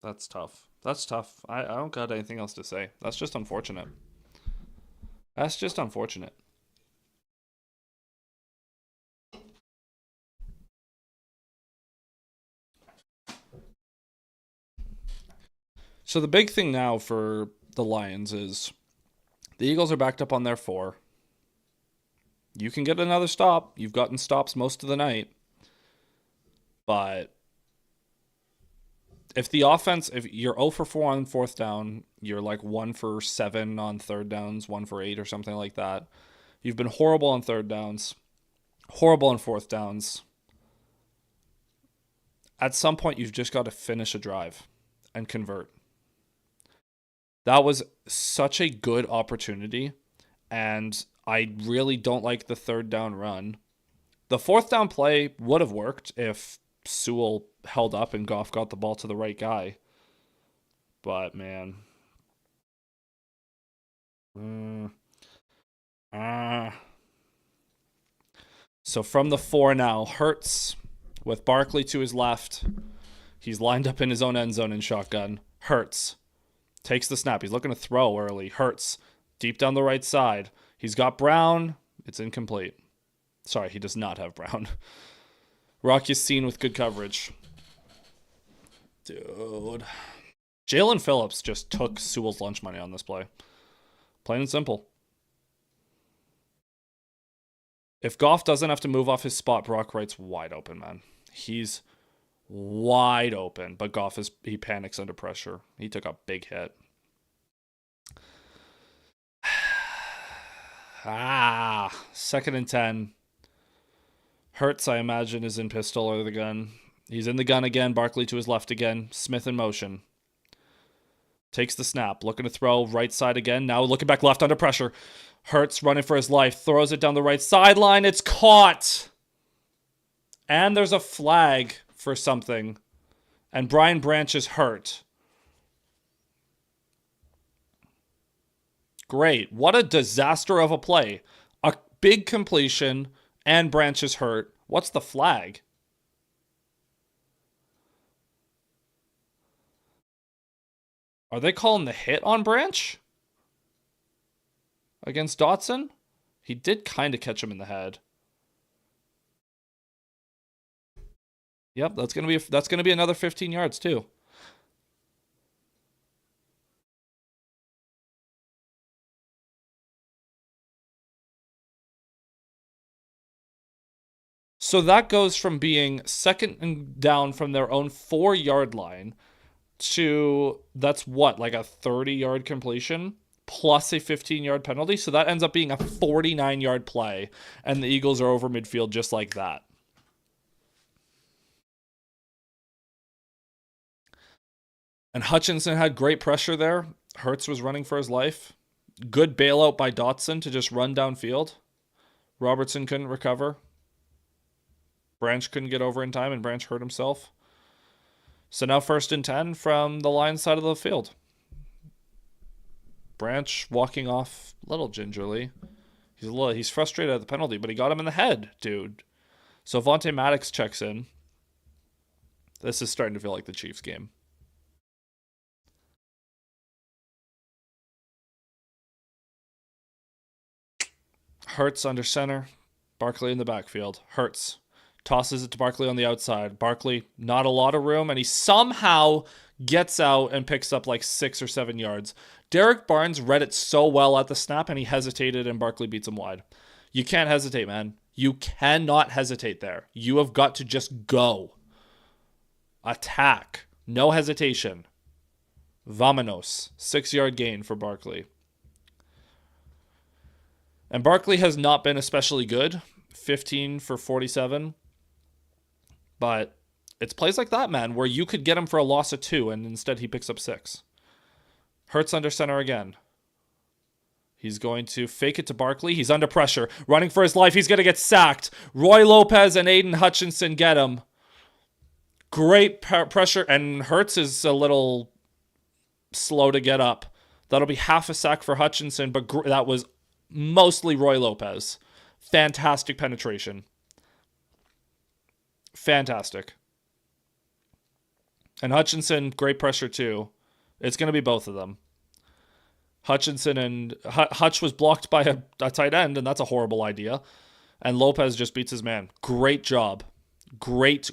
That's tough. That's tough. I don't got anything else to say. That's just unfortunate. That's just unfortunate. So the big thing now for the Lions is the Eagles are backed up on their 4. You can get another stop. You've gotten stops most of the night. But if the offense, if you're 0 for 4 on 4th down, you're like 1 for 7 on 3rd downs, 1 for 8 or something like that. You've been horrible on 3rd downs, horrible on 4th downs. At some point, you've just got to finish a drive and convert. That was such a good opportunity, and I really don't like the third down run. The fourth down play would have worked if Sewell held up and Goff got the ball to the right guy. But, man. So from the 4 now, Hurts with Barkley to his left. He's lined up in his own end zone in shotgun. Hurts takes the snap. He's looking to throw early. Hurts deep down the right side. He's got Brown. It's incomplete. Sorry, he does not have Brown. Rocky is seen with good coverage. Dude. Jalen Phillips just took Sewell's lunch money on this play. Plain and simple. If Goff doesn't have to move off his spot, Brock Wright's wide open, man. He's wide open, but he panics under pressure. He took a big hit. Second and 10. Hurts, I imagine, is in pistol or the gun. He's in the gun again. Barkley to his left again. Smith in motion. Takes the snap. Looking to throw right side again. Now looking back left under pressure. Hurts running for his life. Throws it down the right sideline. It's caught. And there's a flag for something. And Brian Branch is hurt. Great. What a disaster of a play. A big completion and Branch is hurt. What's the flag? Are they calling the hit on Branch? Against Dotson? He did kind of catch him in the head. Yep, that's gonna be another 15 yards too. So that goes from being second and down from their own 4-yard line to, that's what, like a 30-yard completion plus a 15-yard penalty. So that ends up being a 49-yard play, and the Eagles are over midfield just like that. And Hutchinson had great pressure there. Hurts was running for his life. Good bailout by Dotson to just run downfield. Robertson couldn't recover. Branch couldn't get over in time, and Branch hurt himself. So now 1st and 10 from the Lions side of the field. Branch walking off a little gingerly. He's frustrated at the penalty, but he got him in the head, dude. So Vontae Maddox checks in. This is starting to feel like the Chiefs game. Hurts under center. Barkley in the backfield. Hurts tosses it to Barkley on the outside. Barkley, not a lot of room, and he somehow gets out and picks up like 6 or 7 yards. Derek Barnes read it so well at the snap, and he hesitated, and Barkley beats him wide. You can't hesitate, man. You cannot hesitate there. You have got to just go. Attack. No hesitation. Vamonos. 6-yard gain for Barkley. And Barkley has not been especially good. 15 for 47. But it's plays like that, man, where you could get him for a loss of 2, and instead he picks up 6. Hurts under center again. He's going to fake it to Barkley. He's under pressure. Running for his life. He's going to get sacked. Roy Lopez and Aiden Hutchinson get him. Great pressure. And Hurts is a little slow to get up. That'll be half a sack for Hutchinson, but that was mostly Roy Lopez. Fantastic penetration. Fantastic. And Hutchinson, great pressure too. It's going to be both of them. Hutchinson and Hutch was blocked by a tight end, and that's a horrible idea. And Lopez just beats his man. Great job. Great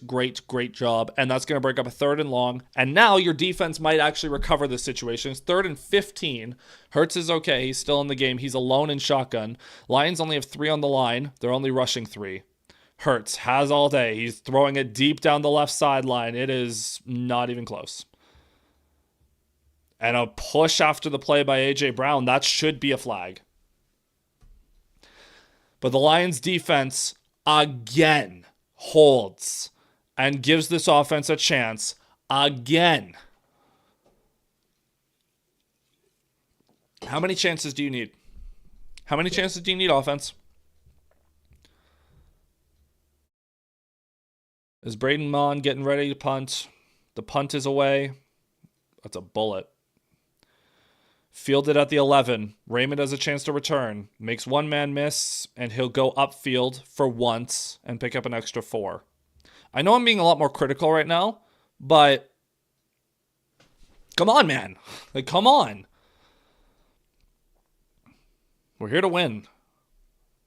job. And that's going to break up a 3rd and long. And now your defense might actually recover this situation. It's 3rd and 15. Hurts is okay. He's still in the game. He's alone in shotgun. Lions only have 3 on the line. They're only rushing 3. Hurts has all day. He's throwing it deep down the left sideline. It is not even close. And a push after the play by A.J. Brown. That should be a flag. But the Lions defense again holds and gives this offense a chance again. How many chances do you need? How many chances do you need offense? Is Braden Mon getting ready to punt? The punt is away. That's a bullet. Fielded at the 11. Raymond has a chance to return. Makes one man miss, and he'll go upfield for once and pick up an extra 4. I know I'm being a lot more critical right now, but come on, man. Like, come on. We're here to win.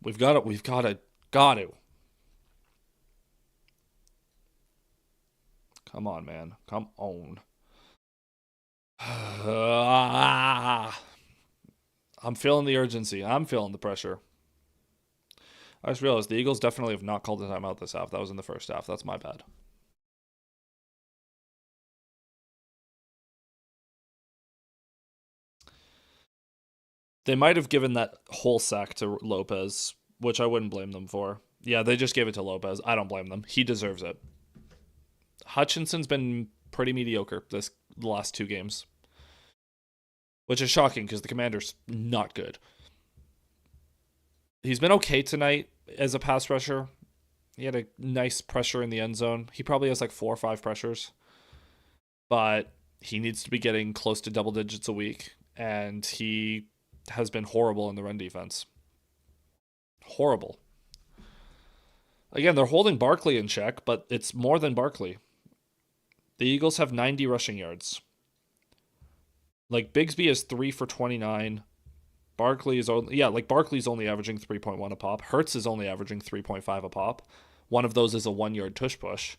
We've got to. Come on, man. Come on. I'm feeling the urgency. I'm feeling the pressure. I just realized the Eagles definitely have not called a timeout this half. That was in the first half. That's my bad. They might have given that whole sack to Lopez, which I wouldn't blame them for. Yeah, they just gave it to Lopez. I don't blame them. He deserves it. Hutchinson's been pretty mediocre the last 2 games, which is shocking because the Commander's not good. He's been okay tonight as a pass rusher. He had a nice pressure in the end zone. He probably has like 4 or 5 pressures, but he needs to be getting close to double digits a week, and he has been horrible in the run defense. Horrible. Again, they're holding Barkley in check, but it's more than Barkley. The Eagles have 90 rushing yards. Like, Bigsby is 3 for 29. Barkley's only averaging 3.1 a pop. Hurts is only averaging 3.5 a pop. One of those is a 1-yard tush push.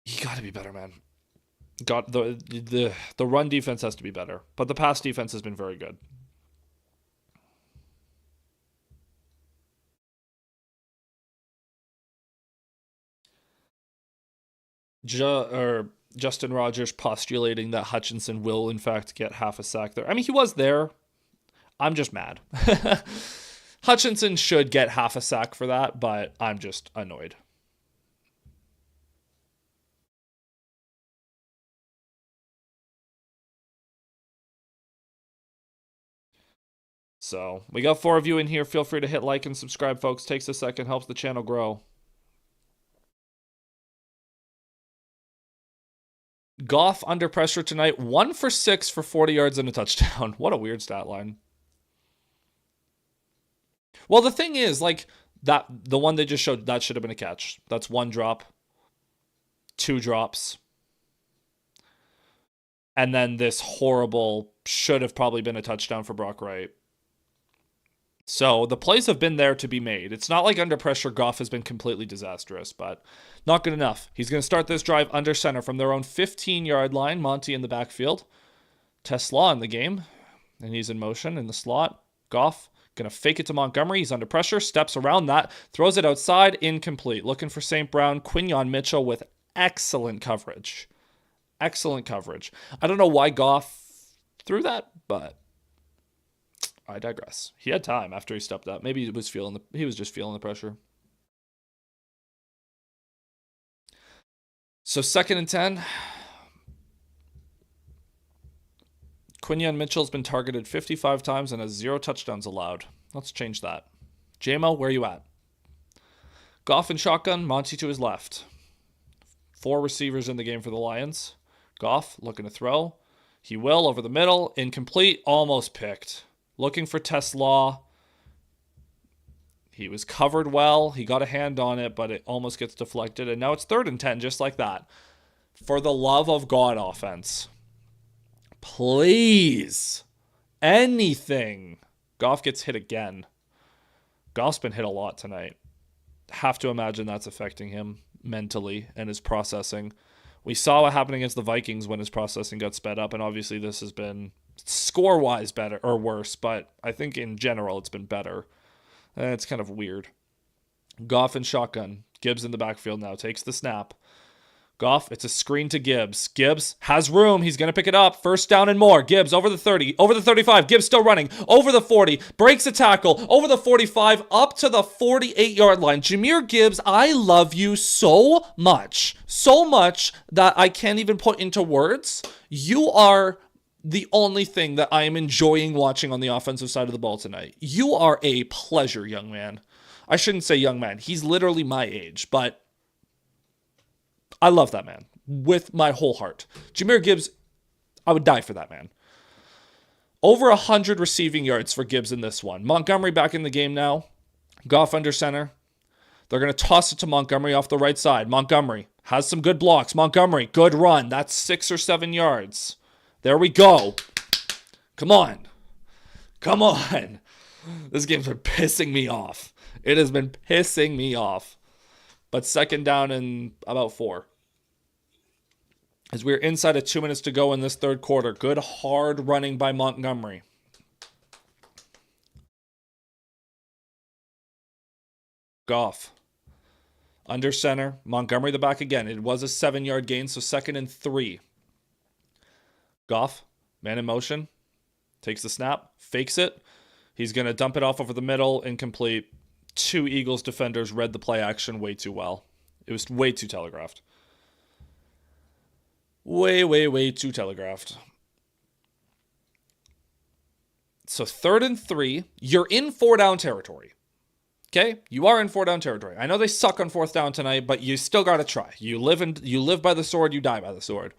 You got to be better, man. The run defense has to be better, but the pass defense has been very good. Justin Rogers postulating that Hutchinson will in fact get half a sack there. I mean, he was there. I'm just mad. Hutchinson should get half a sack for that, but I'm just annoyed. So, we got 4 of you in here. Feel free to hit like and subscribe, folks. Takes a second, helps the channel grow. Goff under pressure tonight. 1 for 6 for 40 yards and a touchdown. What a weird stat line. Well, the thing is, like, that the one they just showed, that should have been a catch. That's 1 drop. 2 drops. And then this horrible should have probably been a touchdown for Brock Wright. So the plays have been there to be made. It's not like under pressure Goff has been completely disastrous, but not good enough. He's going to start this drive under center from their own 15-yard line. Monty in the backfield. Tesla in the game, and he's in motion in the slot. Goff going to fake it to Montgomery. He's under pressure, steps around that, throws it outside, incomplete. Looking for St. Brown. Quinyon Mitchell with excellent coverage. Excellent coverage. I don't know why Goff threw that, but I digress. He had time after he stepped up. Maybe he was just feeling the pressure. So 2nd and 10. Quinyon Mitchell's been targeted 55 times and has 0 touchdowns allowed. Let's change that. JMO, where are you at? Goff in shotgun, Monty to his left. 4 receivers in the game for the Lions. Goff looking to throw. He will over the middle. Incomplete. Almost picked. Looking for Tesla. He was covered well. He got a hand on it, but it almost gets deflected. And now it's 3rd and 10, just like that. For the love of God, offense. Please. Anything. Goff gets hit again. Goff's been hit a lot tonight. Have to imagine that's affecting him mentally and his processing. We saw what happened against the Vikings when his processing got sped up, and obviously this has been score-wise better or worse, but I think in general it's been better. It's kind of weird. Goff in shotgun. Gibbs in the backfield now. Takes the snap. Goff, it's a screen to Gibbs. Gibbs has room. He's going to pick it up. 1st down and more. Gibbs over the 30, over the 35. Gibbs still running. Over the 40. Breaks a tackle. Over the 45. Up to the 48-yard line. Jahmyr Gibbs, I love you so much. So much that I can't even put into words. You are the only thing that I am enjoying watching on the offensive side of the ball tonight. You are a pleasure, young man. I shouldn't say young man. He's literally my age, but I love that man with my whole heart. Jahmyr Gibbs, I would die for that man. Over 100 receiving yards for Gibbs in this one. Montgomery back in the game now. Goff under center. They're going to toss it to Montgomery off the right side. Montgomery has some good blocks. Montgomery, good run. That's 6 or 7 yards. There we go. Come on. Come on. This game's been pissing me off. It has been pissing me off. But second down and about 4. As we're inside of 2 minutes to go in this third quarter. Good hard running by Montgomery. Goff. Under center. Montgomery the back again. It was a 7-yard gain, so 2nd and 3. Goff, man in motion. Takes the snap. Fakes it. He's going to dump it off over the middle. Incomplete. 2 Eagles defenders read the play action way too well. It was way too telegraphed. Way too telegraphed. So 3rd and 3. You're in 4-down territory. Okay? You are in 4-down territory. I know they suck on 4th down tonight, but you still got to try. You live by the sword, you die by the sword.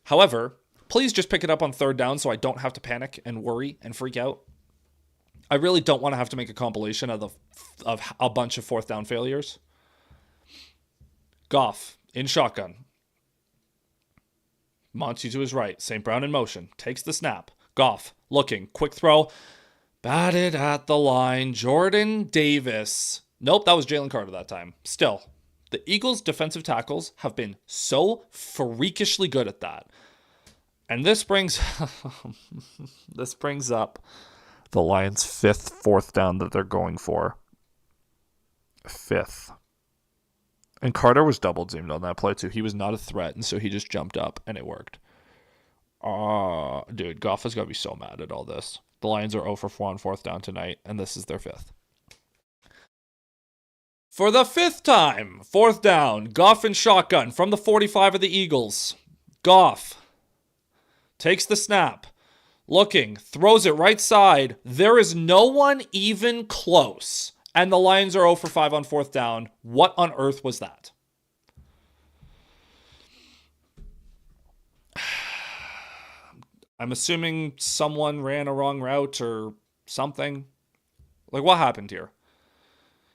However, please just pick it up on 3rd down so I don't have to panic and worry and freak out. I really don't want to have to make a compilation of a bunch of 4th down failures. Goff in shotgun. Monty to his right. St. Brown in motion. Takes the snap. Goff looking. Quick throw. Batted at the line. Jordan Davis. Nope, that was Jalen Carter that time. Still, the Eagles' defensive tackles have been so freakishly good at that. And this brings up the Lions' 5th 4th down that they're going for. 5th. And Carter was double teamed on that play too. He was not a threat, and so he just jumped up, and it worked. Dude, Goff has got to be so mad at all this. The Lions are 0 for 4 on 4th down tonight, and this is their 5th. For the 5th time, 4th down, Goff in shotgun from the 45 of the Eagles. Goff takes the snap, looking, throws it right side. There is no one even close. And the Lions are 0 for 5 on 4th down. What on earth was that? I'm assuming someone ran a wrong route or something. Like, what happened here?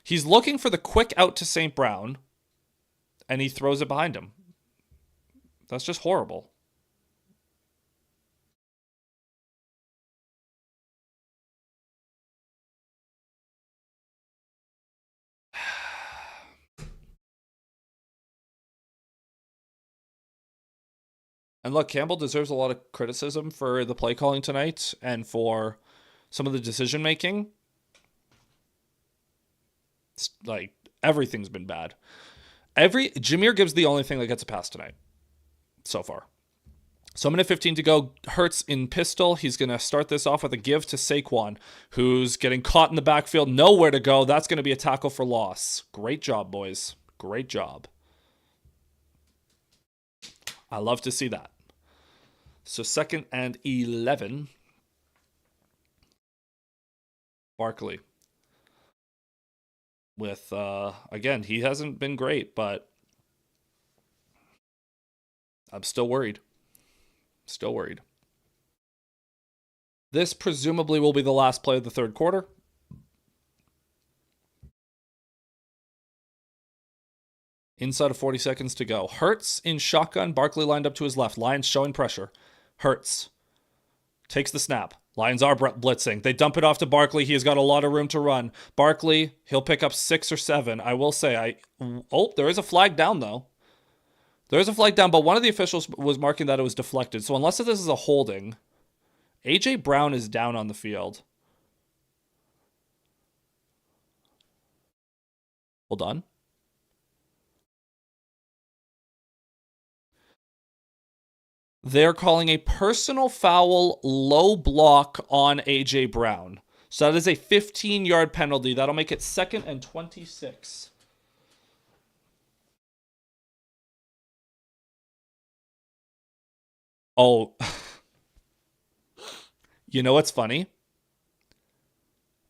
He's looking for the quick out to St. Brown, and he throws it behind him. That's just horrible. And look, Campbell deserves a lot of criticism for the play calling tonight and for some of the decision making. Like, everything's been bad. Jahmyr Gibbs the only thing that gets a pass tonight so far. So 1:15 to go. Hurts in pistol. He's going to start this off with a give to Saquon, who's getting caught in the backfield. Nowhere to go. That's going to be a tackle for loss. Great job, boys. Great job. I love to see that. So 2nd and 11. Barkley. With, again, he hasn't been great, but I'm still worried. Still worried. This presumably will be the last play of the third quarter. Inside of 40 seconds to go. Hurts in shotgun. Barkley lined up to his left. Lions showing pressure. Hurts takes the snap. Lions are blitzing. They dump it off to Barkley. He has got a lot of room to run. Barkley, he'll pick up 6 or 7. I will say, there is a flag down, though. There is a flag down, but one of the officials was marking that it was deflected. So unless this is a holding, A.J. Brown is down on the field. Hold on. They're calling a personal foul low block on A.J. Brown. So that is a 15-yard penalty. That'll make it 2nd and 26. Oh, You know what's funny?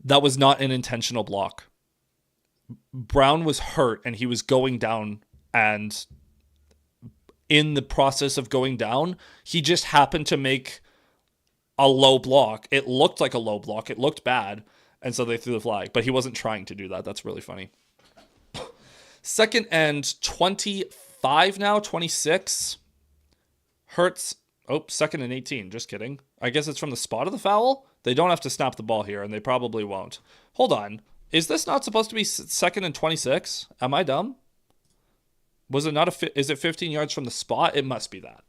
That was not an intentional block. Brown was hurt and he was going down, and in the process of going down, he just happened to make a low block. It looked like a low block. It looked bad. And so they threw the flag. But he wasn't trying to do that. That's really funny. Second and 25 now, 26. Hurts. Oh, second and 18. Just kidding. I guess it's from the spot of the foul. They don't have to snap the ball here, and they probably won't. Hold on. Is this not supposed to be second and 26? Am I dumb? Was it not is it 15 yards from the spot? It must be that.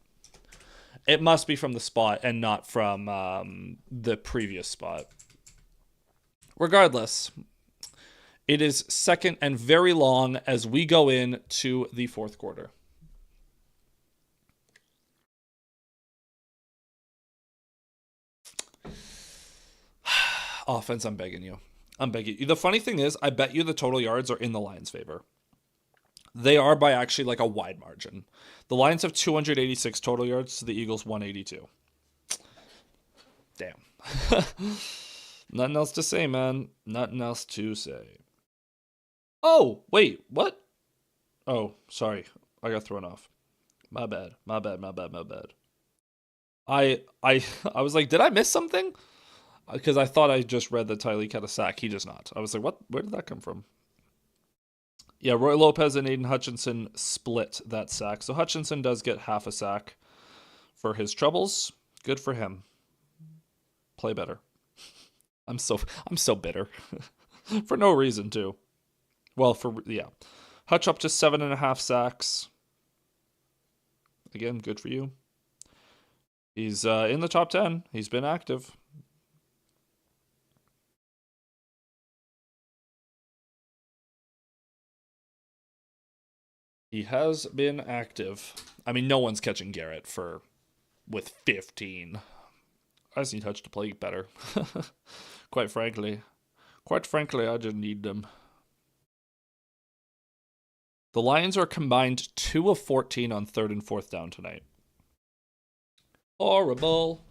It must be from the spot and not from the previous spot. Regardless, it is second and very long as we go into the fourth quarter. Offense, I'm begging you. I'm begging you. The funny thing is, I bet you the total yards are in the Lions' favor. They are by actually like a wide margin. The Lions have 286 total yards to the Eagles 182. Damn. Nothing else to say, man. Nothing else to say. Oh, wait, what? Oh, sorry. I got thrown off. My bad. I was like, did I miss something? Because I thought I just read that Tyreek had a sack. He does not. I was like, what? Where did that come from? Yeah, Roy Lopez and Aiden Hutchinson split that sack. So Hutchinson does get half a sack for his troubles. Good for him. Play better. I'm so bitter. For no reason, too. Well, yeah. Hutch up to 7.5 sacks. Again, good for you. He's in the top 10. He's been active. He has been active. I mean, no one's catching Garrett with 15. I just need Hutch to play better. Quite frankly, I just need them. The Lions are combined 2 of 14 on third and fourth down tonight. Horrible.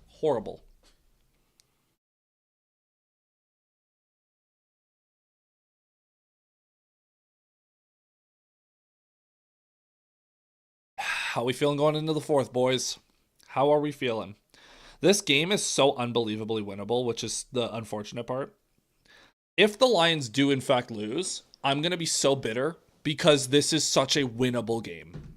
How are we feeling going into the fourth, boys? How are we feeling? This game is so unbelievably winnable, which is the unfortunate part. If the Lions do in fact lose, I'm going to be so bitter because this is such a winnable game.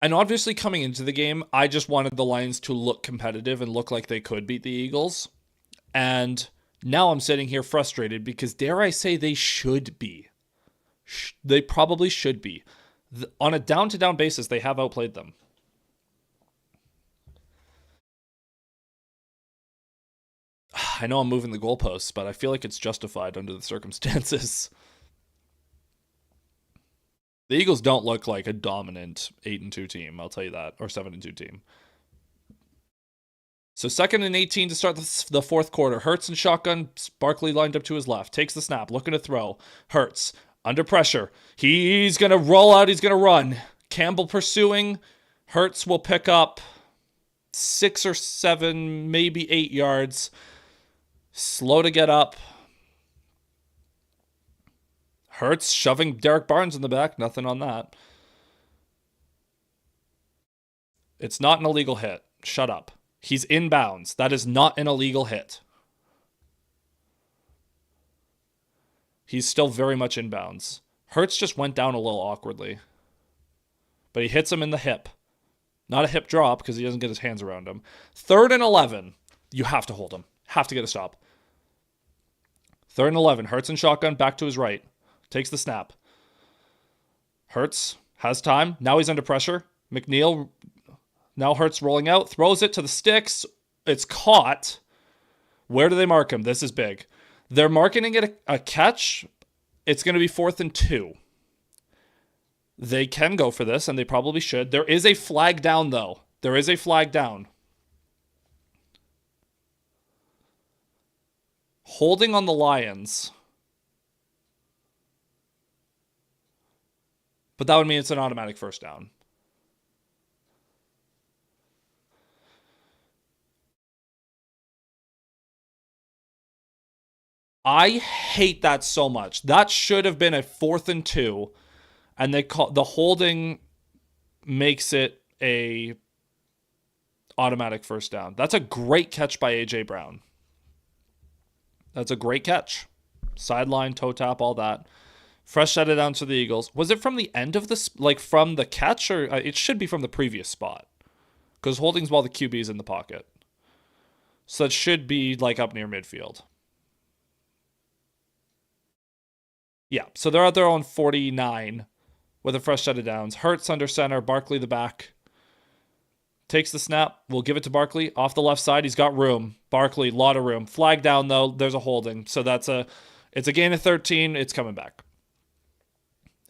And obviously coming into the game, I just wanted the Lions to look competitive and look like they could beat the Eagles. And now I'm sitting here frustrated because, dare I say, they should be. They probably should be. On a down-to-down basis, they have outplayed them. I know I'm moving the goalposts, but I feel like it's justified under the circumstances. The Eagles don't look like a dominant 8-2 team, I'll tell you that, or 7-2 team. So second and 18 to start the fourth quarter. Hurts and shotgun. Barkley lined up to his left. Takes the snap, looking to throw. Hurts under pressure. He's going to roll out. He's going to run. Campbell pursuing. Hurts will pick up 6 or 7, maybe 8 yards. Slow to get up. Hurts shoving Derek Barnes in the back. Nothing on that. It's not an illegal hit. Shut up. He's inbounds. That is not an illegal hit. He's still very much inbounds. Hurts just went down a little awkwardly. But he hits him in the hip. Not a hip drop because he doesn't get his hands around him. 3rd and 11. You have to hold him. Have to get a stop. 3rd and 11. Hurts and shotgun back to his right. Takes the snap. Hurts has time. Now he's under pressure. McNeil. Now Hurts rolling out. Throws it to the sticks. It's caught. Where do they mark him? This is big. They're marking it a catch. It's going to be 4th and 2. They can go for this, and they probably should. There is a flag down, though. There is a flag down. Holding on the Lions. But that would mean it's an automatic first down. I hate that so much. That should have been a 4th and 2, and they call the holding makes it a automatic first down. That's a great catch by AJ Brown. That's a great catch. Sideline, toe tap, all that. Fresh set it down to the Eagles. Was it from the end of this, like from the catch, or it should be from the previous spot? Because holding's while the QB's in the pocket. So it should be like up near midfield. Yeah, so they're out there on 49 with a fresh set of downs. Hurts under center, Barkley the back. Takes the snap. We'll give it to Barkley. Off the left side, he's got room. Barkley, lot of room. Flag down, though. There's a holding. So it's a gain of 13. It's coming back.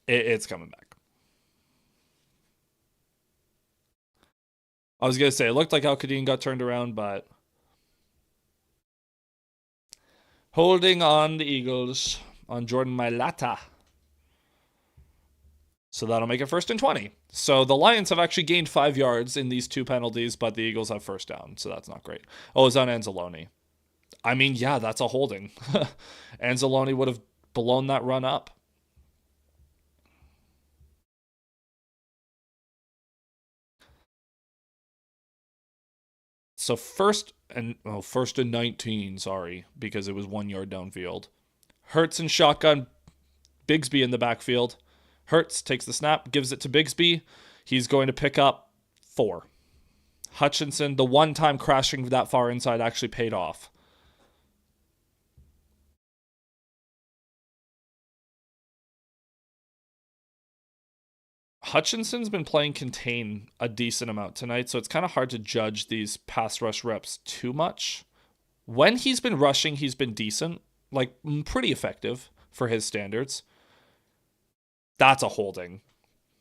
It's coming back. I was going to say, it looked like Al-Qadin got turned around, but holding on the Eagles on Jordan Mailata. So that'll make it 1st and 20. So the Lions have actually gained 5 yards in these 2 penalties, but the Eagles have first down, so that's not great. Oh, it's on Anzalone. I mean, yeah, that's a holding. Anzalone would have blown that run up. So first and 19, sorry, because it was 1 yard downfield. Hurts and shotgun, Bigsby in the backfield. Hurts takes the snap, gives it to Bigsby. He's going to pick up 4. Hutchinson, the one time crashing that far inside actually paid off. Hutchinson's been playing contain a decent amount tonight, so it's kind of hard to judge these pass rush reps too much. When he's been rushing, he's been decent, like pretty effective for his standards. That's a holding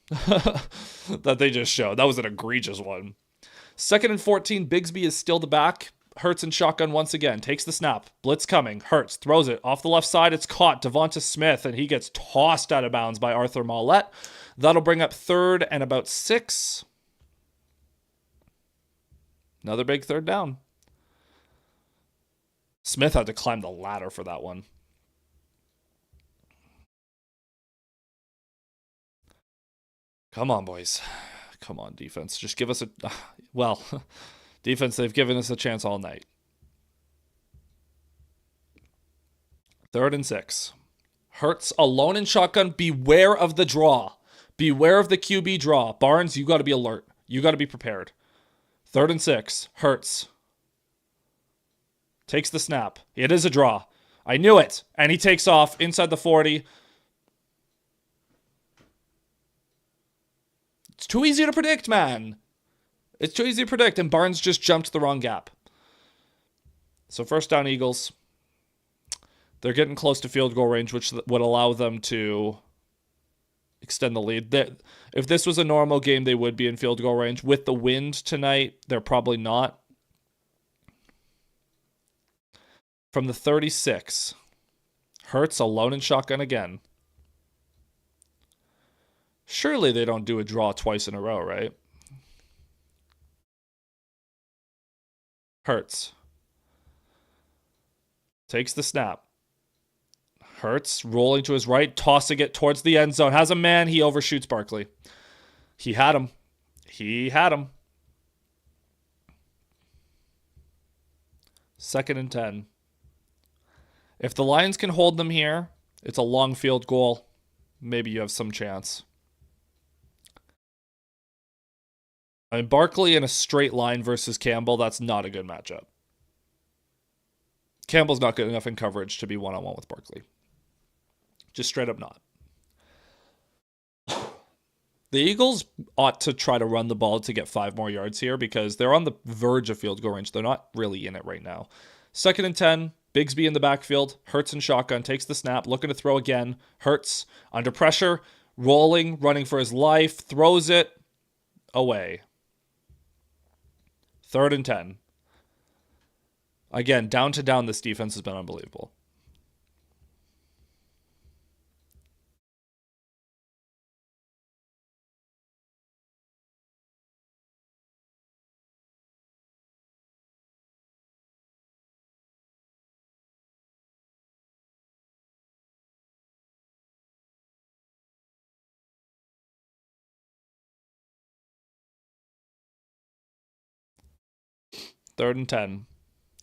that they just showed. That was an egregious one. 2nd and 14, Bigsby is still the back. Hurts in shotgun once again. Takes the snap. Blitz coming. Hurts throws it. Off the left side, it's caught. Devonta Smith, and he gets tossed out of bounds by Arthur Mollett. That'll bring up 3rd and about 6. Another big 3rd down. Smith had to climb the ladder for that one. Come on, boys. Come on, defense. Just give us a... Well, defense, they've given us a chance all night. 3rd and 6. Hurts alone in shotgun. Beware of the draw. Beware of the QB draw. Barnes, you got to be alert. You got to be prepared. 3rd and 6. Hurts. Takes the snap. It is a draw. I knew it. And he takes off inside the 40. It's too easy to predict, man. It's too easy to predict, and Barnes just jumped the wrong gap. So first down, Eagles. They're getting close to field goal range, which would allow them to extend the lead. If this was a normal game, they would be in field goal range. With the wind tonight, they're probably not. From the 36, Hurts alone in shotgun again. Surely they don't do a draw twice in a row, right? Hurts. Takes the snap. Hurts rolling to his right, tossing it towards the end zone. Has a man. He overshoots Barkley. He had him. He had him. 2nd and 10. If the Lions can hold them here, it's a long field goal. Maybe you have some chance. I mean, Barkley in a straight line versus Campbell, that's not a good matchup. Campbell's not good enough in coverage to be one-on-one with Barkley. Just straight up not. The Eagles ought to try to run the ball to get 5 more yards here because they're on the verge of field goal range. They're not really in it right now. 2nd and 10, Bigsby in the backfield. Hurts in shotgun, takes the snap, looking to throw again. Hurts under pressure, rolling, running for his life, throws it away. 3rd and 10. Again, down to down, this defense has been unbelievable. 3rd and 10.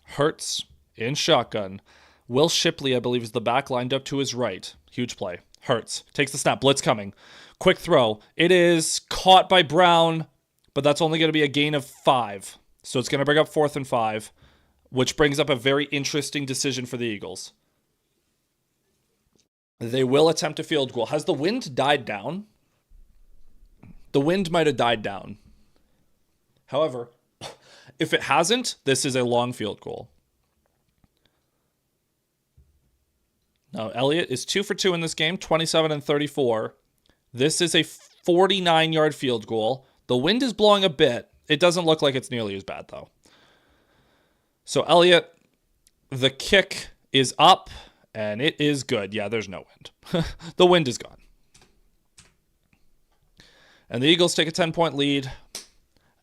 Hurts in shotgun. Will Shipley, I believe, is the back, lined up to his right. Huge play. Hurts takes the snap. Blitz coming. Quick throw. It is caught by Brown, but that's only going to be a gain of 5. So it's going to bring up 4th and 5, which brings up a very interesting decision for the Eagles. They will attempt a field goal. Has the wind died down? The wind might have died down. However, if it hasn't, this is a long field goal. Now, Elliott is 2 for 2 in this game, 27 and 34. This is a 49-yard field goal. The wind is blowing a bit. It doesn't look like it's nearly as bad, though. So, Elliott, the kick is up, and it is good. Yeah, there's no wind. The wind is gone. And the Eagles take a 10-point lead.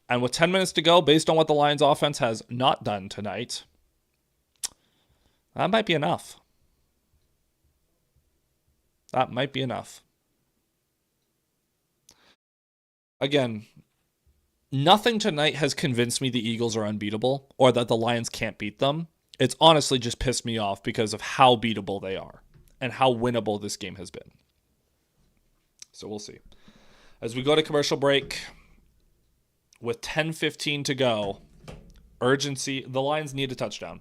And with 10 minutes to go, based on what the Lions offense has not done tonight, that might be enough. That might be enough. Again, nothing tonight has convinced me the Eagles are unbeatable or that the Lions can't beat them. It's honestly just pissed me off because of how beatable they are and how winnable this game has been. So we'll see. As we go to commercial break, with 10:15 to go, urgency. The Lions need a touchdown.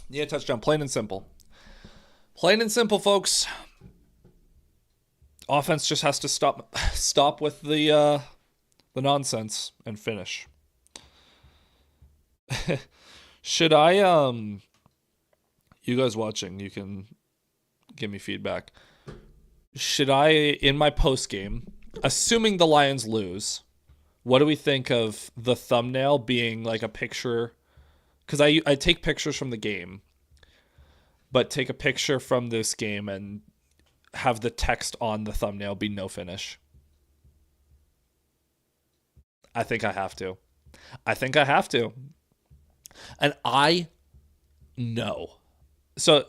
Need a touchdown, plain and simple. Plain and simple, folks. Offense just has to stop with the nonsense and finish. Should I you guys watching, you can give me feedback. Should I, in my post game, assuming the Lions lose, what do we think of the thumbnail being like a picture? Because I take pictures from the game, but take a picture from this game and have the text on the thumbnail be no finish. I think I have to. And I know. So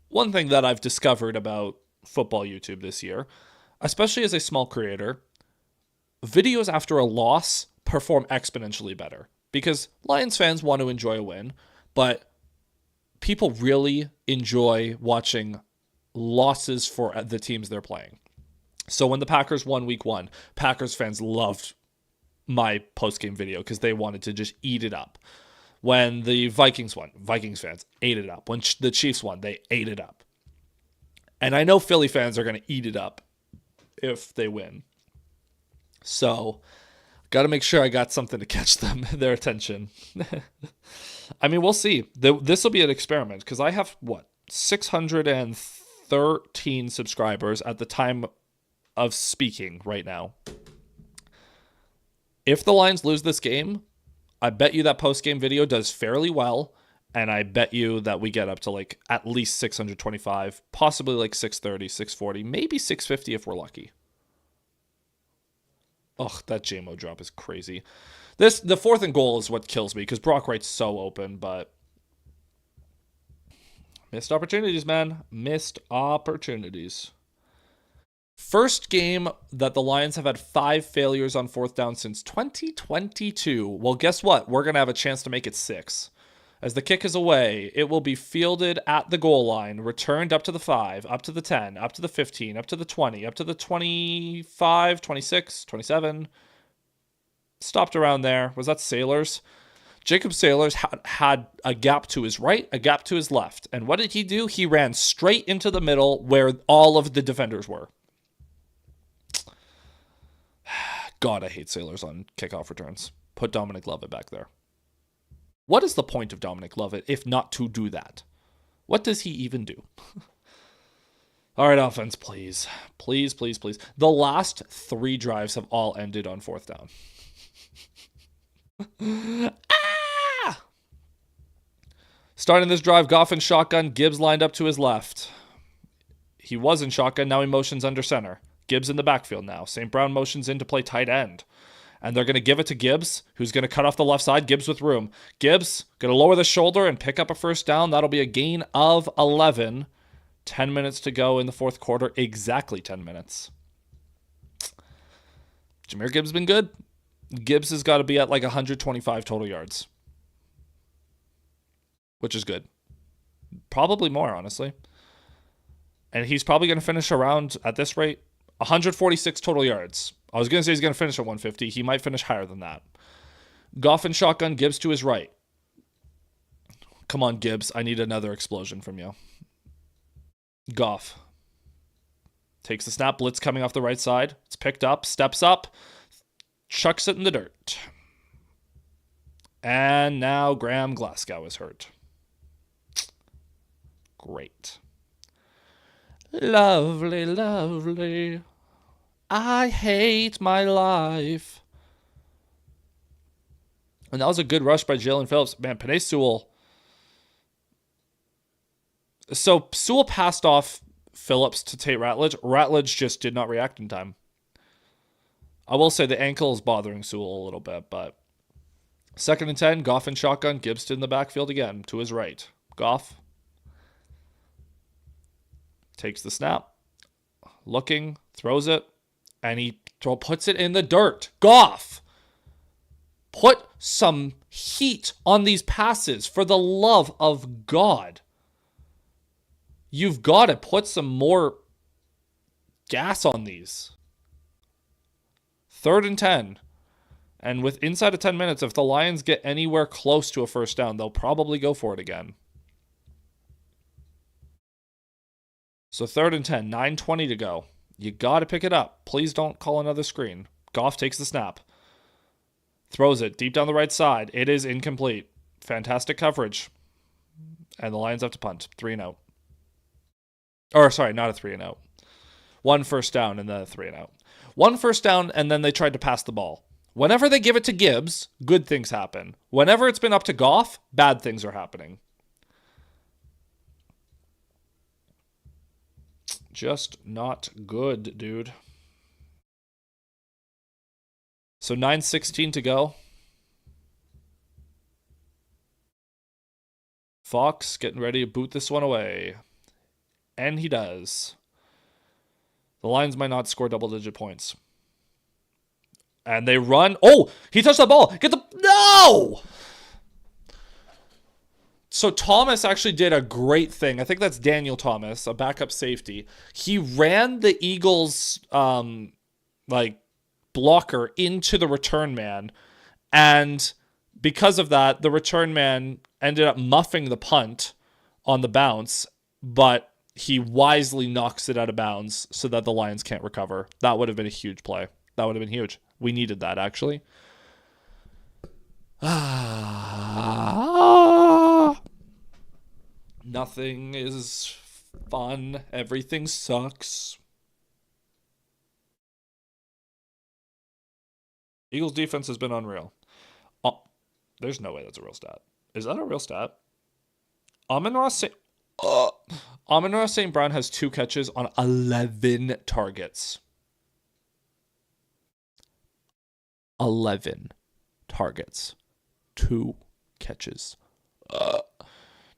one thing that I've discovered about football YouTube this year, especially as a small creator, videos after a loss perform exponentially better. Because Lions fans want to enjoy a win, but people really enjoy watching losses for the teams they're playing. So when the Packers won week 1, Packers fans loved my post-game video because they wanted to just eat it up. When the Vikings won, Vikings fans ate it up. When the Chiefs won, they ate it up. And I know Philly fans are going to eat it up if they win. So got to make sure I got something to catch their attention. I mean, we'll see. This will be an experiment because I have, 613 subscribers at the time of speaking right now. If the Lions lose this game, I bet you that post-game video does fairly well, and I bet you that we get up to like at least 625, possibly like 630, 640, maybe 650 if we're lucky. Ugh, that JMO drop is crazy. The 4th and goal is what kills me because Brock Wright's so open, but missed opportunities, man. Missed opportunities. First game that the Lions have had 5 failures on 4th down since 2022. Well, guess what? We're going to have a chance to make it 6. As the kick is away, it will be fielded at the goal line, returned up to the 5, up to the 10, up to the 15, up to the 20, up to the 25, 26, 27. Stopped around there. Was that Sailors? Jacob Sailors had a gap to his right, a gap to his left. And what did he do? He ran straight into the middle where all of the defenders were. God, I hate Sailors on kickoff returns. Put Dominic Lovett back there. What is the point of Dominic Lovett if not to do that? What does he even do? All right, offense, please. Please, please, please. The last 3 drives have all ended on 4th down. Starting this drive, Goff in shotgun. Gibbs lined up to his left. He was in shotgun. Now he motions under center. Gibbs in the backfield now. St. Brown motions in to play tight end. And they're going to give it to Gibbs, who's going to cut off the left side. Gibbs with room. Gibbs going to lower the shoulder and pick up a first down. That'll be a gain of 11 10 minutes to go in the fourth quarter. Exactly 10 minutes. Jahmyr Gibbs been good. Gibbs has got to be at like 125 total yards, which is good. Probably more, honestly. And he's probably going to finish around, at this rate, 146 total yards. I was going to say he's going to finish at 150. He might finish higher than that. Goff and shotgun, Gibbs to his right. Come on, Gibbs. I need another explosion from you. Goff takes the snap. Blitz coming off the right side. It's picked up. Steps up. Chucks it in the dirt. And now Graham Glasgow is hurt. Great. Lovely, lovely. I hate my life. And that was a good rush by Jalen Phillips. Man, Penei Sewell. So Sewell passed off Phillips to Tate Ratledge. Ratledge just did not react in time. I will say the ankle is bothering Sewell a little bit, but 2nd and 10, Goff and shotgun. Gibbs in the backfield again to his right. Goff takes the snap, looking, throws it, and he puts it in the dirt. Goff, put some heat on these passes for the love of God. You've got to put some more gas on these. 3rd and 10. And with inside of 10 minutes, if the Lions get anywhere close to a first down, they'll probably go for it again. So 3rd and 10, 9:20 to go. You got to pick it up. Please don't call another screen. Goff takes the snap. Throws it deep down the right side. It is incomplete. Fantastic coverage. And the Lions have to punt. 3-and-out. Or, sorry, not a 3-and-out. 1 first down and then a 3-and-out. 1 first down, and then they tried to pass the ball. Whenever they give it to Gibbs, good things happen. Whenever it's been up to Goff, bad things are happening. Just not good, dude. So 9:16 to go. Fox getting ready to boot this one away. And he does. The Lions might not score double-digit points. And they run. Oh, he touched the ball. Get the... No! So Thomas actually did a great thing. I think that's Daniel Thomas, a backup safety. He ran the Eagles, blocker into the return man. And because of that, the return man ended up muffing the punt on the bounce. But he wisely knocks it out of bounds so that the Lions can't recover. That would have been a huge play. That would have been huge. We needed that, actually. Nothing is fun. Everything sucks. Eagles defense has been unreal. Oh, there's no way that's a real stat. Is that a real stat? Amon-Ra St. Brown has 2 catches on 11 targets. 11 targets. 2 catches.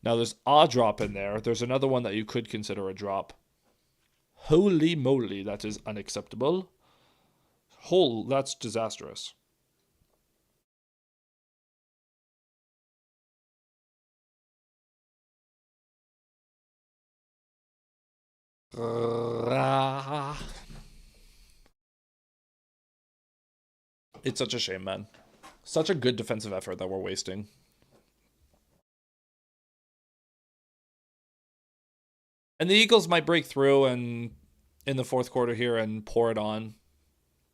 Now there's a drop in there. There's another one that you could consider a drop. Holy moly, that is unacceptable. That's disastrous. It's such a shame, man. Such a good defensive effort that we're wasting. And the Eagles might break through and in the fourth quarter here and pour it on.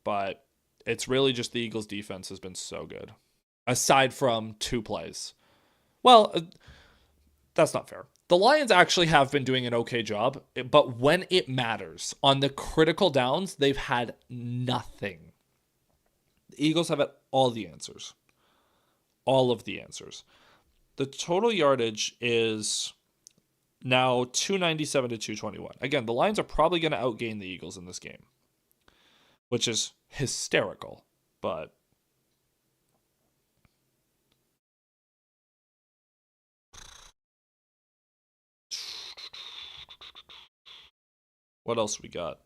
But it's really just the Eagles' defense has been so good. Aside from 2 plays. Well, that's not fair. The Lions actually have been doing an okay job, but when it matters, on the critical downs, they've had nothing. The Eagles have had all the answers. All of the answers. The total yardage is now 297 to 221. Again, the Lions are probably going to outgain the Eagles in this game, which is hysterical, but What else we got?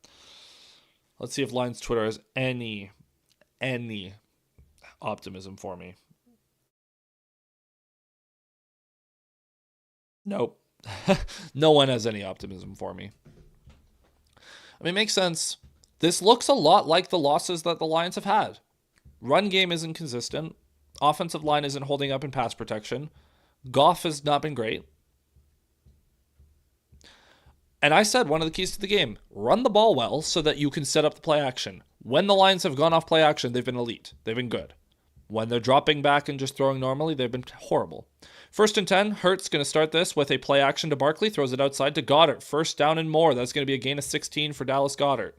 Let's see if Lions Twitter has any optimism for me. Nope. No one has any optimism for me. I mean, it makes sense. This looks a lot like the losses that the Lions have had. Run game isn't consistent. Offensive line isn't holding up in pass protection. Goff has not been great. And I said one of the keys to the game, run the ball well so that you can set up the play action. When the Lions have gone off play action, they've been elite. They've been good. When they're dropping back and just throwing normally, they've been horrible. 1st and 10, Hurts going to start this with a play action to Barkley, throws it outside to Goddard. 1st down and more. That's going to be a gain of 16 for Dallas Goddard.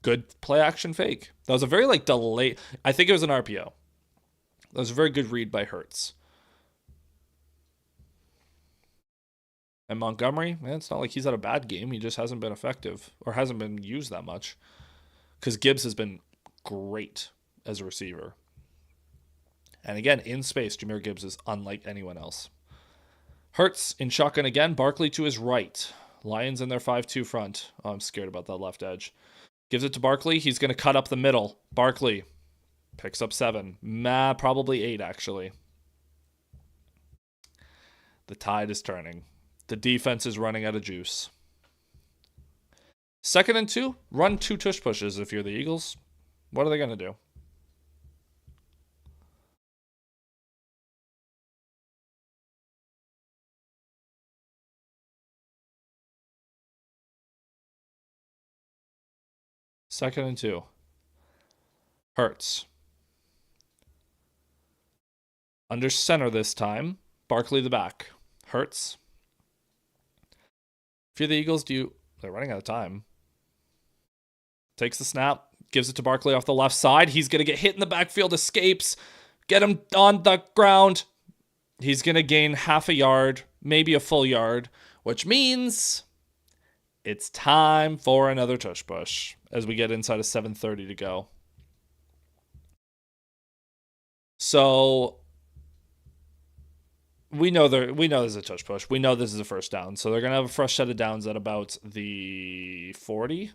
Good play action fake. That was a very delayed. I think it was an RPO. That was a very good read by Hurts. And Montgomery, man, it's not like he's had a bad game. He just hasn't been effective or hasn't been used that much. Because Gibbs has been great as a receiver. And again, in space, Jahmyr Gibbs is unlike anyone else. Hurts in shotgun again. Barkley to his right. Lions in their 5-2 front. Oh, I'm scared about that left edge. Gives it to Barkley. He's going to cut up the middle. Barkley picks up 7. Probably 8, actually. The tide is turning. The defense is running out of juice. 2nd and 2, run 2 tush pushes if you're the Eagles. What are they going to do? Second and 2. Hurts. Under center this time. Barkley the back. Hurts. If you're the Eagles, they're running out of time. Takes the snap, gives it to Barkley off the left side. He's going to get hit in the backfield, escapes, get him on the ground. He's going to gain half a yard, maybe a full yard, which means it's time for another tush push as we get inside of 7:30 to go. So we know there's a tush push. We know this is a 1st down. So they're going to have a fresh set of downs at about the 40.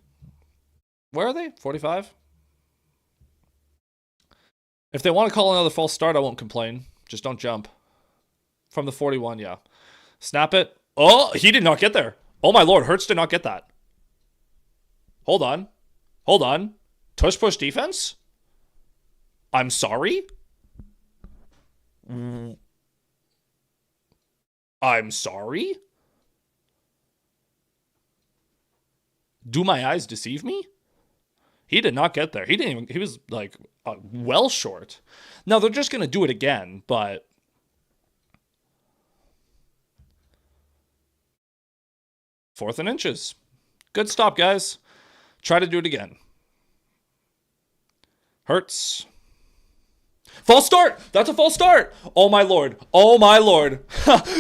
Where are they? 45? If they want to call another false start, I won't complain. Just don't jump. From the 41, yeah. Snap it. Oh, he did not get there. Oh my lord, Hurts did not get that. Hold on. Tush push defense? I'm sorry? I'm sorry? Do my eyes deceive me? He did not get there. He was well short. Now they're just going to do it again, but 4th and inches. Good stop, guys. Try to do it again. Hurts. False start. That's a false start. Oh my lord.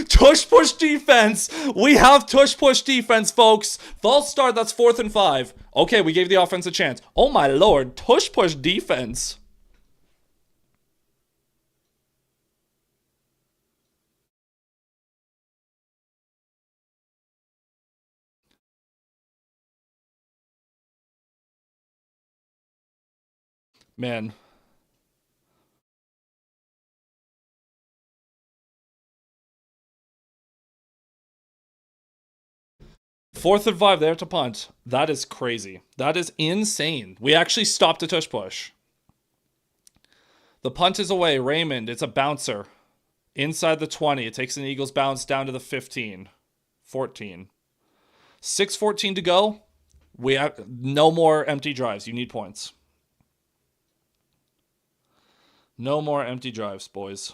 Tush push defense. We have tush push defense, folks. False start. That's 4th and 5. Okay, we gave the offense a chance. Oh my lord. Tush push defense. Man. Fourth and 5, they have to punt. That is crazy. That is insane. We actually stopped a tush push. The punt is away. Raymond, it's a bouncer. Inside the 20. It takes an Eagles bounce down to the 15. 14. 6:14 to go. We have no more empty drives. You need points. No more empty drives, boys.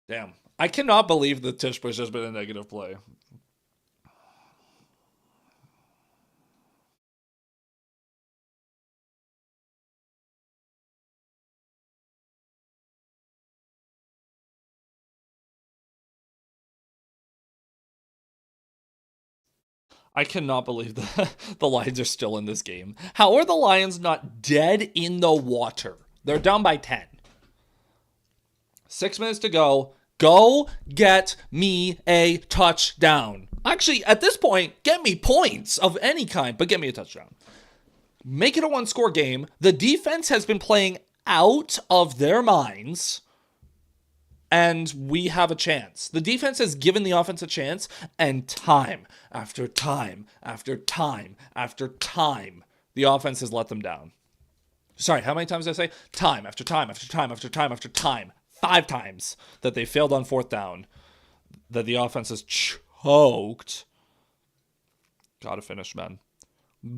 Damn. I cannot believe the tush push has been a negative play. I cannot believe the Lions are still in this game. How are the Lions not dead in the water? They're down by 10. 6 minutes to go. Go get me a touchdown. Actually, at this point, get me points of any kind, but get me a touchdown. Make it a one-score game. The defense has been playing out of their minds, and we have a chance. The defense has given the offense a chance, and time after time after time after time, the offense has let them down. Sorry, how many times did I say? Time after time after time after time after time. 5 times that they failed on 4th down, that the offense has choked. Gotta finish, man.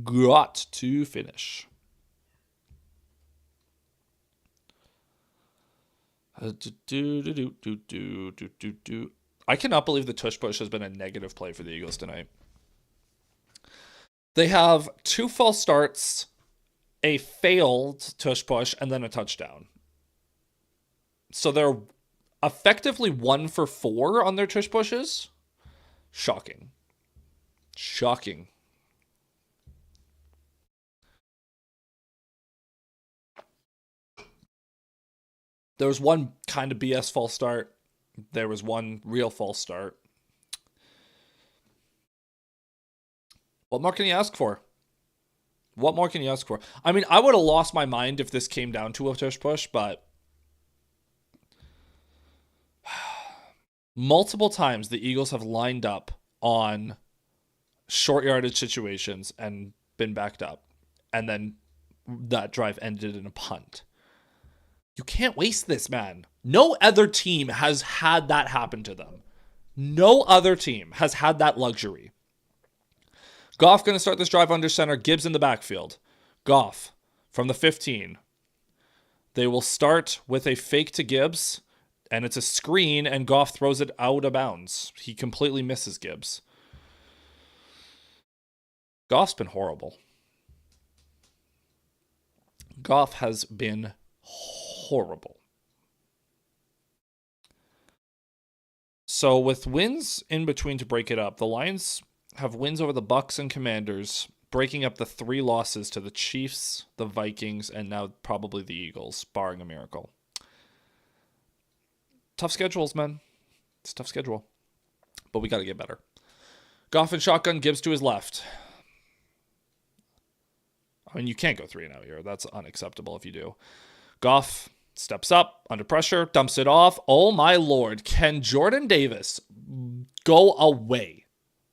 Got to finish. I cannot believe the tush push has been a negative play for the Eagles tonight. They have 2 false starts, a failed tush push, and then a touchdown. So they're effectively 1 for 4 on their tush pushes. Shocking. Shocking. There was one kind of BS false start. There was one real false start. What more can you ask for? What more can you ask for? I mean, I would have lost my mind if this came down to a tush push, but multiple times the Eagles have lined up on short yardage situations and been backed up. And then that drive ended in a punt. You can't waste this, man. No other team has had that happen to them. No other team has had that luxury. Goff going to start this drive under center. Gibbs in the backfield. Goff from the 15. They will start with a fake to Gibbs, and it's a screen, and Goff throws it out of bounds. He completely misses Gibbs. Goff's been horrible. Goff has been horrible. So with wins in between to break it up, the Lions have wins over the Bucs and Commanders, breaking up the 3 losses to the Chiefs, the Vikings, and now probably the Eagles, barring a miracle. Tough schedules, man. It's a tough schedule. But we got to get better. Goff and shotgun, Gibbs to his left. I mean, you can't go 3-0 here. That's unacceptable if you do. Goff steps up, under pressure, dumps it off. Oh my lord. Can Jordan Davis go away?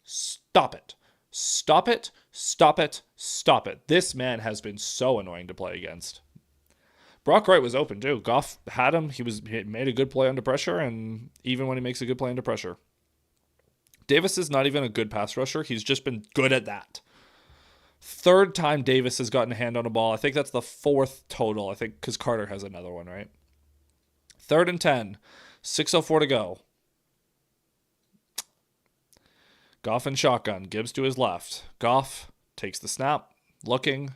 Stop it. Stop it. Stop it. Stop it. This man has been so annoying to play against. Brock Wright was open too. Goff had him. He made a good play under pressure, and even when he makes a good play under pressure. Davis is not even a good pass rusher. He's just been good at that. 3rd time Davis has gotten a hand on a ball. I think that's the 4th total. I think because Carter has another one, right? 3rd and 10. 6:04 to go. Goff and shotgun. Gibbs to his left. Goff takes the snap. Looking.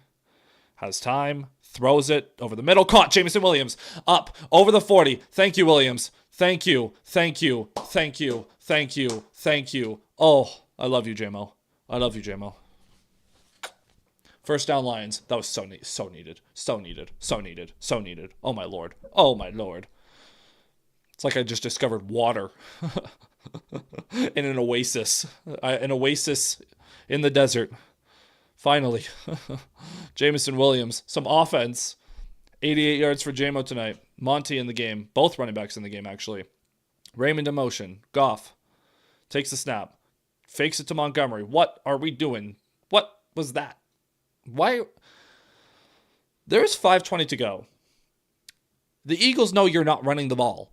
Has time. Throws it over the middle. Caught. Jameson Williams. Up. Over the 40. Thank you, Williams. Thank you. Thank you. Thank you. Thank you. Thank you. Oh, I love you, JMO. I love you, JMO. First down Lions. That was so needed. So needed. So needed. So needed. So needed. Oh, my Lord. Oh, my Lord. It's like I just discovered water in an oasis. An oasis in the desert. Finally. Jameson Williams. Some offense. 88 yards for JMO tonight. Monty in the game. Both running backs in the game, actually. Raymond in motion. Goff takes the snap. Fakes it to Montgomery. What are we doing? What was that? Why? There's 5:20 to go. The Eagles know you're not running the ball.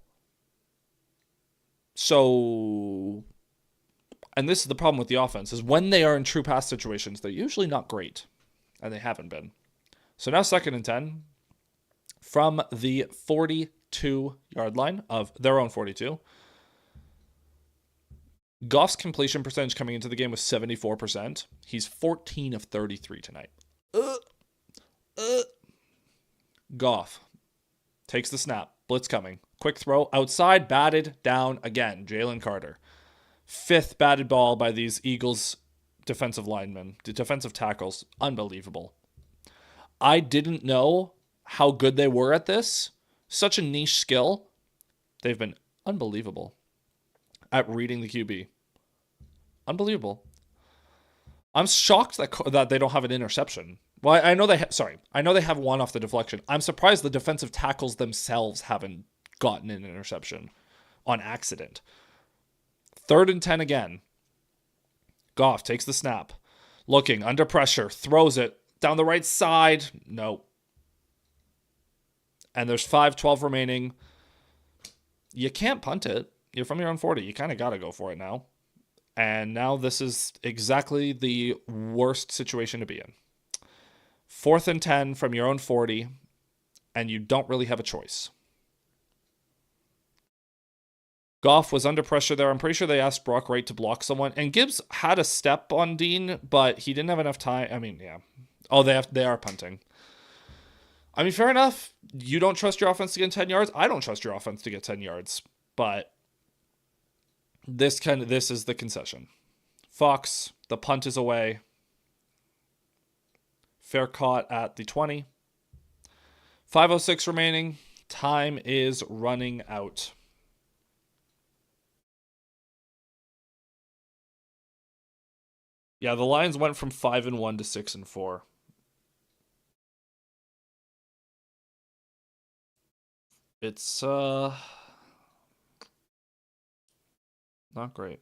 So, and this is the problem with the offense, is when they are in true pass situations, they're usually not great. And they haven't been. So now 2nd and 10 from the 42-yard line of their own 42. Goff's completion percentage coming into the game was 74%. He's 14 of 33 tonight. Goff takes the snap. Blitz coming. Quick throw. Outside. Batted down again. Jalen Carter. 5th batted ball by these Eagles defensive linemen, the defensive tackles, unbelievable. I didn't know how good they were at this. Such a niche skill. They've been unbelievable at reading the QB. Unbelievable. I'm shocked that they don't have an interception. Well, I know they have one off the deflection. I'm surprised the defensive tackles themselves haven't gotten an interception on accident. 3rd and 10 again. Goff takes the snap. Looking, under pressure, throws it down the right side. No. And there's 5:12 remaining. You can't punt it. You're from your own 40. You kind of got to go for it now. And now this is exactly the worst situation to be in. 4th and 10 from your own 40, and you don't really have a choice. Goff was under pressure there. I'm pretty sure they asked Brock Wright to block someone. And Gibbs had a step on Dean, but he didn't have enough time. I mean, yeah. Oh, they are punting. I mean, fair enough. You don't trust your offense to get 10 yards. I don't trust your offense to get 10 yards. But this is the concession. Fox, the punt is away. Fair caught at the 20. 5:06 remaining. Time is running out. Yeah, the Lions went from 5-1 to 6-4. It's not great.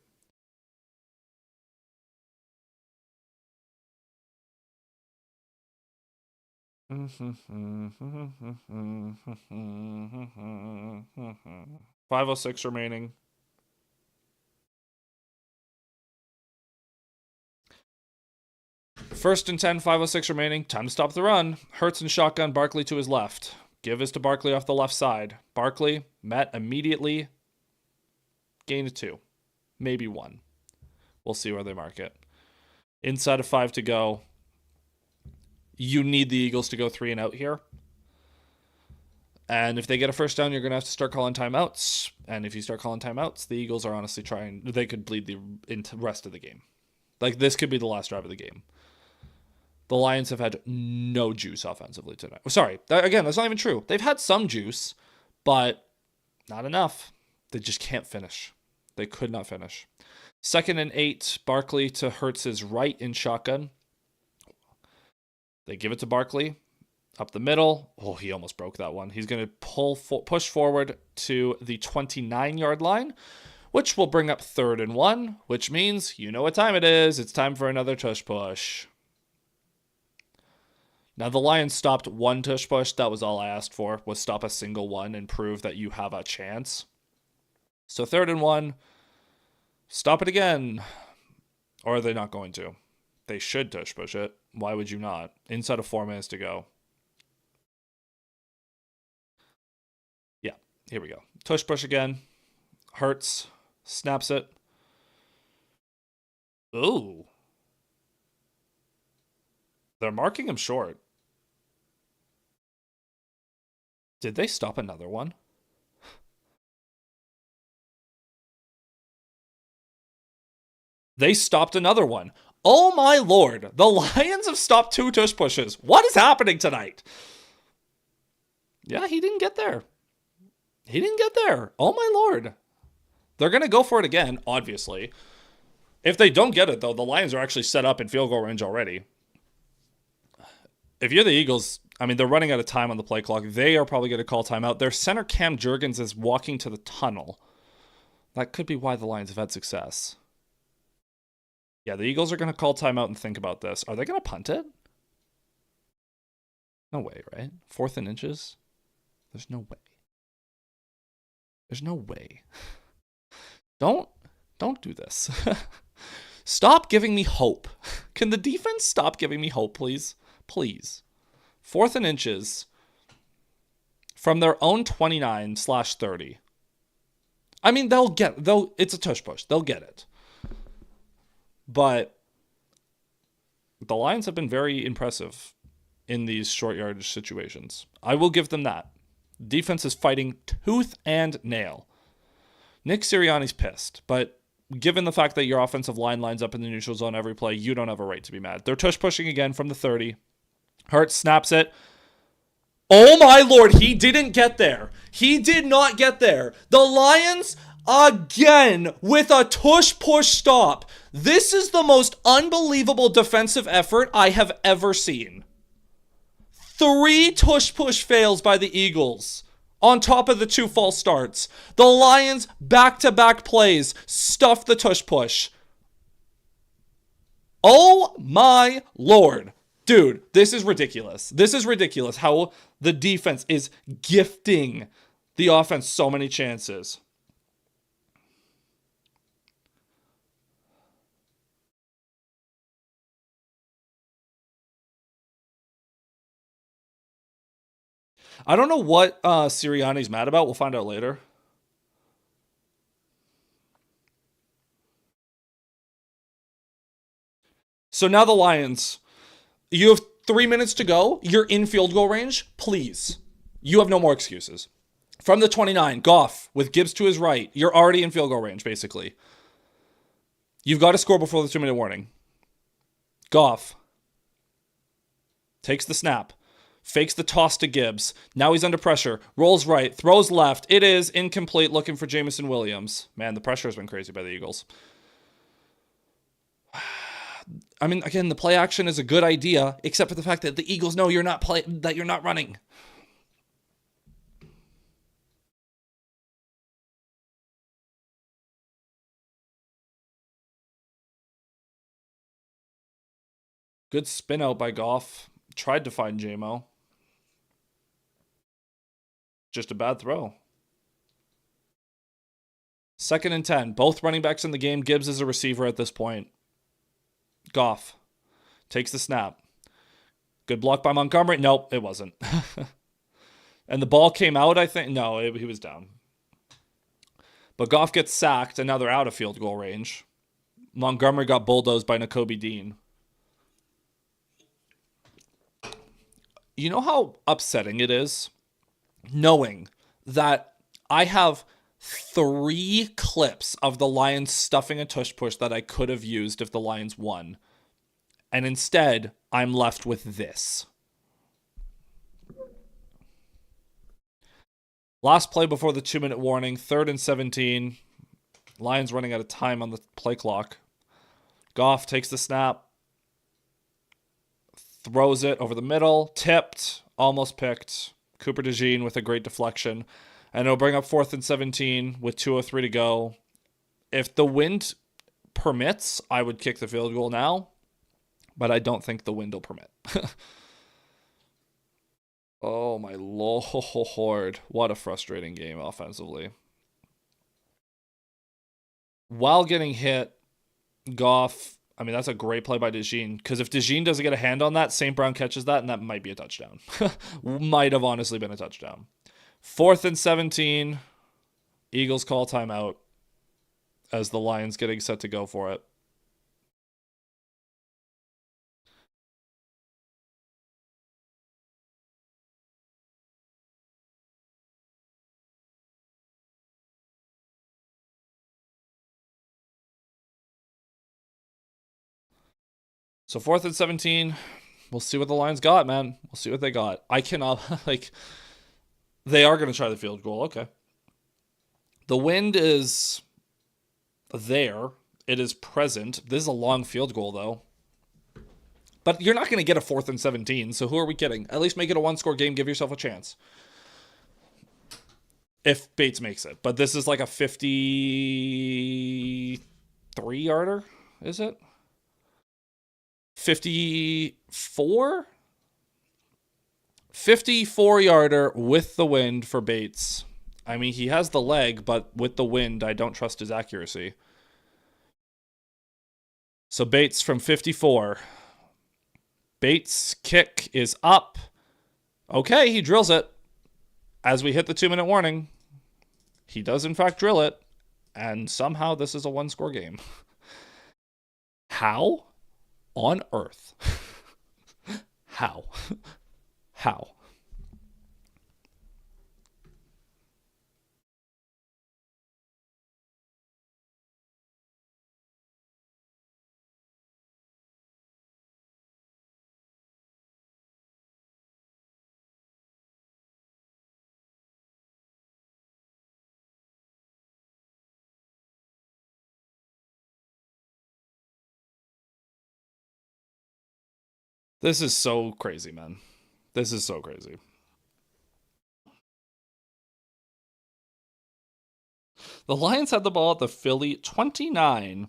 $5:06 remaining. First and 10, 5:06 remaining. Time to stop the run. Hurts and shotgun, Barkley to his left. Give is to Barkley off the left side. Barkley met immediately. Gain of 2. Maybe 1. We'll see where they mark it. Inside of 5 to go. You need the Eagles to go 3 and out here. And if they get a first down, you're going to have to start calling timeouts. And if you start calling timeouts, the Eagles are honestly they could bleed the rest of the game. Like, this could be the last drive of the game. The Lions have had no juice offensively tonight. Sorry, again, that's not even true. They've had some juice, but not enough. They just can't finish. They could not finish. 2nd and 8, Barkley to Hurts' right in shotgun. They give it to Barkley. Up the middle. Oh, he almost broke that one. He's going to push forward to the 29-yard line, which will bring up 3rd and 1, which means you know what time it is. It's time for another tush push. Now, the Lions stopped 1 tush push. That was all I asked for, was stop a single one and prove that you have a chance. So 3rd and 1, stop it again. Or are they not going to? They should tush push it. Why would you not? Inside of 4 minutes to go. Yeah, here we go. Tush push again. Hurts. Snaps it. Ooh. They're marking him short. Did they stop another one? They stopped another one. Oh my lord. The Lions have stopped 2 tush pushes. What is happening tonight? Yeah, he didn't get there. He didn't get there. Oh my lord. They're going to go for it again, obviously. If they don't get it, though, the Lions are actually set up in field goal range already. If you're the Eagles, I mean, they're running out of time on the play clock. They are probably going to call timeout. Their center, Cam Jurgens, is walking to the tunnel. That could be why the Lions have had success. Yeah, the Eagles are going to call timeout and think about this. Are they going to punt it? No way, right? 4th and inches? There's no way. There's no way. Don't do this. Stop giving me hope. Can the defense stop giving me hope, please? Please. 4th and inches from their own 29/30. I mean, it's a tush push. They'll get it. But the Lions have been very impressive in these short yardage situations. I will give them that. Defense is fighting tooth and nail. Nick Sirianni's pissed, but given the fact that your offensive line lines up in the neutral zone every play, you don't have a right to be mad. They're tush pushing again from the 30. Hurts snaps it. Oh my lord, he didn't get there. He did not get there. The Lions again with a tush push stop. This is the most unbelievable defensive effort I have ever seen. 3 tush push fails by the Eagles on top of the 2 false starts. The Lions back-to-back plays stuff the tush push. Oh my lord. Dude, this is ridiculous. This is ridiculous how the defense is gifting the offense so many chances. I don't know what Sirianni's mad about. We'll find out later. So now the Lions, you have 3 minutes to go. You're in field goal range. Please. You have no more excuses. From the 29, Goff with Gibbs to his right. You're already in field goal range, basically. You've got to score before the 2-minute warning. Goff takes the snap. Fakes the toss to Gibbs. Now he's under pressure. Rolls right. Throws left. It is incomplete, looking for Jameson Williams. Man, the pressure has been crazy by the Eagles. I mean, again, the play action is a good idea, except for the fact that the Eagles know you're not running. Good spin out by Goff. Tried to find JMO. Just a bad throw. 2nd and 10. Both running backs in the game. Gibbs is a receiver at this point. Goff takes the snap. Good block by Montgomery. Nope, it wasn't. And the ball came out, I think. No, he was down. But Goff gets sacked, and now they're out of field goal range. Montgomery got bulldozed by Nakobe Dean. You know how upsetting it is knowing that I have 3 clips of the Lions stuffing a tush push that I could have used if the Lions won. And instead, I'm left with this. Last play before the 2-minute warning, 3rd and 17. Lions running out of time on the play clock. Goff takes the snap. Throws it over the middle. Tipped. Almost picked. Cooper DeJean with a great deflection. And it'll bring up 4th and 17 with 2:03 to go. If the wind permits, I would kick the field goal now. But I don't think the wind will permit. Oh my lord. What a frustrating game offensively. While getting hit, Goff, I mean, that's a great play by DeJean. Because if DeJean doesn't get a hand on that, St. Brown catches that, and that might be a touchdown. Might have honestly been a touchdown. 4th and 17. Eagles call timeout as the Lions getting set to go for it. So 4th and 17. We'll see what the Lions got, man. We'll see what they got. I cannot, they are going to try the field goal. Okay. The wind is there. It is present. This is a long field goal, though. But you're not going to get a 4th and 17, so who are we kidding? At least make it a 1-score game. Give yourself a chance. If Bates makes it. But this is like a 53-yarder, is it? 54? 54-yarder with the wind for Bates. I mean, he has the leg, but with the wind, I don't trust his accuracy. So Bates from 54. Bates' kick is up. Okay, he drills it. As we hit the 2-minute warning, he does in fact drill it. And somehow this is a 1-score game. How on earth? How? How? This is so crazy, man. This is so crazy. The Lions had the ball at the Philly 29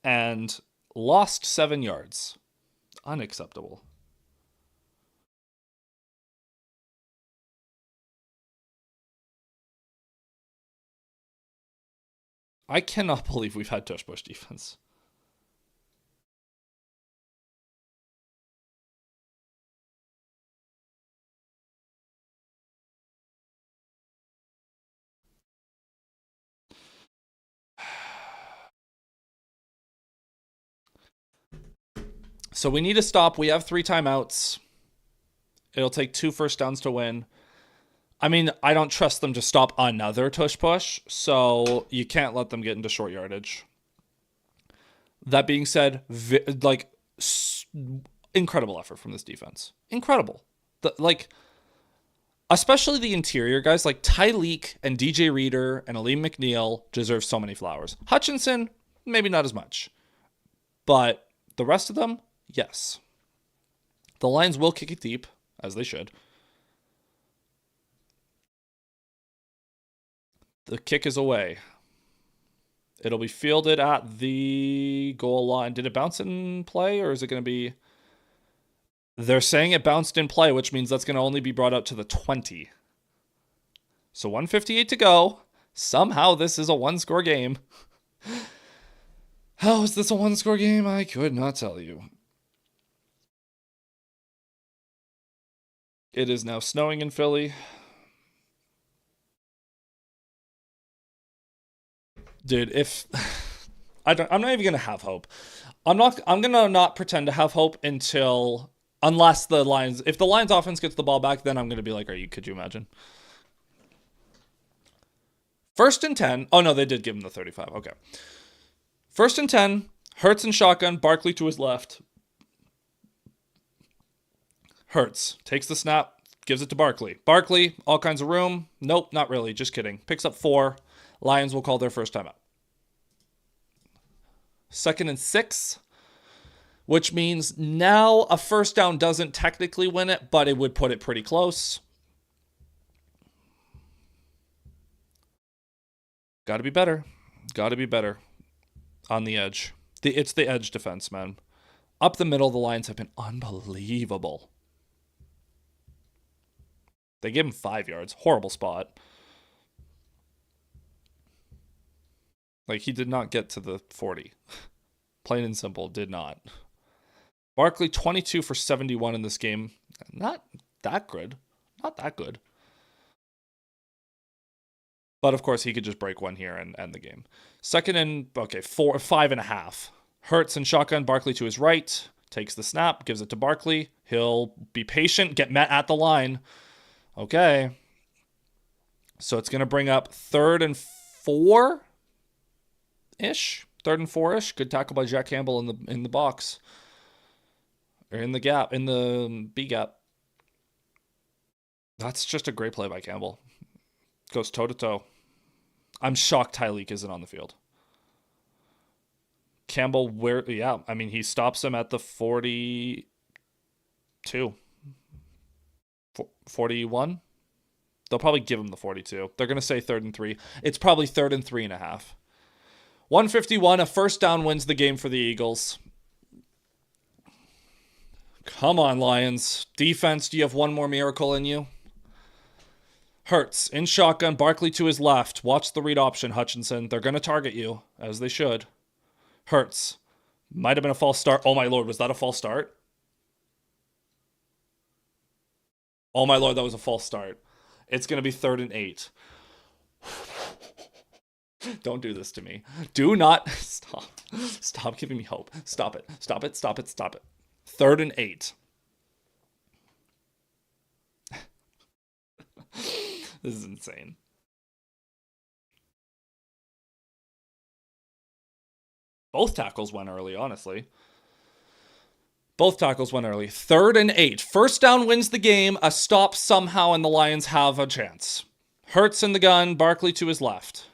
and lost 7 yards. Unacceptable. I cannot believe we've had tush push defense. So we need to stop. We have 3 timeouts. It'll take 2 first downs to win. I mean, I don't trust them to stop another tush push, so you can't let them get into short yardage. That being said, incredible effort from this defense. Incredible. Especially the interior guys like Tyleek and DJ Reader and Aleem McNeil deserve so many flowers. Hutchinson, maybe not as much. But the rest of them, yes. The Lions will kick it deep, as they should. The kick is away. It'll be fielded at the goal line. Did it bounce in play, or is it going to be... They're saying it bounced in play, which means that's going to only be brought out to the 20. So 1:58 to go. Somehow this is a one-score game. How is this a one-score game? I could not tell you. It is now snowing in Philly. Dude, if I'm not even gonna have hope. I'm gonna not pretend to have hope unless if the Lions offense gets the ball back, then I'm gonna be like, could you imagine? 1st and 10. Oh no, they did give him the 35. Okay. 1st and 10. Hurts and shotgun. Barkley to his left. Hurts takes the snap, gives it to Barkley. Barkley, all kinds of room. Nope, not really. Just kidding. Picks up 4. Lions will call their first timeout. 2nd and 6, which means now a first down doesn't technically win it, but it would put it pretty close. Got to be better. Got to be better on the edge. It's the edge defense, man. Up the middle, the Lions have been unbelievable. They gave him 5 yards. Horrible spot. Like, he did not get to the 40. Plain and simple, did not. Barkley, 22 for 71 in this game. Not that good. Not that good. But, of course, he could just break one here and end the game. 2nd and, 5.5. Hurts and shotgun. Barkley to his right. Takes the snap. Gives it to Barkley. He'll be patient. Get met at the line. Okay. So it's going to bring up 3rd and 4-ish. 3rd and 4-ish. Good tackle by Zach Campbell in the box. Or in the gap. In the B gap. That's just a great play by Campbell. Goes toe-to-toe. I'm shocked Tyleek isn't on the field. Campbell, he stops him at the 42. 41? They'll probably give him the 42. They're going to say 3rd and 3. It's probably 3rd and 3.5. 151, a first down wins the game for the Eagles. Come on, Lions. Defense, do you have one more miracle in you? Hurts in shotgun, Barkley to his left. Watch the read option, Hutchinson. They're going to target you, as they should. Hurts. Might have been a false start. Oh my lord, was that a false start? Oh my lord, that was a false start. It's going to be 3rd and 8. Don't do this to me. Do not. Stop. Stop giving me hope. Stop it. Stop it. Stop it. Stop it. 3rd and 8. This is insane. Both tackles went early, honestly. Both tackles went early. 3rd and 8. First down wins the game. A stop somehow, and the Lions have a chance. Hurts in the gun. Barkley to his left.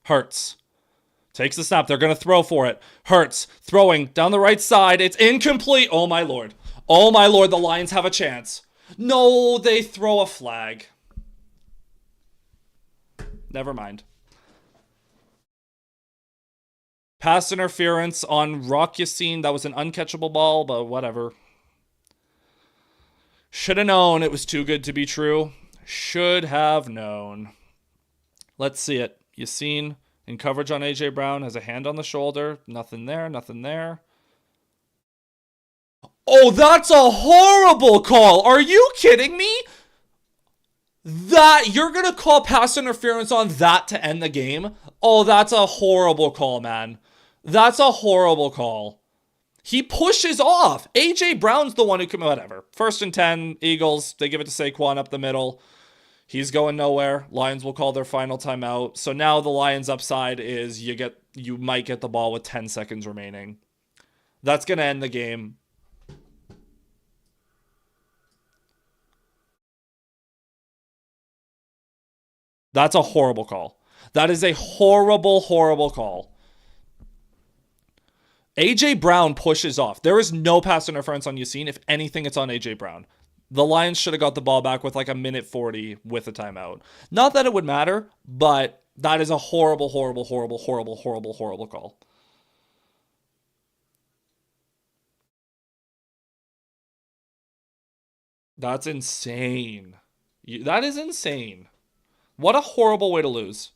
Hurts. Takes the snap. They're going to throw for it. Hurts. Throwing down the right side. It's incomplete. Oh, my Lord. Oh, my Lord. The Lions have a chance. No, they throw a flag. Never mind. Pass interference on Rock Yassin. That was an uncatchable ball, but whatever. Should have known it was too good to be true. Should have known. Let's see it. Yassin in coverage on A.J. Brown has a hand on the shoulder. Nothing there, nothing there. Oh, that's a horrible call. Are you kidding me? That you're going to call pass interference on that to end the game? Oh, that's a horrible call, man. That's a horrible call. He pushes off. A.J. Brown's the one who can... Whatever. 1st and 10, Eagles. They give it to Saquon up the middle. He's going nowhere. Lions will call their final timeout. So now the Lions' upside is you might get the ball with 10 seconds remaining. That's going to end the game. That's a horrible call. That is a horrible, horrible call. A.J. Brown pushes off. There is no pass interference on Yassin. If anything, it's on A.J. Brown. The Lions should have got the ball back with like a minute 40 with a timeout. Not that it would matter, but that is a horrible, horrible, horrible, horrible, horrible, horrible call. That's insane. That is insane. What a horrible way to lose.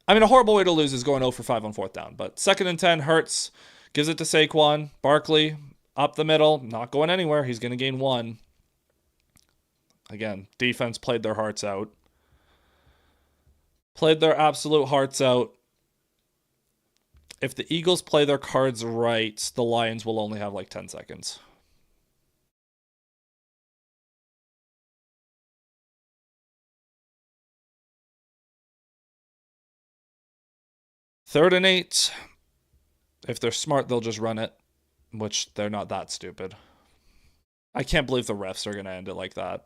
I mean, a horrible way to lose is going 0 for 5 on 4th down. But 2nd and 10, Hurts gives it to Saquon. Barkley up the middle, not going anywhere. He's going to gain 1. Again, defense played their hearts out. Played their absolute hearts out. If the Eagles play their cards right, the Lions will only have like 10 seconds. Third and 8. If they're smart, they'll just run it, which they're not that stupid. I can't believe the refs are going to end it like that.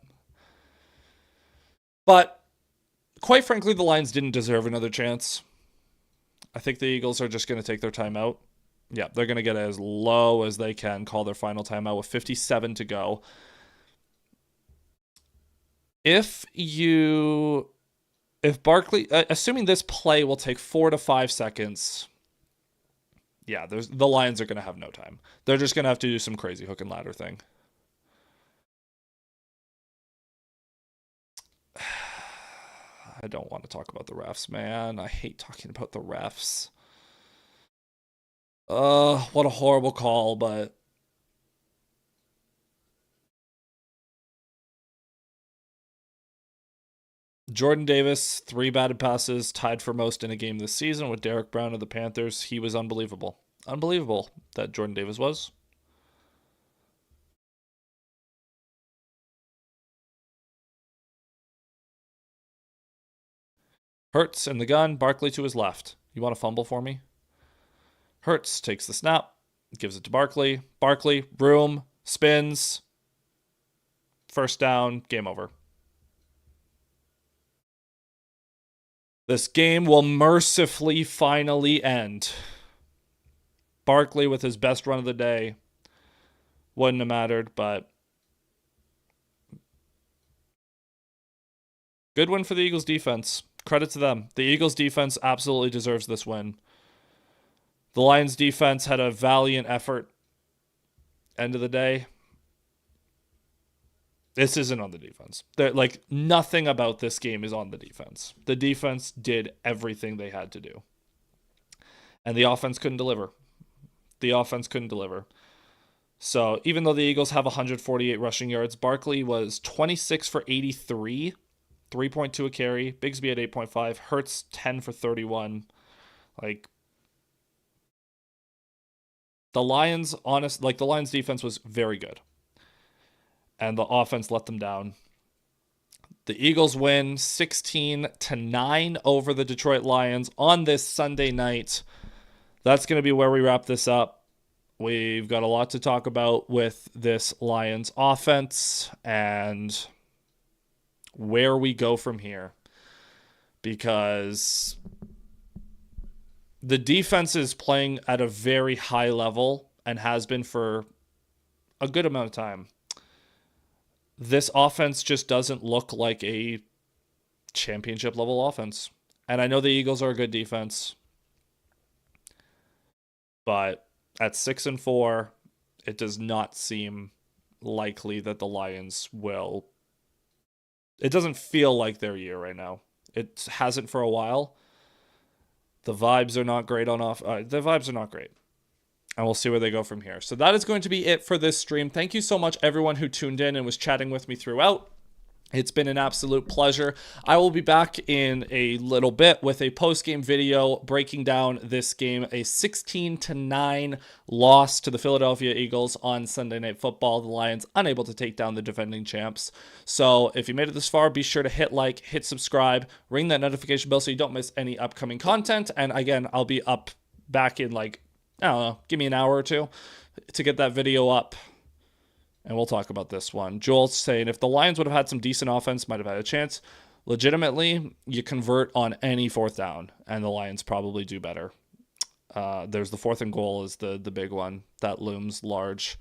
But quite frankly, the Lions didn't deserve another chance. I think the Eagles are just going to take their timeout. Yeah, they're going to get as low as they can, call their final timeout with 57 to go. If Barkley, assuming this play will take 4 to 5 seconds, yeah, the Lions are going to have no time. They're just going to have to do some crazy hook and ladder thing. I don't want to talk about the refs, man. I hate talking about the refs. What a horrible call, but... Jordan Davis, 3 batted passes, tied for most in a game this season with Derek Brown of the Panthers. He was unbelievable. Unbelievable that Jordan Davis was. Hurts in the gun, Barkley to his left. You want to fumble for me? Hurts takes the snap, gives it to Barkley. Barkley, room, spins. 1st down, game over. This game will mercifully finally end. Barkley with his best run of the day. Wouldn't have mattered, but good win for the Eagles defense. Credit to them. The Eagles defense absolutely deserves this win. The Lions defense had a valiant effort. End of the day, this isn't on the defense. Like, nothing about this game is on the defense. The defense did everything they had to do. And the offense couldn't deliver. The offense couldn't deliver. So even though the Eagles have 148 rushing yards, Barkley was 26 for 83, 3.2 a carry. Bigsby at 8.5. Hurts 10 for 31. Like, the Lions defense was very good. And the offense let them down. The Eagles win 16-9 over the Detroit Lions on this Sunday night. That's going to be where we wrap this up. We've got a lot to talk about with this Lions offense and where we go from here. Because the defense is playing at a very high level and has been for a good amount of time. This offense just doesn't look like a championship level offense. And I know the Eagles are a good defense, but at 6-4, it does not seem likely that the Lions will. It doesn't feel like their year right now. It hasn't for a while. The vibes are not great on off. The vibes are not great. And we'll see where they go from here. So that is going to be it for this stream. Thank you so much, everyone who tuned in and was chatting with me throughout. It's been an absolute pleasure. I will be back in a little bit with a post-game video breaking down this game, a 16-9 loss to the Philadelphia Eagles on Sunday Night Football. The Lions unable to take down the defending champs. So if you made it this far, be sure to hit like, hit subscribe, ring that notification bell so you don't miss any upcoming content. And again, I'll be up back in like, I don't know, give me an hour or two to get that video up. And we'll talk about this one. Joel's saying if the Lions would have had some decent offense, might have had a chance. Legitimately, you convert on any fourth down, and the Lions probably do better. There's the 4th and goal is the big one. That looms large.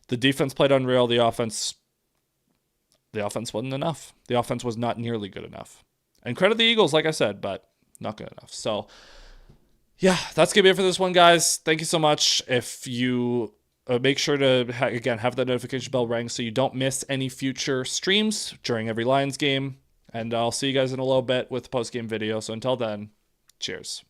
The defense played unreal. The offense wasn't enough. The offense was not nearly good enough. And credit the Eagles, like I said, but not good enough. So, yeah, that's going to be it for this one, guys. Thank you so much. If you... make sure to, again, have that notification bell ring so you don't miss any future streams during every Lions game. And I'll see you guys in a little bit with the post-game video. So until then, cheers.